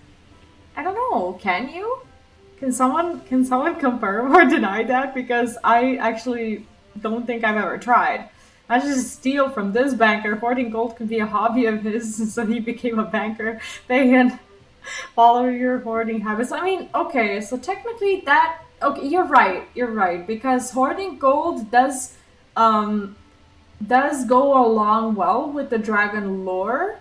I don't know, can you? Can someone confirm or deny that? Because I actually don't think I've ever tried. I just steal from this banker. Hoarding gold could be a hobby of his, so he became a banker. They can follow your hoarding habits. I mean, okay, so technically that... Okay, you're right, because hoarding gold does go along well with the dragon lore.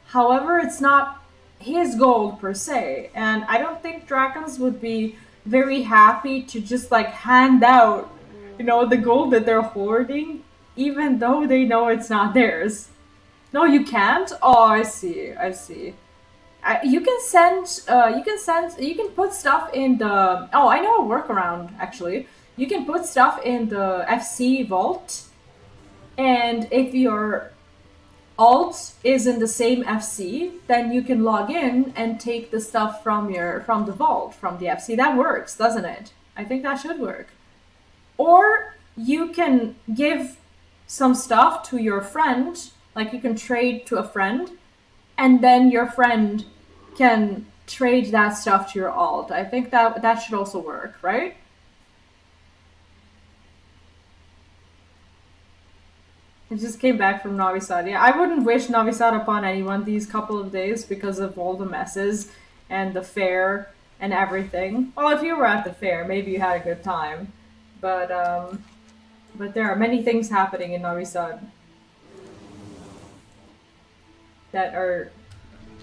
However, it's not his gold per se, and I don't think dragons would be very happy to just like hand out, you know, the gold that they're hoarding, even though they know it's not theirs. No, you can't? Oh, I see. You can put stuff in the... Oh, I know a workaround, actually. You can put stuff in the FC vault, and if your alt is in the same FC, then you can log in and take the stuff from the vault, from the FC. That works, doesn't it? I think that should work. Or you can give some stuff to your friend, like you can trade to a friend, and then your friend can trade that stuff to your alt. I think that should also work, right? I just came back from Novi Sad. Yeah, I wouldn't wish Novi Sad upon anyone these couple of days because of all the messes and the fair and everything. Well, if you were at the fair, maybe you had a good time. But there are many things happening in Novi Sad that are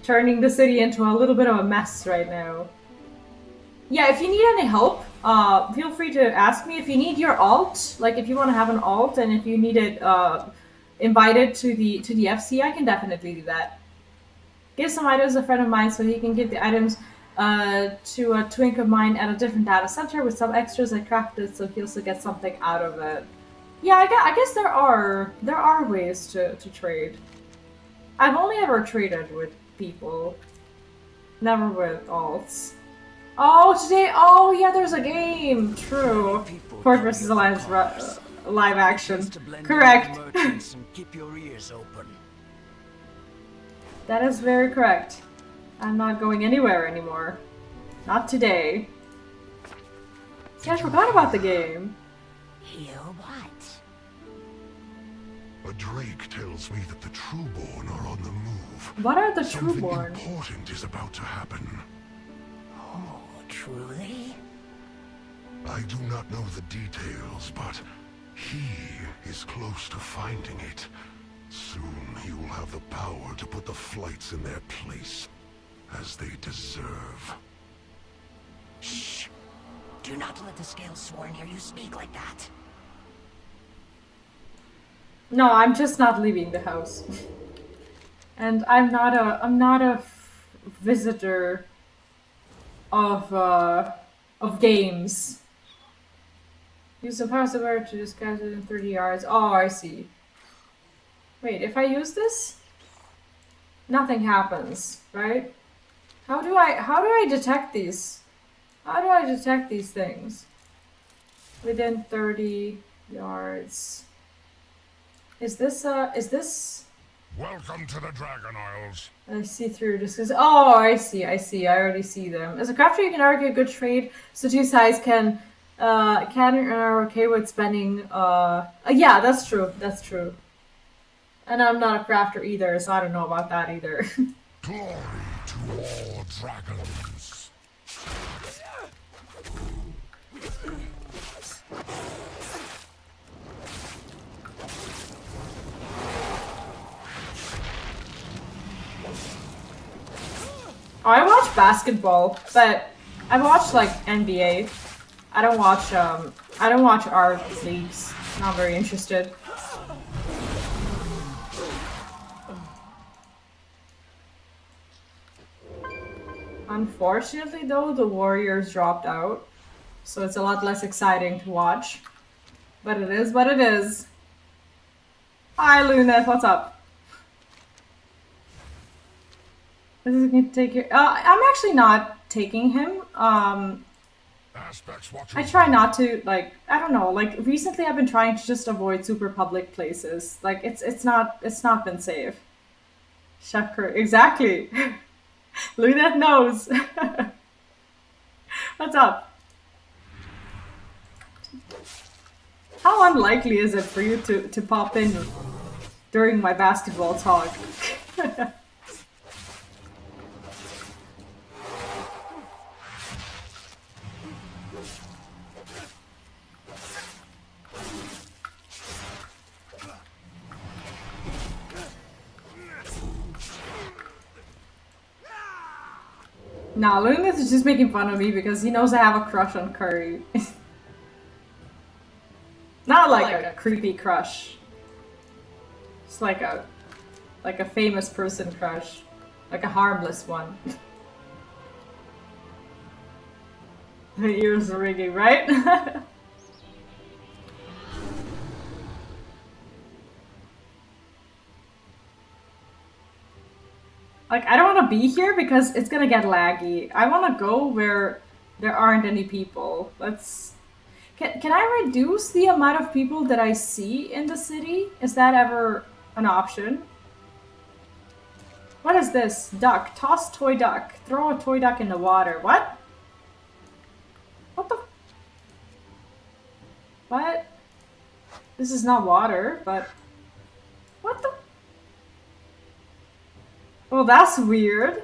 turning the city into a little bit of a mess right now. Yeah, if you need any help, feel free to ask me. If you need your alt, like if you want to have an alt and if you need it invited to the FC, I can definitely do that. Give some items to a friend of mine so he can give the items to a twink of mine at a different data center with some extras I crafted, so he also gets something out of it. Yeah, I guess there are ways to trade. I've only ever traded with people, never with alts. Oh, today! Oh, yeah, there's a game. True. Ford vs. Alliance live action. Correct. And keep your ears open. That is very correct. I'm not going anywhere anymore. Not today. See, I forgot about the game. Hear what? A drake tells me that the Trueborn are on the move. What are the Something Trueborn? important is about to happen. Oh, truly? I do not know the details, but he is close to finding it. Soon he will have the power to put the flights in their place, as they deserve. Shh! Do not let the Scale Sworn hear you speak like that. No, I'm just not leaving the house. And I'm not a visitor of games. Use the password to disguise it in 30 yards. Oh, I see. Wait, if I use this, nothing happens, right? How do I detect these? How do I detect these things? Within 30 yards. Is this Welcome to the Dragon Isles. I see through this. Oh, I see. I already see them. As a crafter, you can argue a good trade, so two sides can are okay with spending. Yeah, that's true. That's true. And I'm not a crafter either, so I don't know about that either. Glory to all dragons. I watch basketball, but I watch like NBA. I don't watch our leagues. Not very interested. Unfortunately though, the Warriors dropped out, so it's a lot less exciting to watch. But it is what it is. Hi Luneth, what's up? This is going to take your... I'm actually not taking him. I try not to, like, I don't know, like, recently I've been trying to just avoid super public places. Like, it's not been safe. Chef Curry, exactly. Luneth knows. What's up? How unlikely is it for you to pop in during my basketball talk? Nah, Luneth is just making fun of me because he knows I have a crush on Curry. Not like a creepy crush. It's like a famous person crush. Like a harmless one. The ears are ringing, right? Like, I don't want to be here because it's gonna get laggy. I want to go where there aren't any people. Let's... Can I reduce the amount of people that I see in the city? Is that ever an option? What is this? Duck. Toss toy duck. Throw a toy duck in the water. What? What the... What? This is not water, but... What the... Well, that's weird.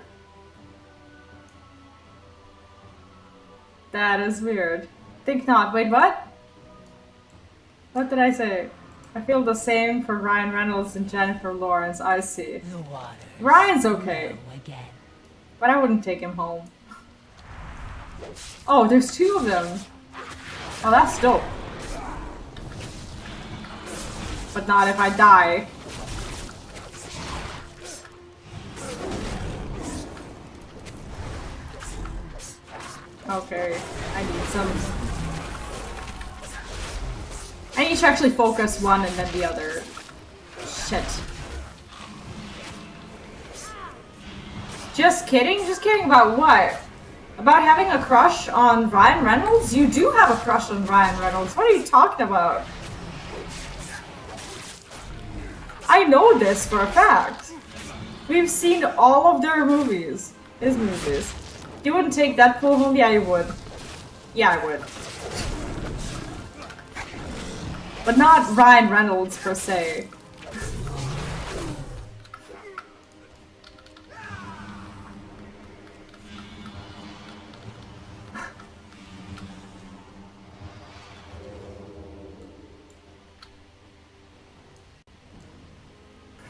That is weird. Think not. Wait, what? What did I say? I feel the same for Ryan Reynolds and Jennifer Lawrence. I see. Ryan's okay. But I wouldn't take him home. Oh, there's two of them. Oh, that's dope. But not if I die. Okay, I need some... I need to actually focus one and then the other. Shit. Just kidding? Just kidding about what? About having a crush on Ryan Reynolds? You do have a crush on Ryan Reynolds. What are you talking about? I know this for a fact. We've seen all of their movies. His movies. You wouldn't take Deadpool home? Yeah, you would. Yeah, I would. But not Ryan Reynolds, per se.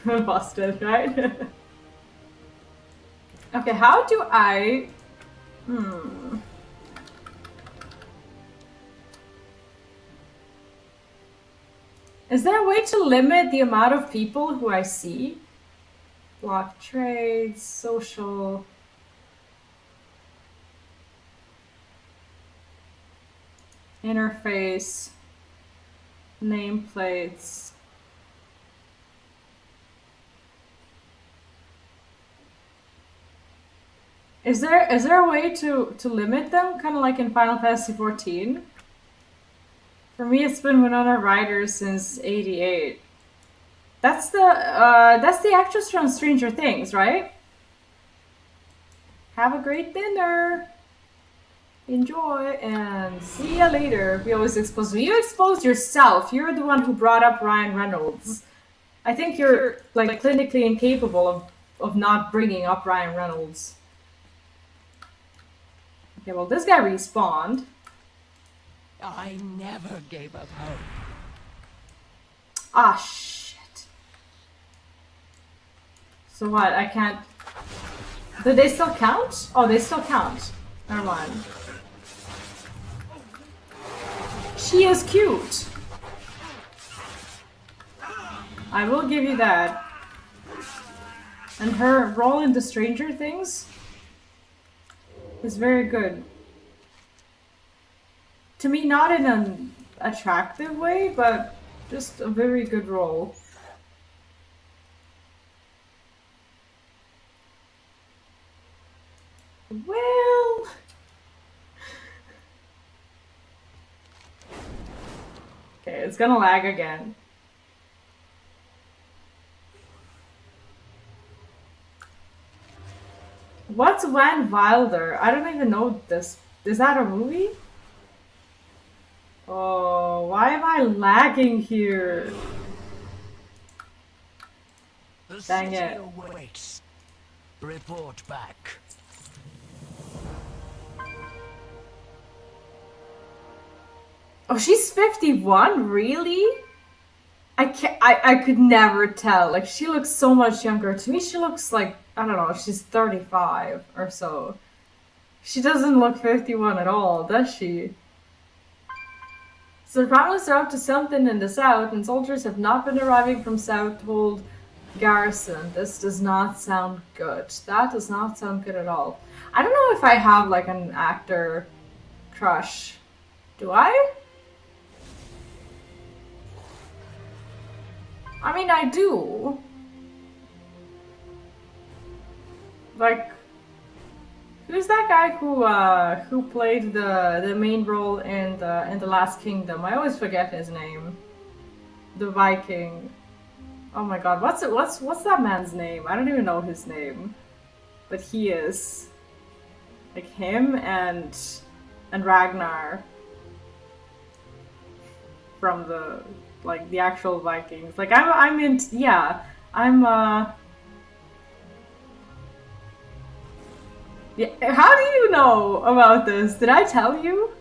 Busted, right? Okay, how do I... Is there a way to limit the amount of people who I see? Block trades, social. Interface. Nameplates. Is there a way to limit them, kind of like in Final Fantasy XIV? For me, it's been Winona Ryder since '88. That's the actress from Stranger Things, right? Have a great dinner. Enjoy and see ya later. We always expose you. You exposed yourself. You're the one who brought up Ryan Reynolds. I think you're like clinically incapable of not bringing up Ryan Reynolds. Okay, well this guy respawned. I never gave up hope. Ah, shit. So what? I can't. Do they still count? Oh, they still count. Never mind. She is cute. I will give you that. And her role in the Stranger Things is very good. To me, not in an attractive way, but just a very good role. Well... Okay, it's gonna lag again. What's Van Wilder? I don't even know this. Is that a movie? Oh, why am I lagging here? The Dang city it. awaits. Report back. Oh, she's 51? Really? I could never tell. Like, she looks so much younger. To me, she looks like, I don't know, she's 35 or so. She doesn't look 51 at all, does she? So the promise are up to something in the south, and soldiers have not been arriving from south to hold garrison. This does not sound good. That does not sound good at all. I don't know if I have, like, an actor crush. Do I? I mean, I do. Like, who's that guy who played the main role in the Last Kingdom? I always forget his name. The Viking. Oh my god, what's that man's name? I don't even know his name. But he is like him and Ragnar from the the actual Vikings. Like I'm in yeah, I'm yeah, how do you know about this? Did I tell you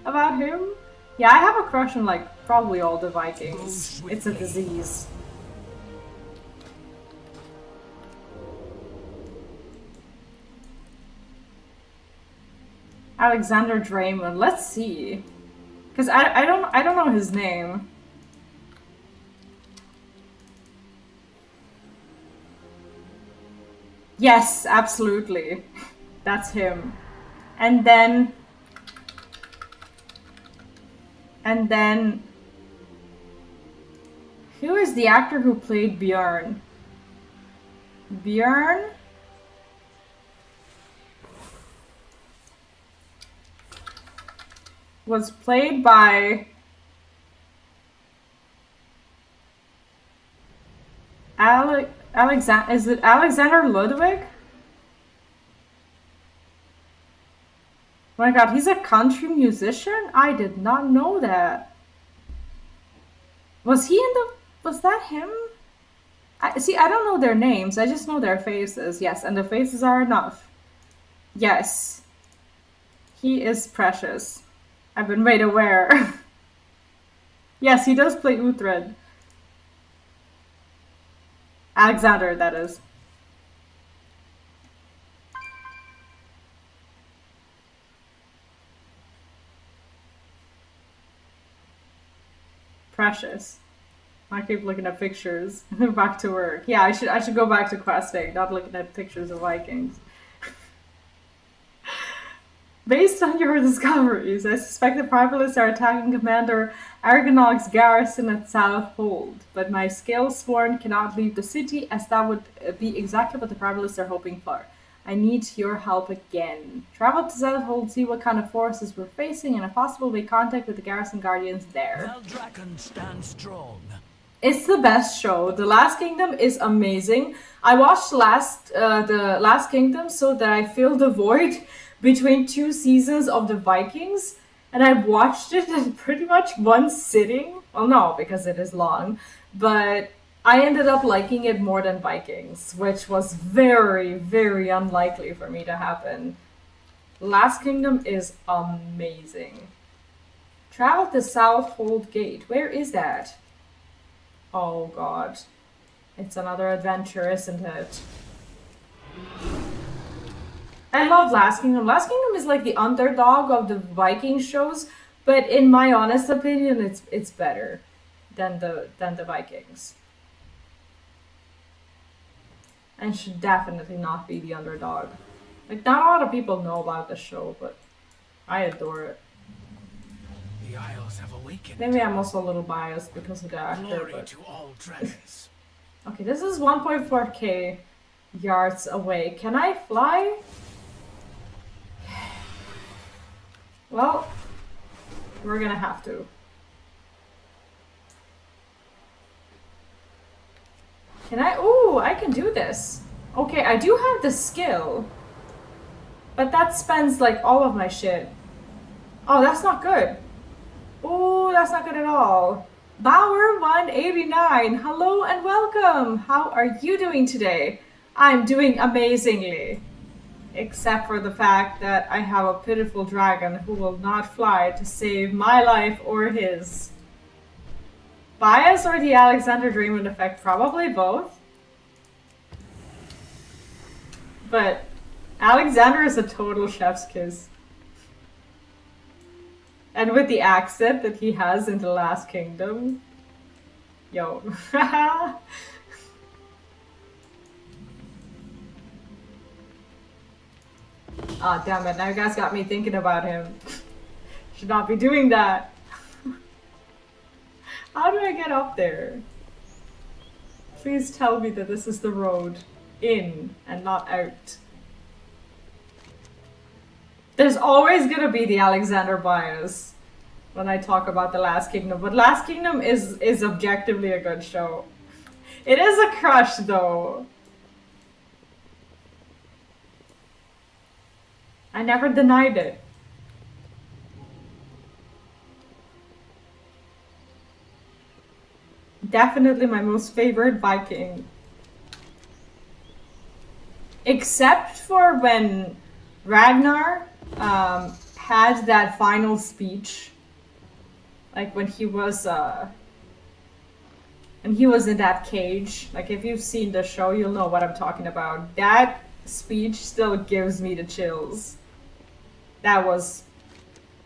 about him? Yeah, I have a crush on like probably all the Vikings. It's a disease. Alexander Draymond. Let's see, because I don't know his name. Yes, absolutely. That's him. And then who is the actor who played Bjorn? Bjorn? Was played by Alexander, is it Alexander Ludwig? Oh my god, he's a country musician? I did not know that. Was he in the... was that him? See, I don't know their names, I just know their faces. Yes, and the faces are enough. Yes. He is precious. I've been made aware. Yes, he does play Uhtred. Alexander, that is. Precious. I keep looking at pictures. Back to work. Yeah, I should go back to questing, not looking at pictures of Vikings. Based on your discoveries, I suspect the Primalists are attacking Commander Argonog's garrison at South Hold, but my scale sworn cannot leave the city, as that would be exactly what the Primalists are hoping for. I need your help again. Travel to South Hold, see what kind of forces we're facing, and if possible, make contact with the garrison guardians there. Dragon stand strong. It's the best show. The Last Kingdom is amazing. I watched the Last Kingdom so that I filled the void between 2 seasons of the Vikings, and I watched it in pretty much one sitting. Well, no, because it is long, but I ended up liking it more than Vikings, which was very, very unlikely for me to happen. Last Kingdom is amazing. Travel to South Hold Gate. Where is that? Oh god. It's another adventure, isn't it? I love Last Kingdom. Last Kingdom is like the underdog of the Viking shows, but in my honest opinion, it's better than the Vikings. And should definitely not be the underdog. Like, not a lot of people know about the show, but I adore it. The Isles have awakened. Maybe I'm also a little biased because of the actor, Glory but... to all dragons. Okay, this is 1.4k yards away. Can I fly? Well, we're gonna have to. Can I? Ooh, I can do this. Okay, I do have the skill. But that spends like all of my shit. Oh, that's not good. Ooh, that's not good at all. Bauer189, hello and welcome. How are you doing today? I'm doing amazingly. Except for the fact that I have a pitiful dragon who will not fly to save my life or his. Bias or the Alexander Draymond effect? Probably both. But Alexander is a total chef's kiss. And with the accent that he has in The Last Kingdom. Yo. Ah, damn it. Now you guys got me thinking about him. Should not be doing that. How do I get up there? Please tell me that this is the road in and not out. There's always gonna be the Alexander bias when I talk about The Last Kingdom, but Last Kingdom is objectively a good show. It is a crush though. I never denied it. Definitely my most favorite Viking. Except for when Ragnar had that final speech. Like when he was in that cage. Like if you've seen the show, you'll know what I'm talking about. That speech still gives me the chills. That was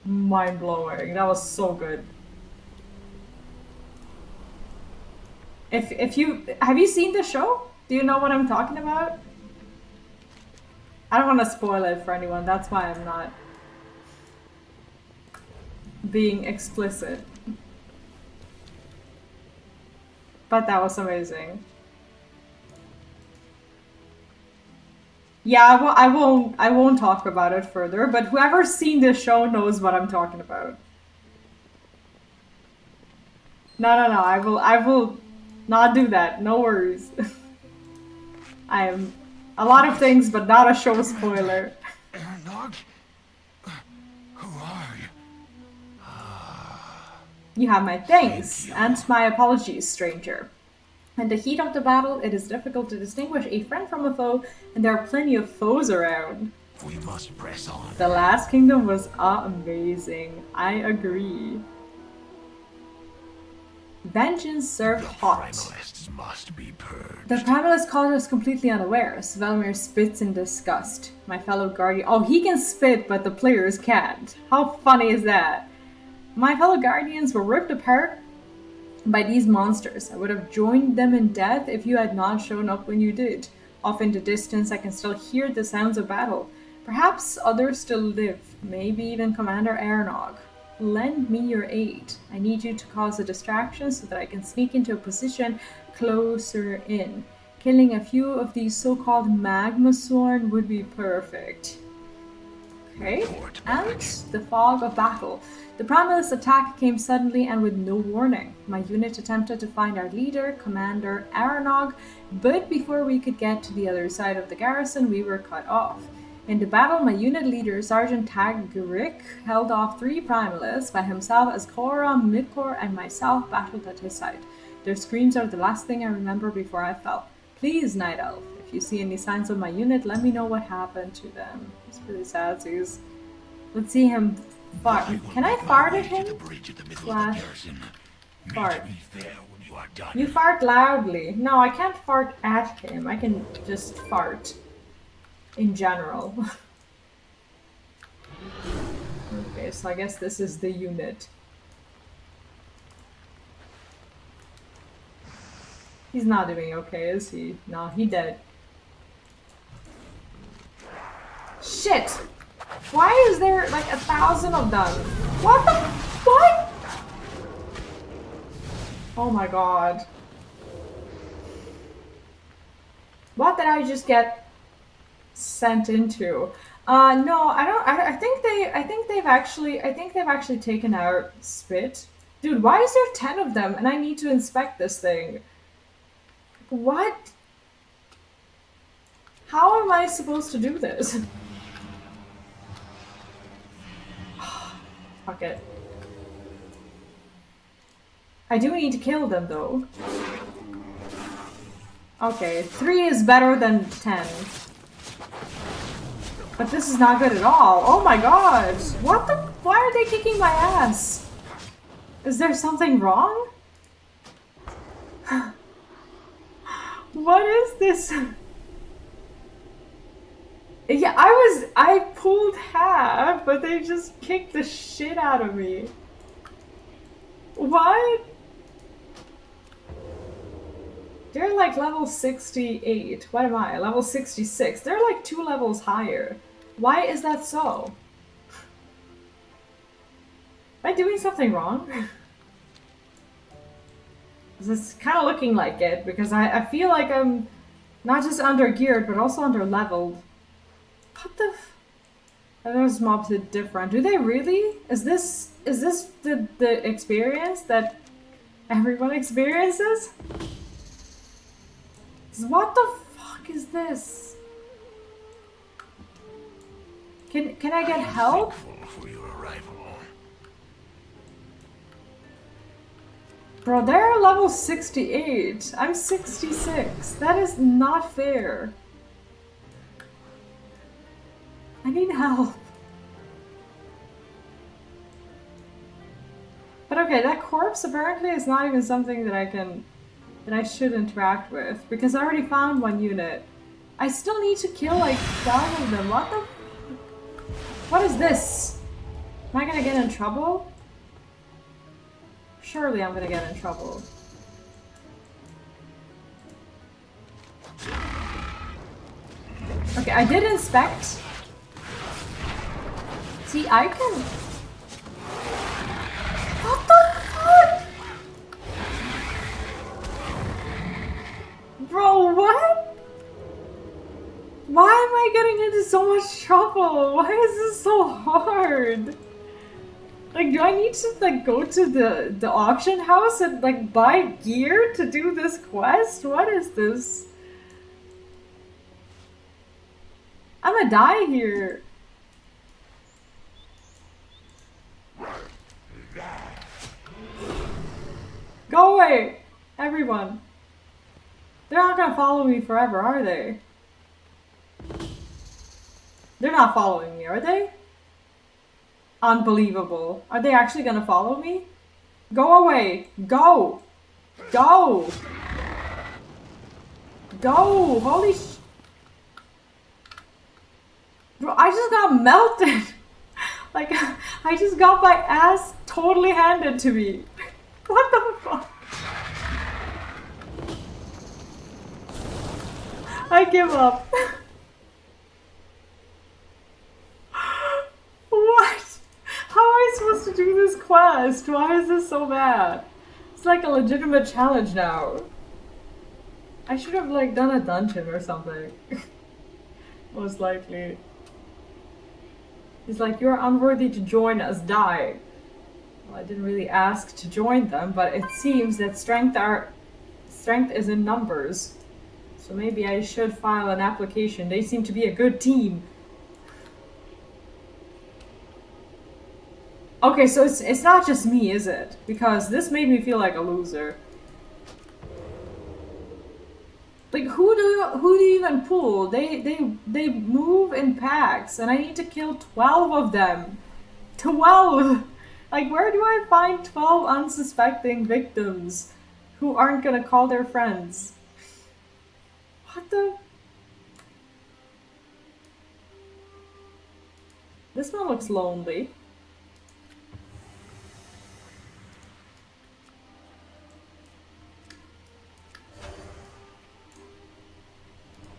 mind-blowing. That was so good. Have you seen the show? Do you know what I'm talking about? I don't want to spoil it for anyone. That's why I'm not being explicit. But that was amazing. Yeah, I won't talk about it further, but whoever's seen this show knows what I'm talking about. No, I will not do that. No worries. I am a lot of things, but not a show spoiler. Ernog? Who are you? You have my thanks and my apologies, stranger. In the heat of the battle, it is difficult to distinguish a friend from a foe, and there are plenty of foes around. We must press on. The Last Kingdom was amazing. I agree. Vengeance served hot. Primalists must be purged. The Primalist caught us completely unawares. Velmir spits in disgust. My fellow guardian— oh, he can spit, but the players can't. How funny is that? My fellow guardians were ripped apart by these monsters. I would have joined them in death if you had not shown up when you did. Off in the distance, I can still hear the sounds of battle. Perhaps others still live, maybe even Commander Aernog. Lend me your aid. I need you to cause a distraction so that I can sneak into a position closer in. Killing a few of these so-called Magmasorn would be perfect. Okay, and the fog of battle. The Primalist attack came suddenly and with no warning. My unit attempted to find our leader, Commander Aernog, but before we could get to the other side of the garrison, we were cut off. In the battle, my unit leader, Sergeant Tagric, held off 3 Primalists by himself as Korra, Midkor, and myself battled at his side. Their screams are the last thing I remember before I fell. Please, Night Elf, if you see any signs of my unit, let me know what happened to them. It's really sad, Zeus. Let's see him fart. Can I fart at him? Flash. Fart. You fart loudly. No, I can't fart at him. I can just fart. In general. Okay, so I guess this is the unit. He's not doing okay, is he? No, he dead. Shit! Why is there like 1,000 of them? What the? What? Oh my god. What did I just get sent into? No, I don't. I think they've actually taken out Spit. Dude, why is there 10 of them and I need to inspect this thing? What? How am I supposed to do this? Fuck it. I do need to kill them though. Okay, 3 is better than 10. But this is not good at all. Oh my god! What the? Why are they kicking my ass? Is there something wrong? What is this? Yeah, I pulled half, but they just kicked the shit out of me. What? They're like level 68. What am I? Level 66. They're like 2 levels higher. Why is that so? Am I doing something wrong? It's kind of looking like it, because I feel like I'm not just under-geared, but also under-leveled. What the f... Those mobs are different. Do they really? Is this the experience that everyone experiences? What the fuck is this? Can I get help? For your arrival. Bro, they're level 68. I'm 66. That is not fair. I need help. But okay, that corpse apparently is not even something that I should interact with, because I already found 1 unit. I still need to kill like 12 of them. What the? What is this? Am I gonna get in trouble? Surely I'm gonna get in trouble. Okay, I did inspect. See, I can... What the fuck? Bro, what? Why am I getting into so much trouble? Why is this so hard? Like, do I need to like go to the auction house and like buy gear to do this quest? What is this? I'm gonna die here. Go away, everyone. They're not gonna follow me forever, are they? They're not following me, are they? Unbelievable. Are they actually gonna follow me? Go away. Go. Go. Go. Holy sh... Bro, I just got melted. Like, I just got my ass totally handed to me. What the fuck? I give up. What? How am I supposed to do this quest? Why is this so bad? It's like a legitimate challenge now. I should have like done a dungeon or something. Most likely. He's like, you're unworthy to join us, die. Well, I didn't really ask to join them, but it seems that strength is in numbers. So maybe I should file an application. They seem to be a good team. Okay, so it's not just me, is it? Because this made me feel like a loser. Like who do you even pull? They move in packs, and I need to kill 12 of them. 12. Like where do I find 12 unsuspecting victims who aren't gonna call their friends? What the? This one looks lonely.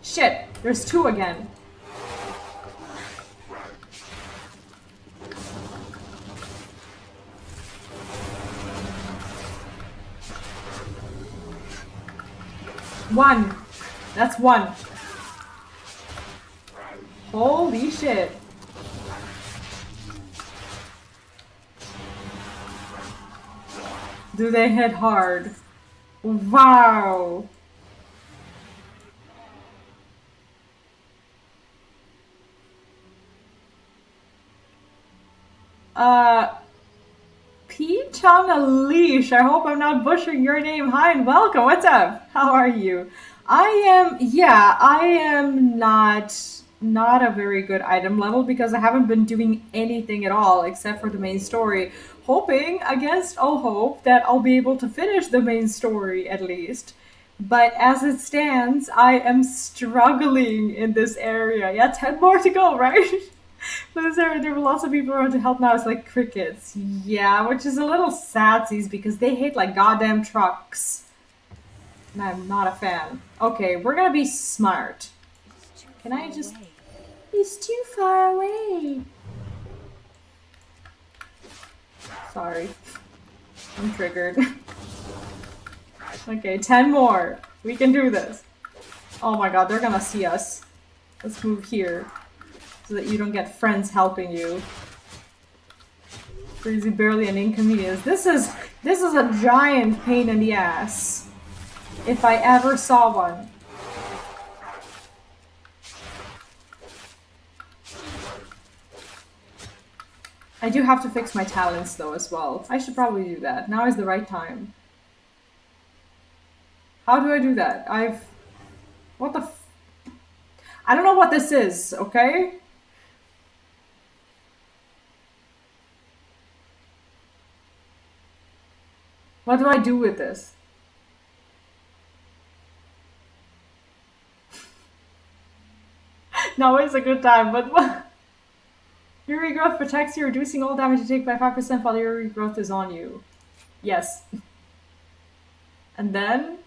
Shit, there's 2 again. One. That's 1. Holy shit. Do they hit hard? Wow. Peach on a leash. I hope I'm not butchering your name. Hi and welcome. What's up? How are you? I am not a very good item level because I haven't been doing anything at all except for the main story. Hoping against all hope that I'll be able to finish the main story at least. But as it stands, I am struggling in this area. Yeah, 10 more to go, right? But there were lots of people around to help now. It's like crickets. Yeah, which is a little sadsies because they hate like goddamn trucks. And I'm not a fan. Okay, we're gonna be smart. Can I just... He's too far away. Sorry. I'm triggered. Okay, 10 more. We can do this. Oh my god, they're gonna see us. Let's move here. So that you don't get friends helping you. Crazy barely an inconvenience. This is a giant pain in the ass. If I ever saw one. I do have to fix my talents though as well. I should probably do that. Now is the right time. How do I do that? What the I don't know what this is, okay? What do I do with this? Now is a good time, but what? Your regrowth protects you, reducing all damage you take by 5% while your regrowth is on you. Yes. And then?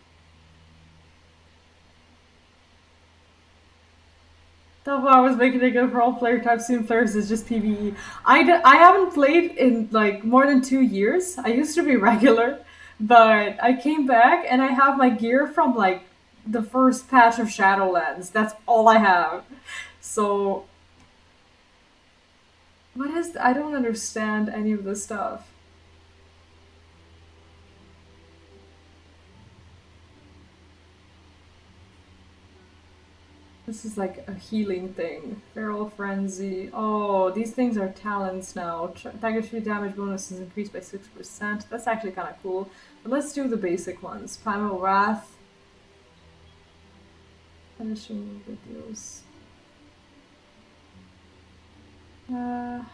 That's why I was making it good for all player types. Soon players is just PvE. I haven't played in like more than 2 years. I used to be regular, but I came back and I have my gear from like the first patch of Shadowlands. That's all I have. So what is... I don't understand any of this stuff. This is like a healing thing. Feral Frenzy. Oh, these things are talents now. Tiger Tree damage bonus is increased by 6%. That's actually kind of cool. But let's do the basic ones. Primal Wrath. Finishing videos. Open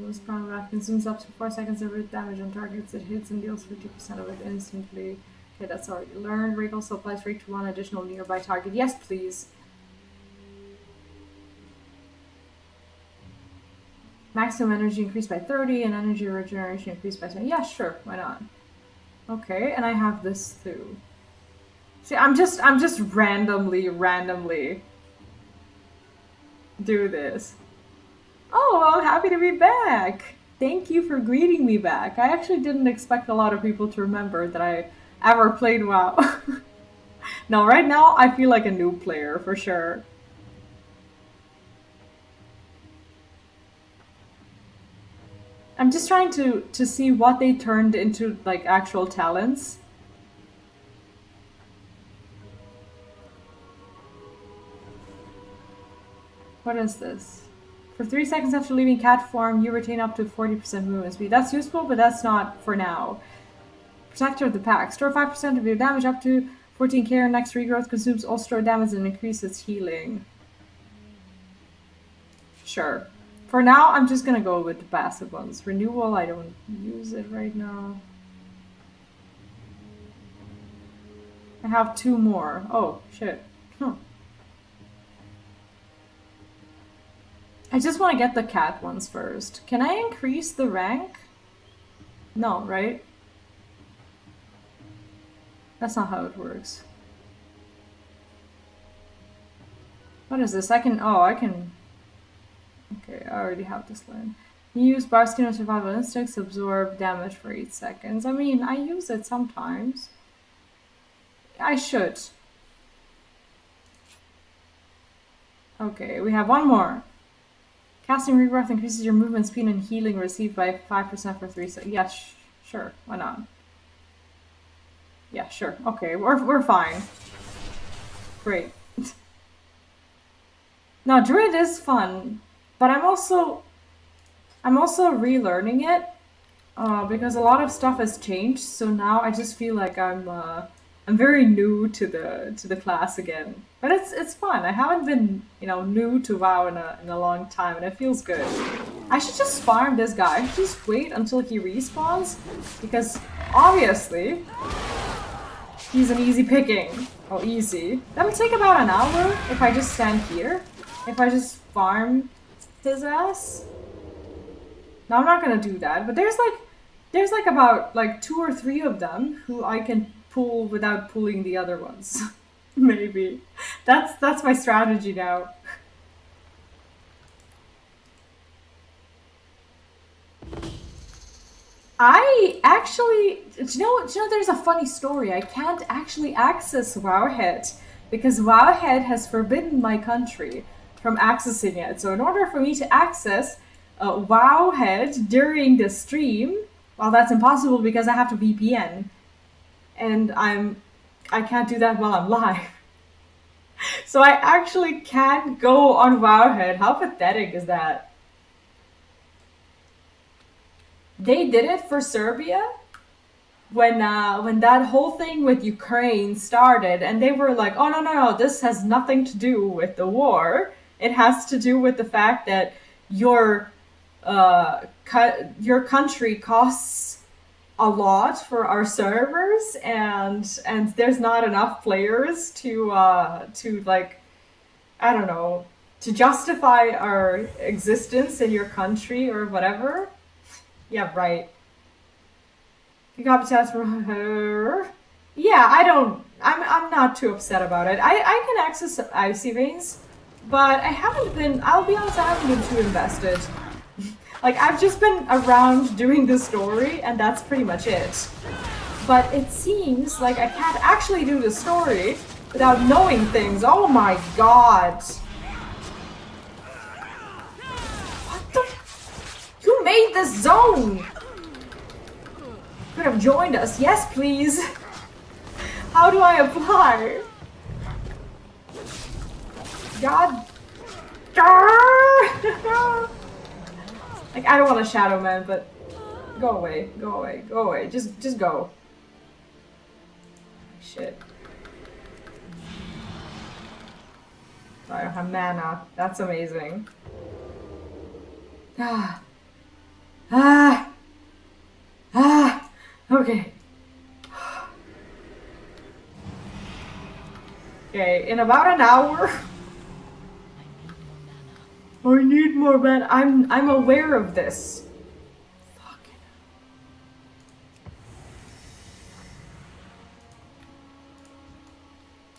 those. Primal Wrath consumes up to 4 seconds of hit damage on targets it hits and deals 50% of it instantly. Okay, that's already learned. Rig also applies rate to one additional nearby target. Yes, please. Maximum energy increased by 30 and energy regeneration increased by 20. Yeah, sure. Why not? Okay, and I have this too. See, I'm just randomly do this. Oh, I'm happy to be back. Thank you for greeting me back. I actually didn't expect a lot of people to remember that I ever played WoW. No, right now I feel like a new player for sure. I'm just trying to see what they turned into like actual talents. What is this? For 3 seconds after leaving cat form, you retain up to 40% movement speed. That's useful, but that's not for now. Protector of the pack. Store 5% of your damage up to 14k. Next regrowth consumes all stored damage and increases healing. Sure. For now, I'm just gonna go with the passive ones. Renewal, I don't use it right now. I have 2 more. Oh, shit. I just want to get the cat ones first. Can I increase the rank? No, right? That's not how it works. What is this? I can... Okay, I already have this line. You use bar skin or survival instincts to absorb damage for 8 seconds. I mean, I use it sometimes. I should. Okay, we have 1 more. Casting Rebirth increases your movement speed and healing received by 5% for 3 seconds. Yeah, sure. Why not? Yeah, sure. Okay, we're fine. Great. Now, Druid is fun, but I'm also relearning it because a lot of stuff has changed. So now I just feel like I'm very new to the class again. But it's fun. I haven't been, new to WoW in a long time, and it feels good. I should just farm this guy. I should just wait until he respawns, because obviously he's an easy picking. Oh, easy. That'll take about an hour if I just stand here. If I just farm his ass. Now I'm not gonna do that, but there's like about 2 or 3 of them who I can pull without pulling the other ones. Maybe. That's my strategy now. I actually, do you know, there's a funny story. I can't actually access Wowhead because Wowhead has forbidden my country from accessing it. So in order for me to access Wowhead during the stream, well, that's impossible because I have to VPN. And I can't do that while I'm live. So I actually can't go on Wowhead. How pathetic is that? They did it for Serbia when that whole thing with Ukraine started, and they were like, oh no, this has nothing to do with the war. It has to do with the fact that your country costs a lot for our servers, and there's not enough players to like, I don't know, to justify our existence in your country or whatever. Yeah, right. You got the test from her. Yeah, I'm not too upset about it. I can access Icy Veins, but I'll be honest, I haven't been too invested. Like, I've just been around doing the story, and that's pretty much it. But it seems like I can't actually do the story without knowing things. Oh my god. What the? Who made this zone? Could have joined us. Yes, please. How do I apply? God. Like, I don't want a Shadow Man, but go away, go away, go away. Just go. Shit. I don't have mana. That's amazing. Okay. Okay, in about an hour. I need more mana. I'm aware of this. Fucking.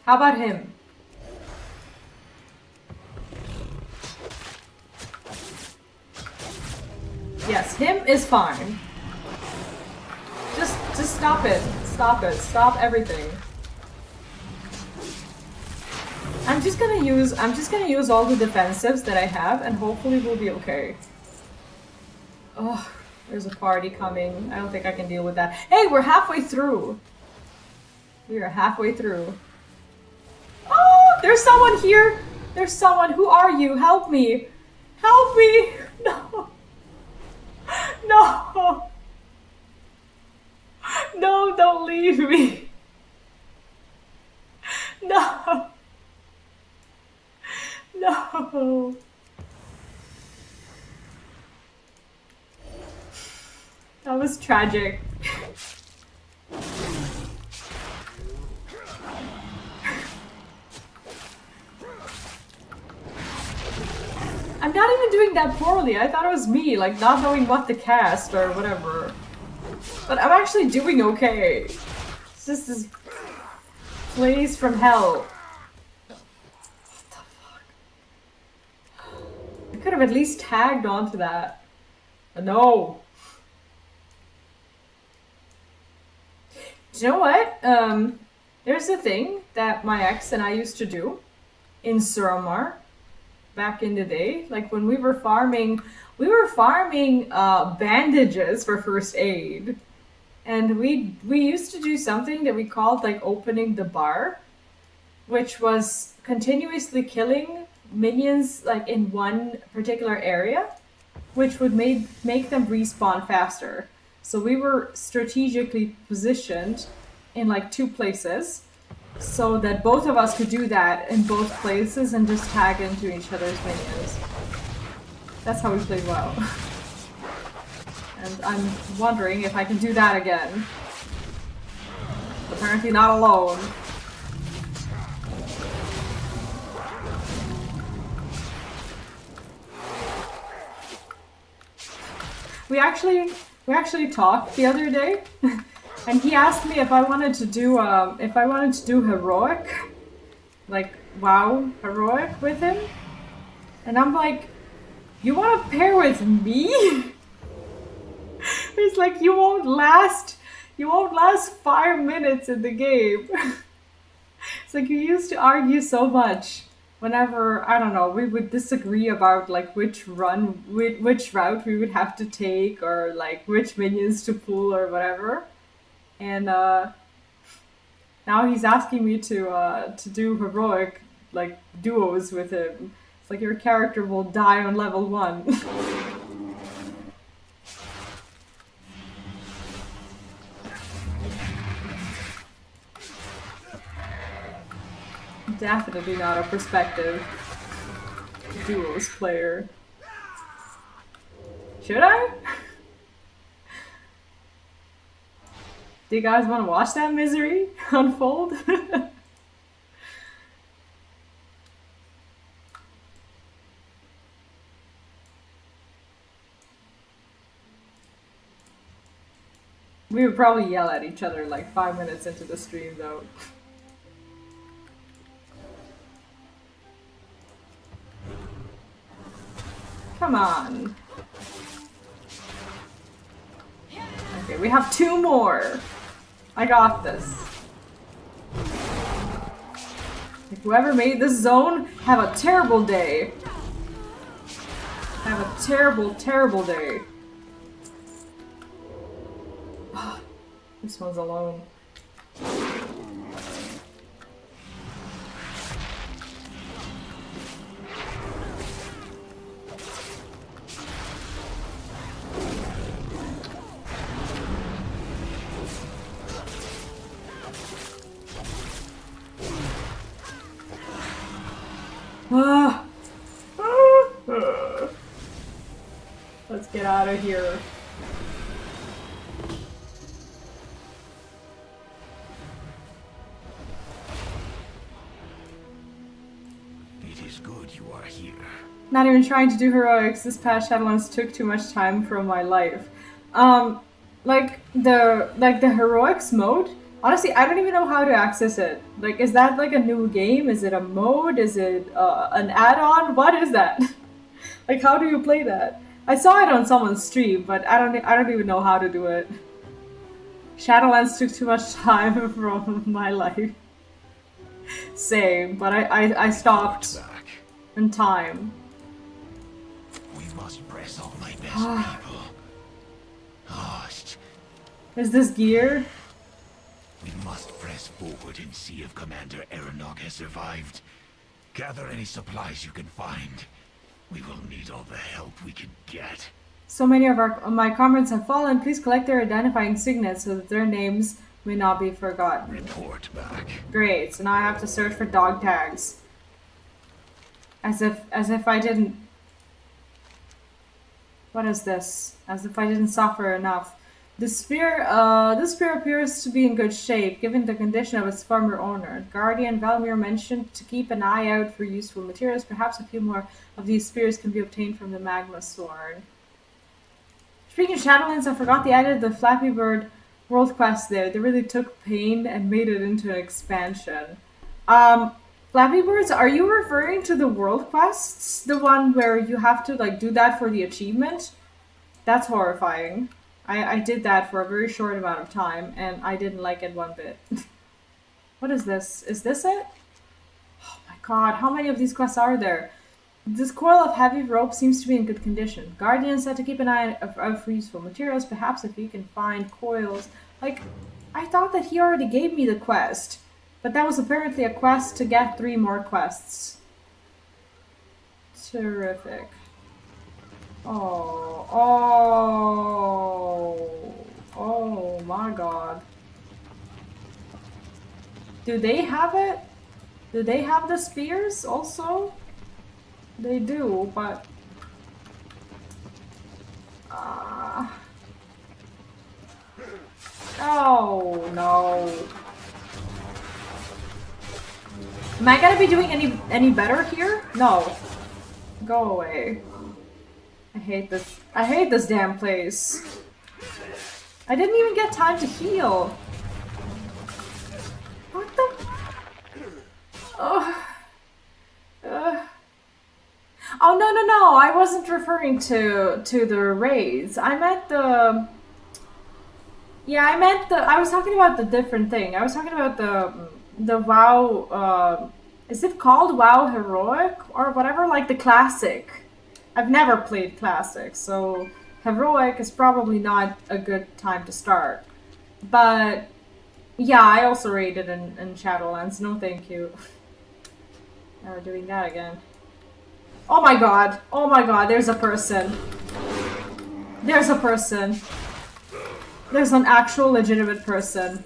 How about him? Yes, him is fine. Just stop it. Stop it. Stop everything. I'm just gonna use all the defensives that I have and hopefully we'll be okay. Oh, there's a party coming. I don't think I can deal with that. Hey, we're halfway through. We are halfway through. Oh, there's someone here. There's someone. Who are you? Help me. Help me. No. No. No, don't leave me. No. No. That was tragic. I'm not even doing that poorly. I thought it was me, like not knowing what to cast or whatever. But I'm actually doing okay. It's just this place from hell. What the fuck? I could have at least tagged onto that. But no. Do you know what? There's a thing that my ex and I used to do in Suramar back in the day. Like when we were farming bandages for first aid. And we used to do something that we called like opening the bar, which was continuously killing minions like in one particular area, which would make them respawn faster. So we were strategically positioned in like 2 places so that both of us could do that in both places and just tag into each other's minions. That's how we played WoW. And I'm wondering if I can do that again. Apparently not alone. We actually talked the other day, and he asked me if I wanted to do heroic, like WoW heroic with him, and I'm like, you want to pair with me? It's like you won't last 5 minutes in the game. It's like you used to argue so much whenever, I don't know, we would disagree about like which route we would have to take or like which minions to pull or whatever. And now he's asking me to do heroic like duos with him. It's like your character will die on level 1. Definitely not a perspective duos player. Should I? Do you guys want to watch that misery unfold? We would probably yell at each other like 5 minutes into the stream though. Come on. Okay, we have 2 more. I got this. Like, whoever made this zone, have a terrible day. Have a terrible, terrible day. This one's alone. Let's get out of here. It is good you are here. Not even trying to do heroics. This past Shadowlands took too much time from my life. Like the heroics mode Honestly, I don't even know how to access it. Like, is that like a new game? Is it a mode? Is it an add-on? What is that? Like, how do you play that? I saw it on someone's stream, but I don't even know how to do it. Shadowlands took too much time from my life. Same, but I stopped Back. in time. We must press on, my best people. Is this gear? We must press forward and see if Commander Aeronog has survived. Gather any supplies you can find. We will need all the help we can get. So many of my comrades have fallen. Please collect their identifying signets so that their names may not be forgotten. Report back. Great. So now I have to search for dog tags. As if I didn't. What is this? As if I didn't suffer enough. This spear appears to be in good shape, given the condition of its former owner. Guardian Valmir mentioned to keep an eye out for useful materials. Perhaps a few more of these spears can be obtained from the Magma Sword. Speaking of Shadowlands, I forgot they added the Flappy Bird World Quest there. They really took pain and made it into an expansion. Flappy Birds, are you referring to the World Quests? The one where you have to like do that for the achievement? That's horrifying. I did that for a very short amount of time, and I didn't like it one bit. What is this? Is this it? Oh my god, how many of these quests are there? This coil of heavy rope seems to be in good condition. Guardian said to keep an eye out for useful materials, perhaps if you can find coils. Like, I thought that he already gave me the quest, but that was apparently a quest to get 3 more quests. Terrific. Oh my god. Do they have it? Do they have the spears also? They do, but... Oh no. Am I gonna be doing any better here? No. Go away. I hate this. I hate this damn place. I didn't even get time to heal. What the? Oh no! I wasn't referring to the raids. I meant the. Yeah, I was talking about the different thing. I was talking about the WoW. Is it called WoW Heroic or whatever? Like the classic. I've never played classic, so Heroic is probably not a good time to start. But yeah, I also raided in Shadowlands. No, thank you. Now we're doing that again. Oh my god! Oh my god! There's a person. There's a person. There's an actual legitimate person.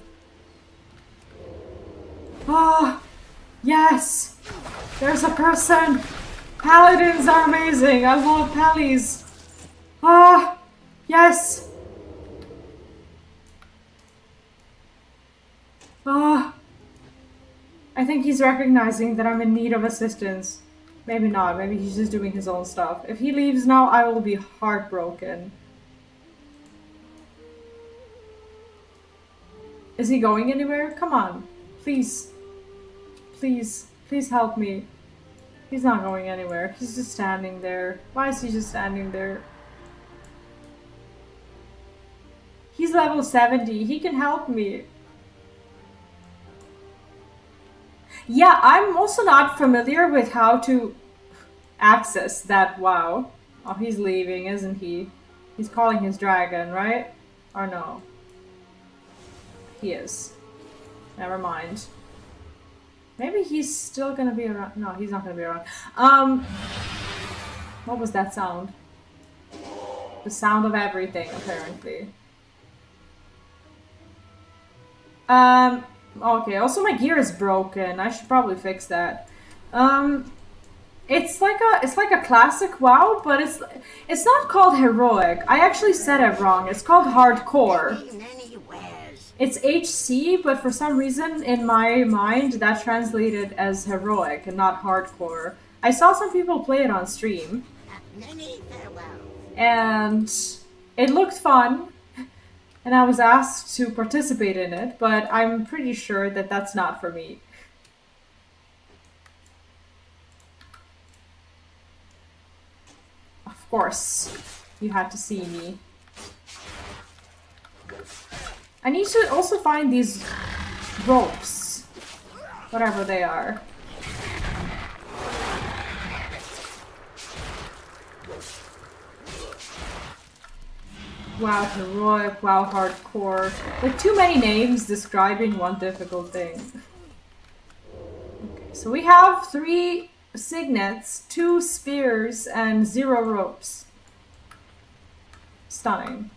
Ah, yes! There's a person! Paladins are amazing! I love pallies! Ah, yes! Ah, I think he's recognizing that I'm in need of assistance. Maybe not, maybe he's just doing his own stuff. If he leaves now, I will be heartbroken. Is he going anywhere? Come on. Please. Please. Please help me. He's not going anywhere. He's just standing there. Why is he just standing there? He's level 70. He can help me. Yeah, I'm also not familiar with how to access that WoW. Oh, he's leaving, isn't he? He's calling his dragon, right? Or no? He is. Never mind. Maybe he's still gonna be around. No, he's not gonna be around. What was that sound? The sound of everything, apparently. Okay, also my gear is broken. I should probably fix that. It's like a classic WoW, but it's not called heroic. I actually said it wrong. It's called hardcore. It's HC, but for some reason in my mind that translated as heroic and not hardcore. I saw some people play it on stream. And it looked fun. And I was asked to participate in it, but I'm pretty sure that that's not for me. Of course, you had to see me. I need to also find these ropes, whatever they are. WoW Heroic, WoW Hardcore. Like, too many names describing one difficult thing. Okay, so we have 3 signets, 2 spears, and 0 ropes. Stunning.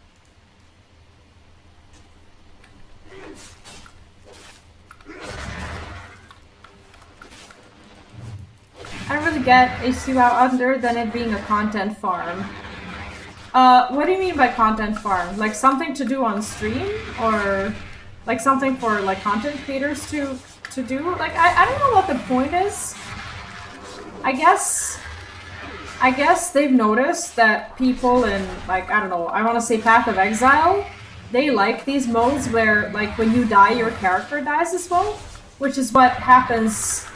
I don't really get HC WoW other than it being a content farm. What do you mean by content farm? Like something to do on stream? Or like something for like content creators to do? Like I don't know what the point is. I guess they've noticed that people in like, I don't know, I want to say Path of Exile, they like these modes where like when you die your character dies as well, which is what happens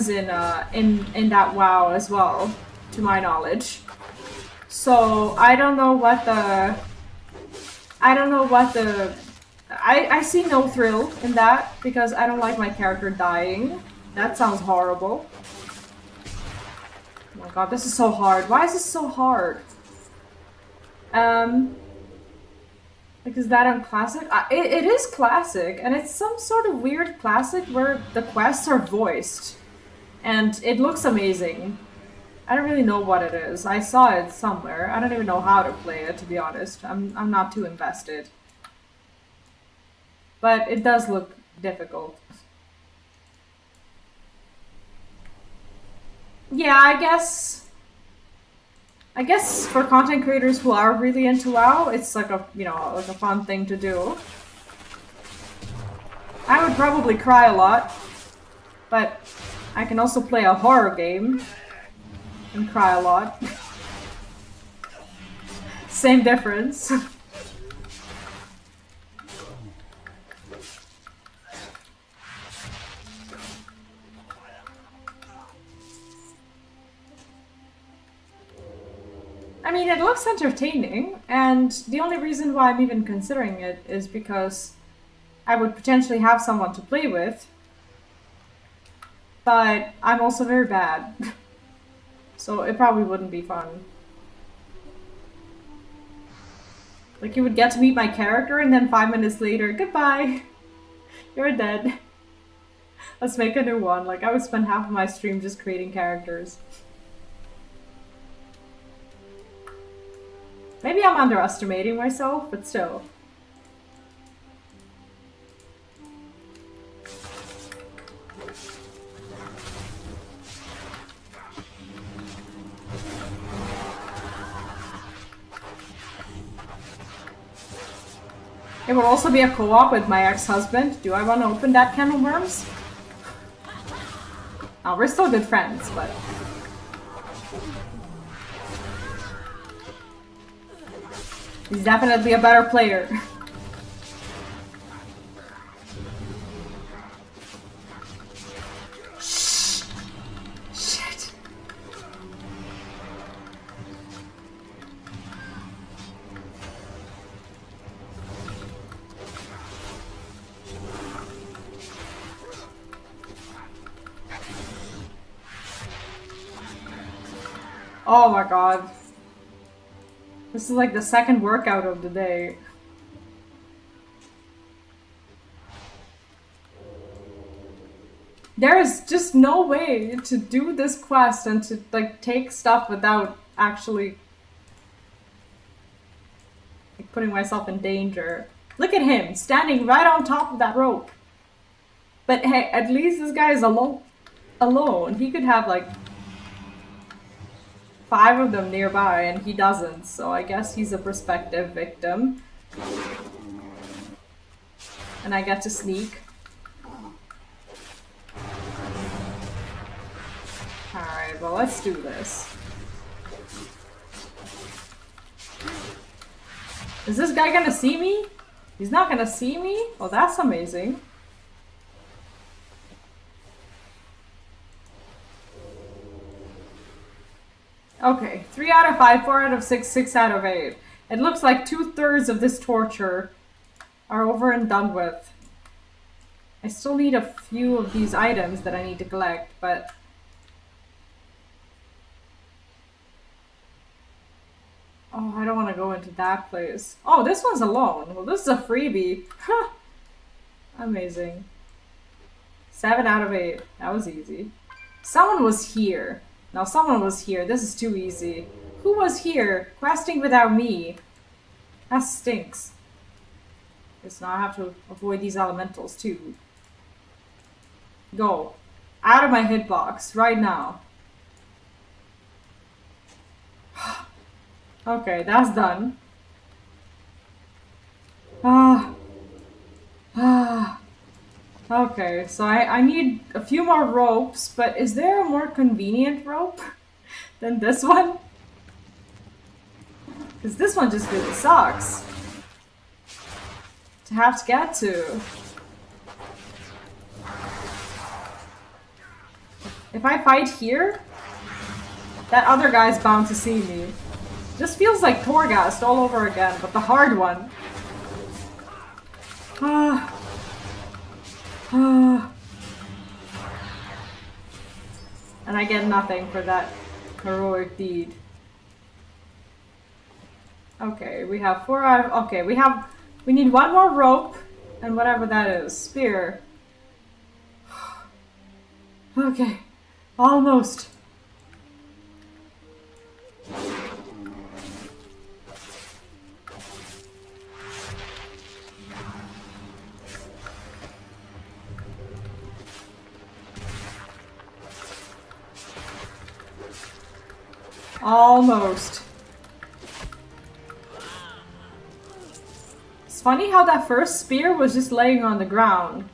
in that WoW as well, to my knowledge. So I see no thrill in that because I don't like my character dying. That sounds horrible. Oh my god, this is so hard. Why is this so hard? Like, is that on classic? It is classic, and it's some sort of weird classic where the quests are voiced. And it looks amazing. I don't really know what it is. I saw it somewhere. I don't even know how to play it, to be honest. I'm not too invested. But it does look difficult. Yeah, I guess for content creators who are really into WoW, it's like a, you know, like a fun thing to do. I would probably cry a lot, but I can also play a horror game and cry a lot. Same difference. I mean, it looks entertaining, and the only reason why I'm even considering it is because I would potentially have someone to play with, but I'm also very bad, so it probably wouldn't be fun. Like, you would get to meet my character, and then 5 minutes later, goodbye, you're dead. Let's make a new one. Like, I would spend half of my stream just creating characters. Maybe I'm underestimating myself, but still. It will also be a co-op with my ex-husband. Do I want to open that can of worms? Oh, we're still good friends, but... he's definitely a better player. Shh. Shit. Oh my god. This is like the second workout of the day. There is just no way to do this quest and to like take stuff without actually like, putting myself in danger. Look at him standing right on top of that rope. But hey, at least this guy is alone. He could have like 5 of them nearby, and he doesn't, so I guess he's a prospective victim. And I get to sneak. Alright, well, let's do this. Is this guy gonna see me? He's not gonna see me? Oh, that's amazing. Okay, 3 out of 5, 4 out of 6, 6 out of 8. It looks like 2/3 of this torture are over and done with. I still need a few of these items that I need to collect, but... Oh, I don't want to go into that place. Oh, this one's alone. Well, this is a freebie. Huh. Amazing. 7 out of 8. That was easy. Someone was here. Now, someone was here. This is too easy. Who was here? Questing without me. That stinks. Guess now I have to avoid these elementals too. Go. Out of my hitbox. Right now. Okay, that's done. Okay, so I need a few more ropes, but is there a more convenient rope than this one? Because this one just really sucks to have to get to. If I fight here, that other guy's bound to see me. Just feels like Torghast all over again, but the hard one. And I get nothing for that heroic deed. Okay, we have 4 out of... Okay, we need 1 more rope, and whatever that is. Spear. Okay, almost. Almost. It's funny how that first spear was just laying on the ground.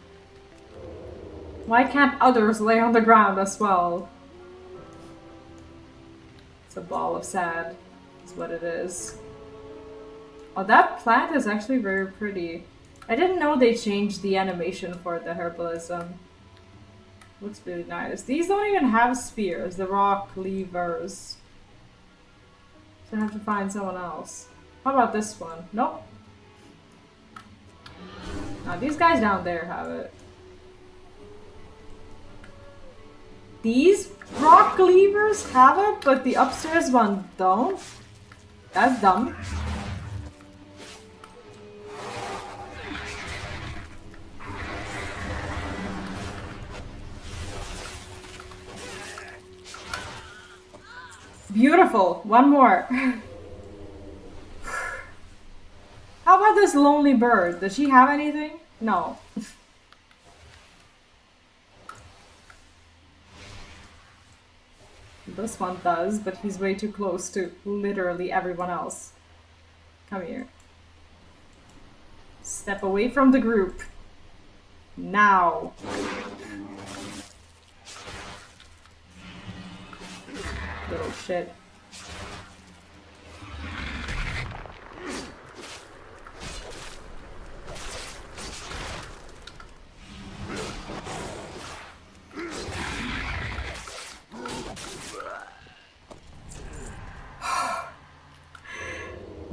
Why can't others lay on the ground as well? It's a ball of sand, is what it is. Oh, that plant is actually very pretty. I didn't know they changed the animation for the herbalism. Looks really nice. These don't even have spears, the rock cleavers. So I have to find someone else. How about this one? Nope. Now these guys down there have it. These rock cleavers have it, but the upstairs one don't? That's dumb. Beautiful. One more. How about this lonely bird? Does she have anything? No. This one does, but he's way too close to literally everyone else. Come here. Step away from the group. Now. Little shit.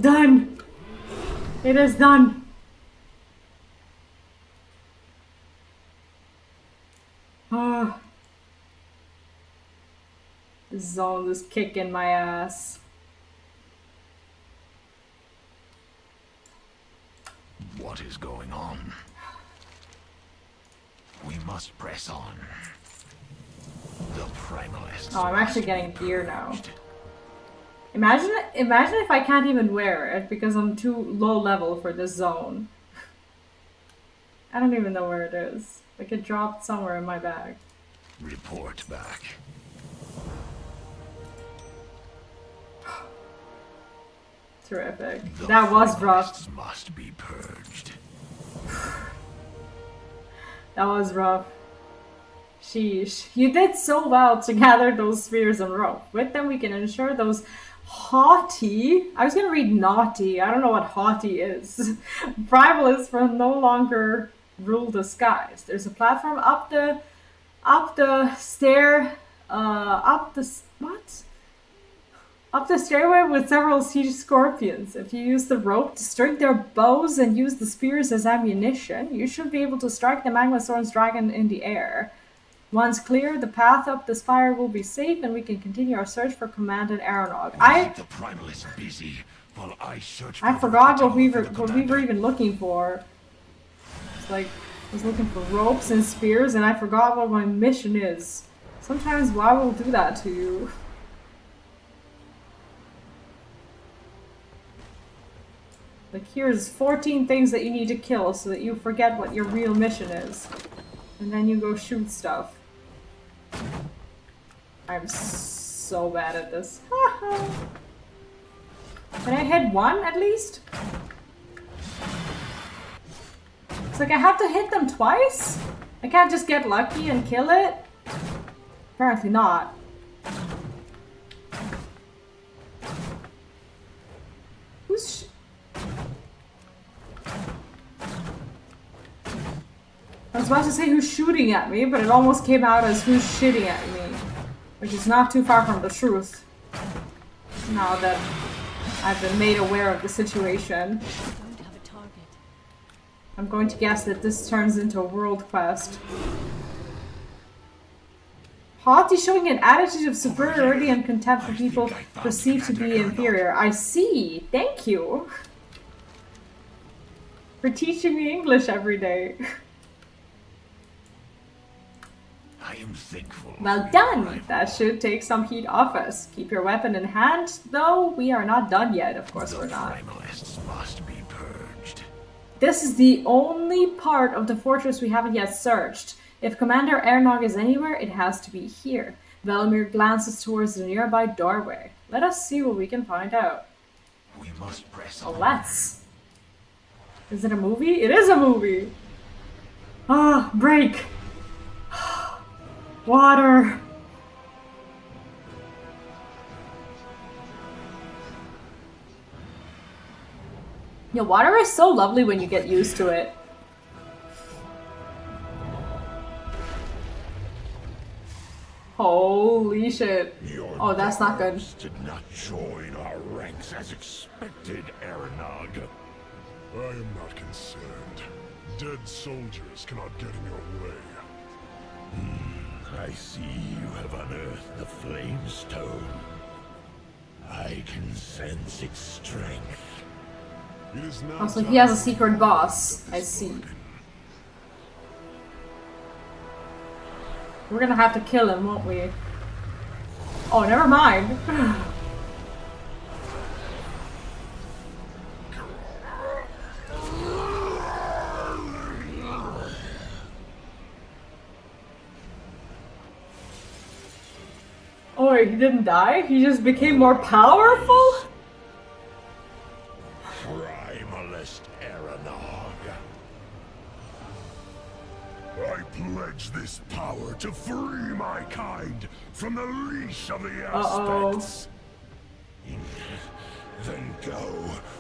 Done! It is done! Ah. This zone is kicking my ass. What is going on? We must press on. The primalists. Oh, I'm actually getting gear now. Imagine if I can't even wear it because I'm too low level for this zone. I don't even know where it is. Like it dropped somewhere in my bag. Report back. Terrific. That was rough. Must be purged. That was rough. Sheesh. You did so well to gather those spears and rope. With them we can ensure those Haughty? I was gonna read naughty. I don't know what haughty is. Primalists will no longer rule the skies. There's a platform up the stair, what? Up the stairway with several siege scorpions. If you use the rope to string their bows and use the spears as ammunition, you should be able to strike the Magma Thorn's dragon in the air. Once clear, the path up the spire will be safe and we can continue our search for Commandant Aeronog. The Primalists busy while I search. I forgot what we were even looking for. It's like I was looking for ropes and spears and I forgot what my mission is. Sometimes WoW will do that to you. Like here's 14 things that you need to kill so that you forget what your real mission is. And then you go shoot stuff. I'm so bad at this. Can I hit one at least? It's like I have to hit them twice? I can't just get lucky and kill it? Apparently not. Who's... I was about to say who's shooting at me, but it almost came out as who's shitting at me. Which is not too far from the truth. Now that I've been made aware of the situation. I'm going to guess that this turns into a world quest. Haughty showing an attitude of superiority and contempt for people perceived to be inferior. I see. Thank you. For teaching me English every day. I am thankful. Well done! That should take some heat off us. Keep your weapon in hand, though we are not done yet. Of course we're not. The Primalists must be purged. This is the only part of the fortress we haven't yet searched. If Commander Aeronog is anywhere, it has to be here. Velimir glances towards the nearby doorway. Let us see what we can find out. We must press Oh, on. let's. Is it a movie? It is a movie! Ah, break! Water! Yeah, water is so lovely when you get used to it. Holy shit. Oh, that's not good. Did not join our ranks as expected, Aeronog. I am not concerned. Dead soldiers cannot get in your way. I see you have unearthed the flame stone. I can sense its strength. It is now Also, he has a secret boss. I see. We're gonna have to kill him, won't we? Oh, never mind. Oh, he didn't die? He just became more powerful? Primalist Aeronog. I pledge this power to free my kind from the leash of the aspects. Then go,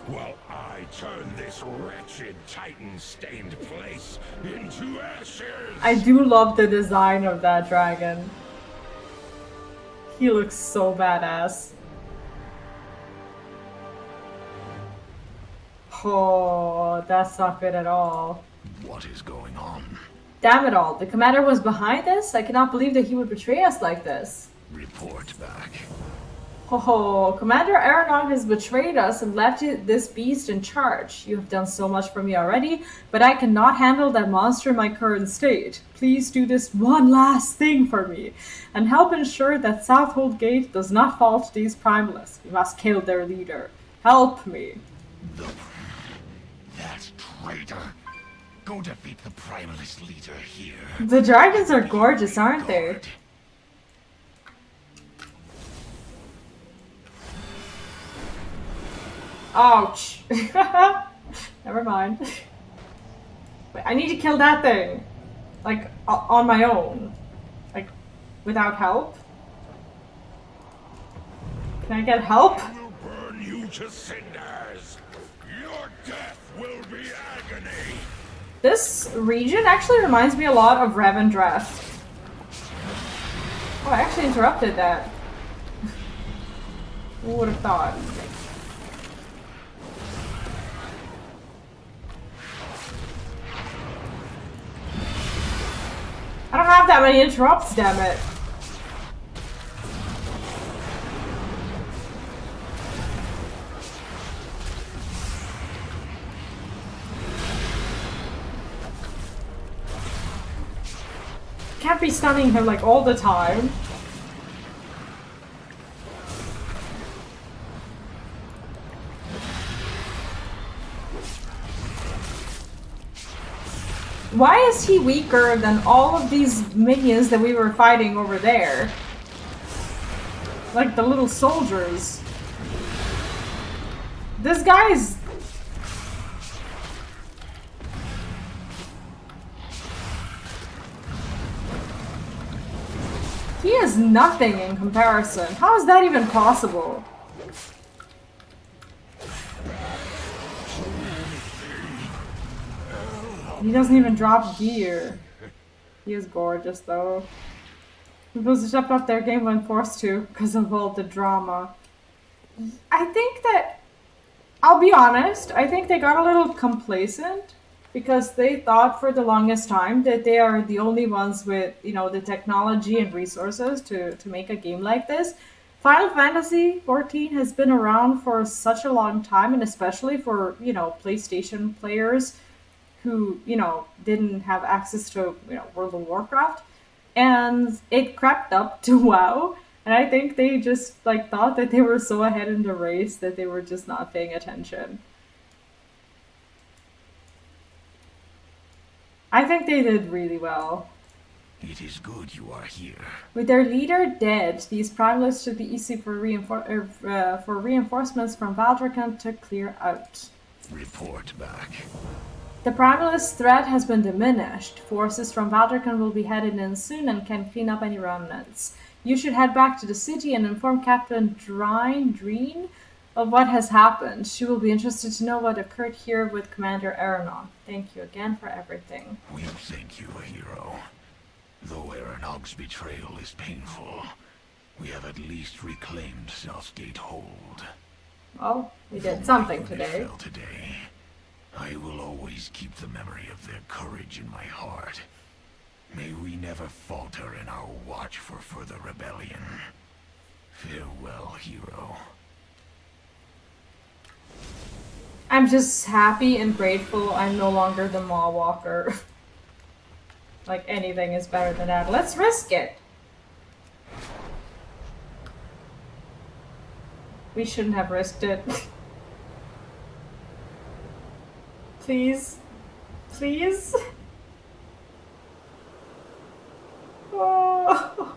while I turn this wretched Titan-stained place into ashes. I do love the design of that dragon. He looks so badass. Oh, that's not good at all. What is going on? Damn it all, the commander was behind this? I cannot believe that he would betray us like this. Report back. Oh, Commander Aeronog has betrayed us and left this beast in charge. You have done so much for me already, but I cannot handle that monster in my current state. Please do this one last thing for me, and help ensure that Southhold Gate does not fall to these primalists. We must kill their leader. Help me. That traitor. Go defeat the Primalist leader here. The dragons are gorgeous, aren't they? Ouch. Never mind. Wait, I need to kill that thing. Like, on my own. Like, without help. Can I get help? I will burn you to cinders. Your death will be agony. This region actually reminds me a lot of Revendreth. Oh, I actually interrupted that. Who would have thought? I don't have that many interrupts, damn it. Can't be stunning him like all the time. Why is he weaker than all of these minions that we were fighting over there? Like the little soldiers. This guy's... He is nothing in comparison. How is that even possible? He doesn't even drop gear. He is gorgeous though. People stepped up their game when forced to because of all the drama. I think that, I'll be honest, I think they got a little complacent because they thought for the longest time that they are the only ones with, you know, the technology and resources to make a game like this. Final Fantasy XIV has been around for such a long time, and especially for, you know, PlayStation players who, you know, didn't have access to, you know, World of Warcraft. And it crept up to WoW. And I think they just, like, thought that they were so ahead in the race that they were just not paying attention. I think they did really well. It is good you are here. With their leader dead, these primalists should be easy for reinforcements from Valdrekan to clear out. Report back. The primalist threat has been diminished. Forces from Valdrekan will be headed in soon and can clean up any remnants. You should head back to the city and inform Captain Dreen of what has happened. She will be interested to know what occurred here with Commander Aeronog. Thank you again for everything. We think you a hero. Though Aeronog's betrayal is painful, we have at least reclaimed Southgate Hold. Well, we did something today. I will always keep the memory of their courage in my heart. May we never falter in our watch for further rebellion. Farewell, hero. I'm just happy and grateful I'm no longer the Maw Walker. Like, anything is better than that. Let's risk it! We shouldn't have risked it. Please. Please? Oh.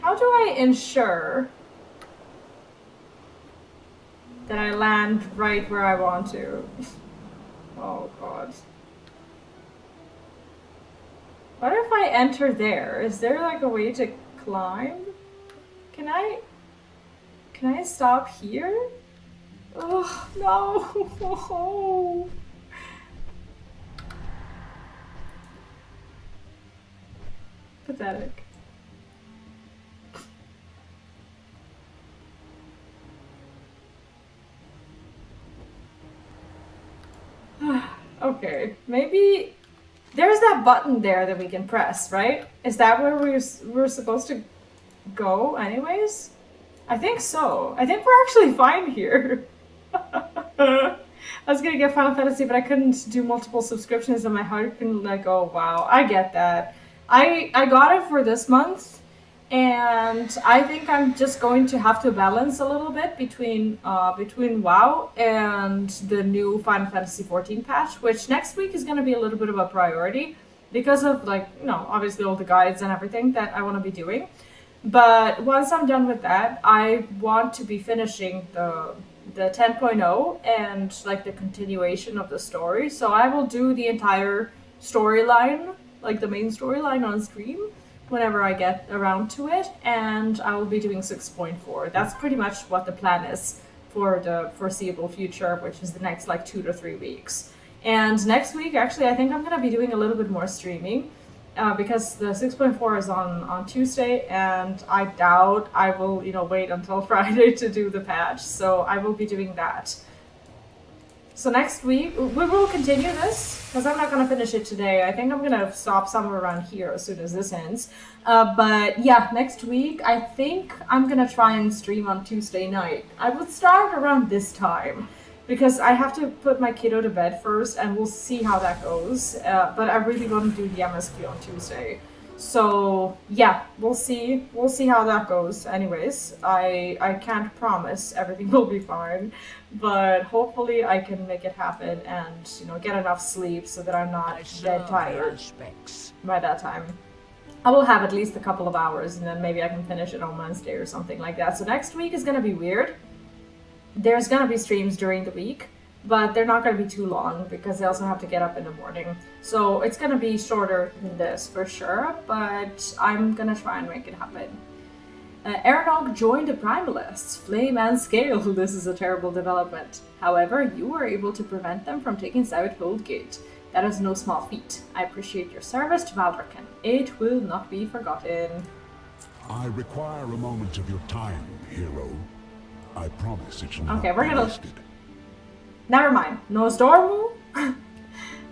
How do I ensure that I land right where I want to? Oh god. What if I enter there? Is there like a way to climb? Can I stop here? Oh no. Pathetic. Okay, maybe there's that button there that we can press, right? Is that where we're supposed to go anyways? I think so. I think we're actually fine here. I was gonna get Final Fantasy, but I couldn't do multiple subscriptions and my heart couldn't let go. Wow, I get that. I got it for this month, and I think I'm just going to have to balance a little bit between WoW and the new Final Fantasy XIV patch, which next week is going to be a little bit of a priority because of, like, you know, obviously all the guides and everything that I want to be doing. But once I'm done with that, I want to be finishing the 10.0 and like the continuation of the story. So I will do the entire storyline, like the main storyline on stream whenever I get around to it, and I will be doing 6.4. That's pretty much what the plan is for the foreseeable future, which is the next like 2 to 3 weeks. And next week, actually, I think I'm gonna be doing a little bit more streaming. Because the 6.4 is on Tuesday, and I doubt I will, wait until Friday to do the patch. So I will be doing that. So next week we will continue this because I'm not gonna finish it today. I think I'm gonna stop somewhere around here as soon as this ends. But yeah, next week I think I'm gonna try and stream on Tuesday night. I would start around this time, because I have to put my kiddo to bed first, and we'll see how that goes. But I really want to do the MSQ on Tuesday. So yeah, we'll see. We'll see how that goes. Anyways, I can't promise everything will be fine, but hopefully I can make it happen and get enough sleep so that I'm not dead tired by that time. I will have at least a couple of hours, and then maybe I can finish it on Wednesday or something like that. So next week is gonna be weird. There's gonna be streams during the week, but they're not gonna be too long because I also have to get up in the morning. So it's gonna be shorter than this for sure, but I'm gonna try and make it happen. Aranog joined the Primalists, Flame and Scale. This is a terrible development. However, you were able to prevent them from taking Southhold Gate. That is no small feat. I appreciate your service to Valdraken. It will not be forgotten. I require a moment of your time, hero. I promise it shall not Okay, we're be gonna... wasted. Never mind. Nosdormu?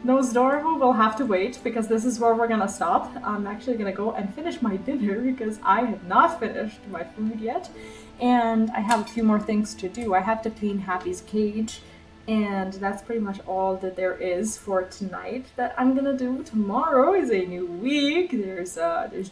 Nosdormu will have to wait, because this is where we're gonna stop. I'm actually gonna go and finish my dinner, because I have not finished my food yet. And I have a few more things to do. I have to clean Happy's cage, and that's pretty much all that there is for tonight that I'm gonna do. Tomorrow is a new week. There's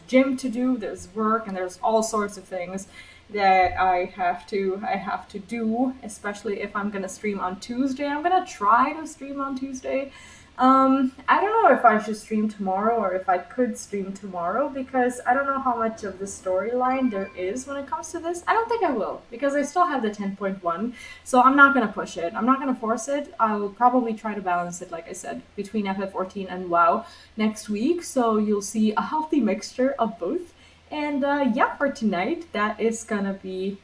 gym to do, there's work, and there's all sorts of things that I have to do, especially if I'm gonna stream on Tuesday. I'm gonna try to stream on Tuesday. I don't know if I should stream tomorrow or if I could stream tomorrow, because I don't know how much of the storyline there is when it comes to this. I don't think I will, because I still have the 10.1, so I'm not gonna push it. I'm not gonna force it. I'll probably try to balance it, like I said, between FF14 and WoW next week, so you'll see a healthy mixture of both. And yeah, for tonight, that is gonna be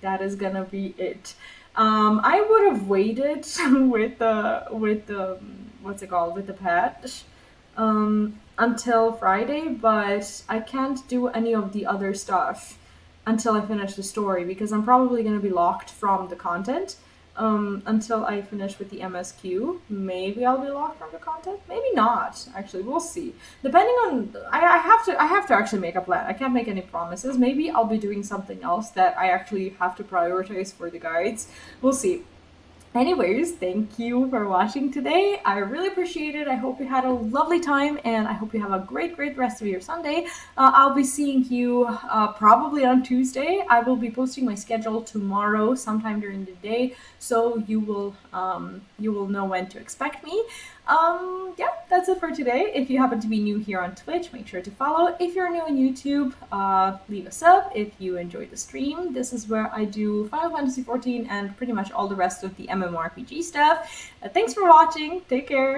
it. I would have waited with the what's it called, with the patch until Friday, but I can't do any of the other stuff until I finish the story, because I'm probably gonna be locked from the content until I finish with the MSQ. Maybe I'll be locked from the content, maybe not. Actually, we'll see. Depending on, I have to actually make a plan. I can't make any promises. Maybe I'll be doing something else that I actually have to prioritize for the guides. We'll see. Anyways, thank you for watching today. I really appreciate it. I hope you had a lovely time, and I hope you have a great rest of your Sunday. I'll be seeing you probably on Tuesday. I will be posting my schedule tomorrow sometime during the day, so you will know when to expect me. Yeah, that's it for today. If you happen to be new here on Twitch, make sure to follow. If you're new on YouTube, leave a sub if you enjoyed the stream. This is where I do Final Fantasy XIV and pretty much all the rest of the MMORPG stuff. Thanks for watching. Take care.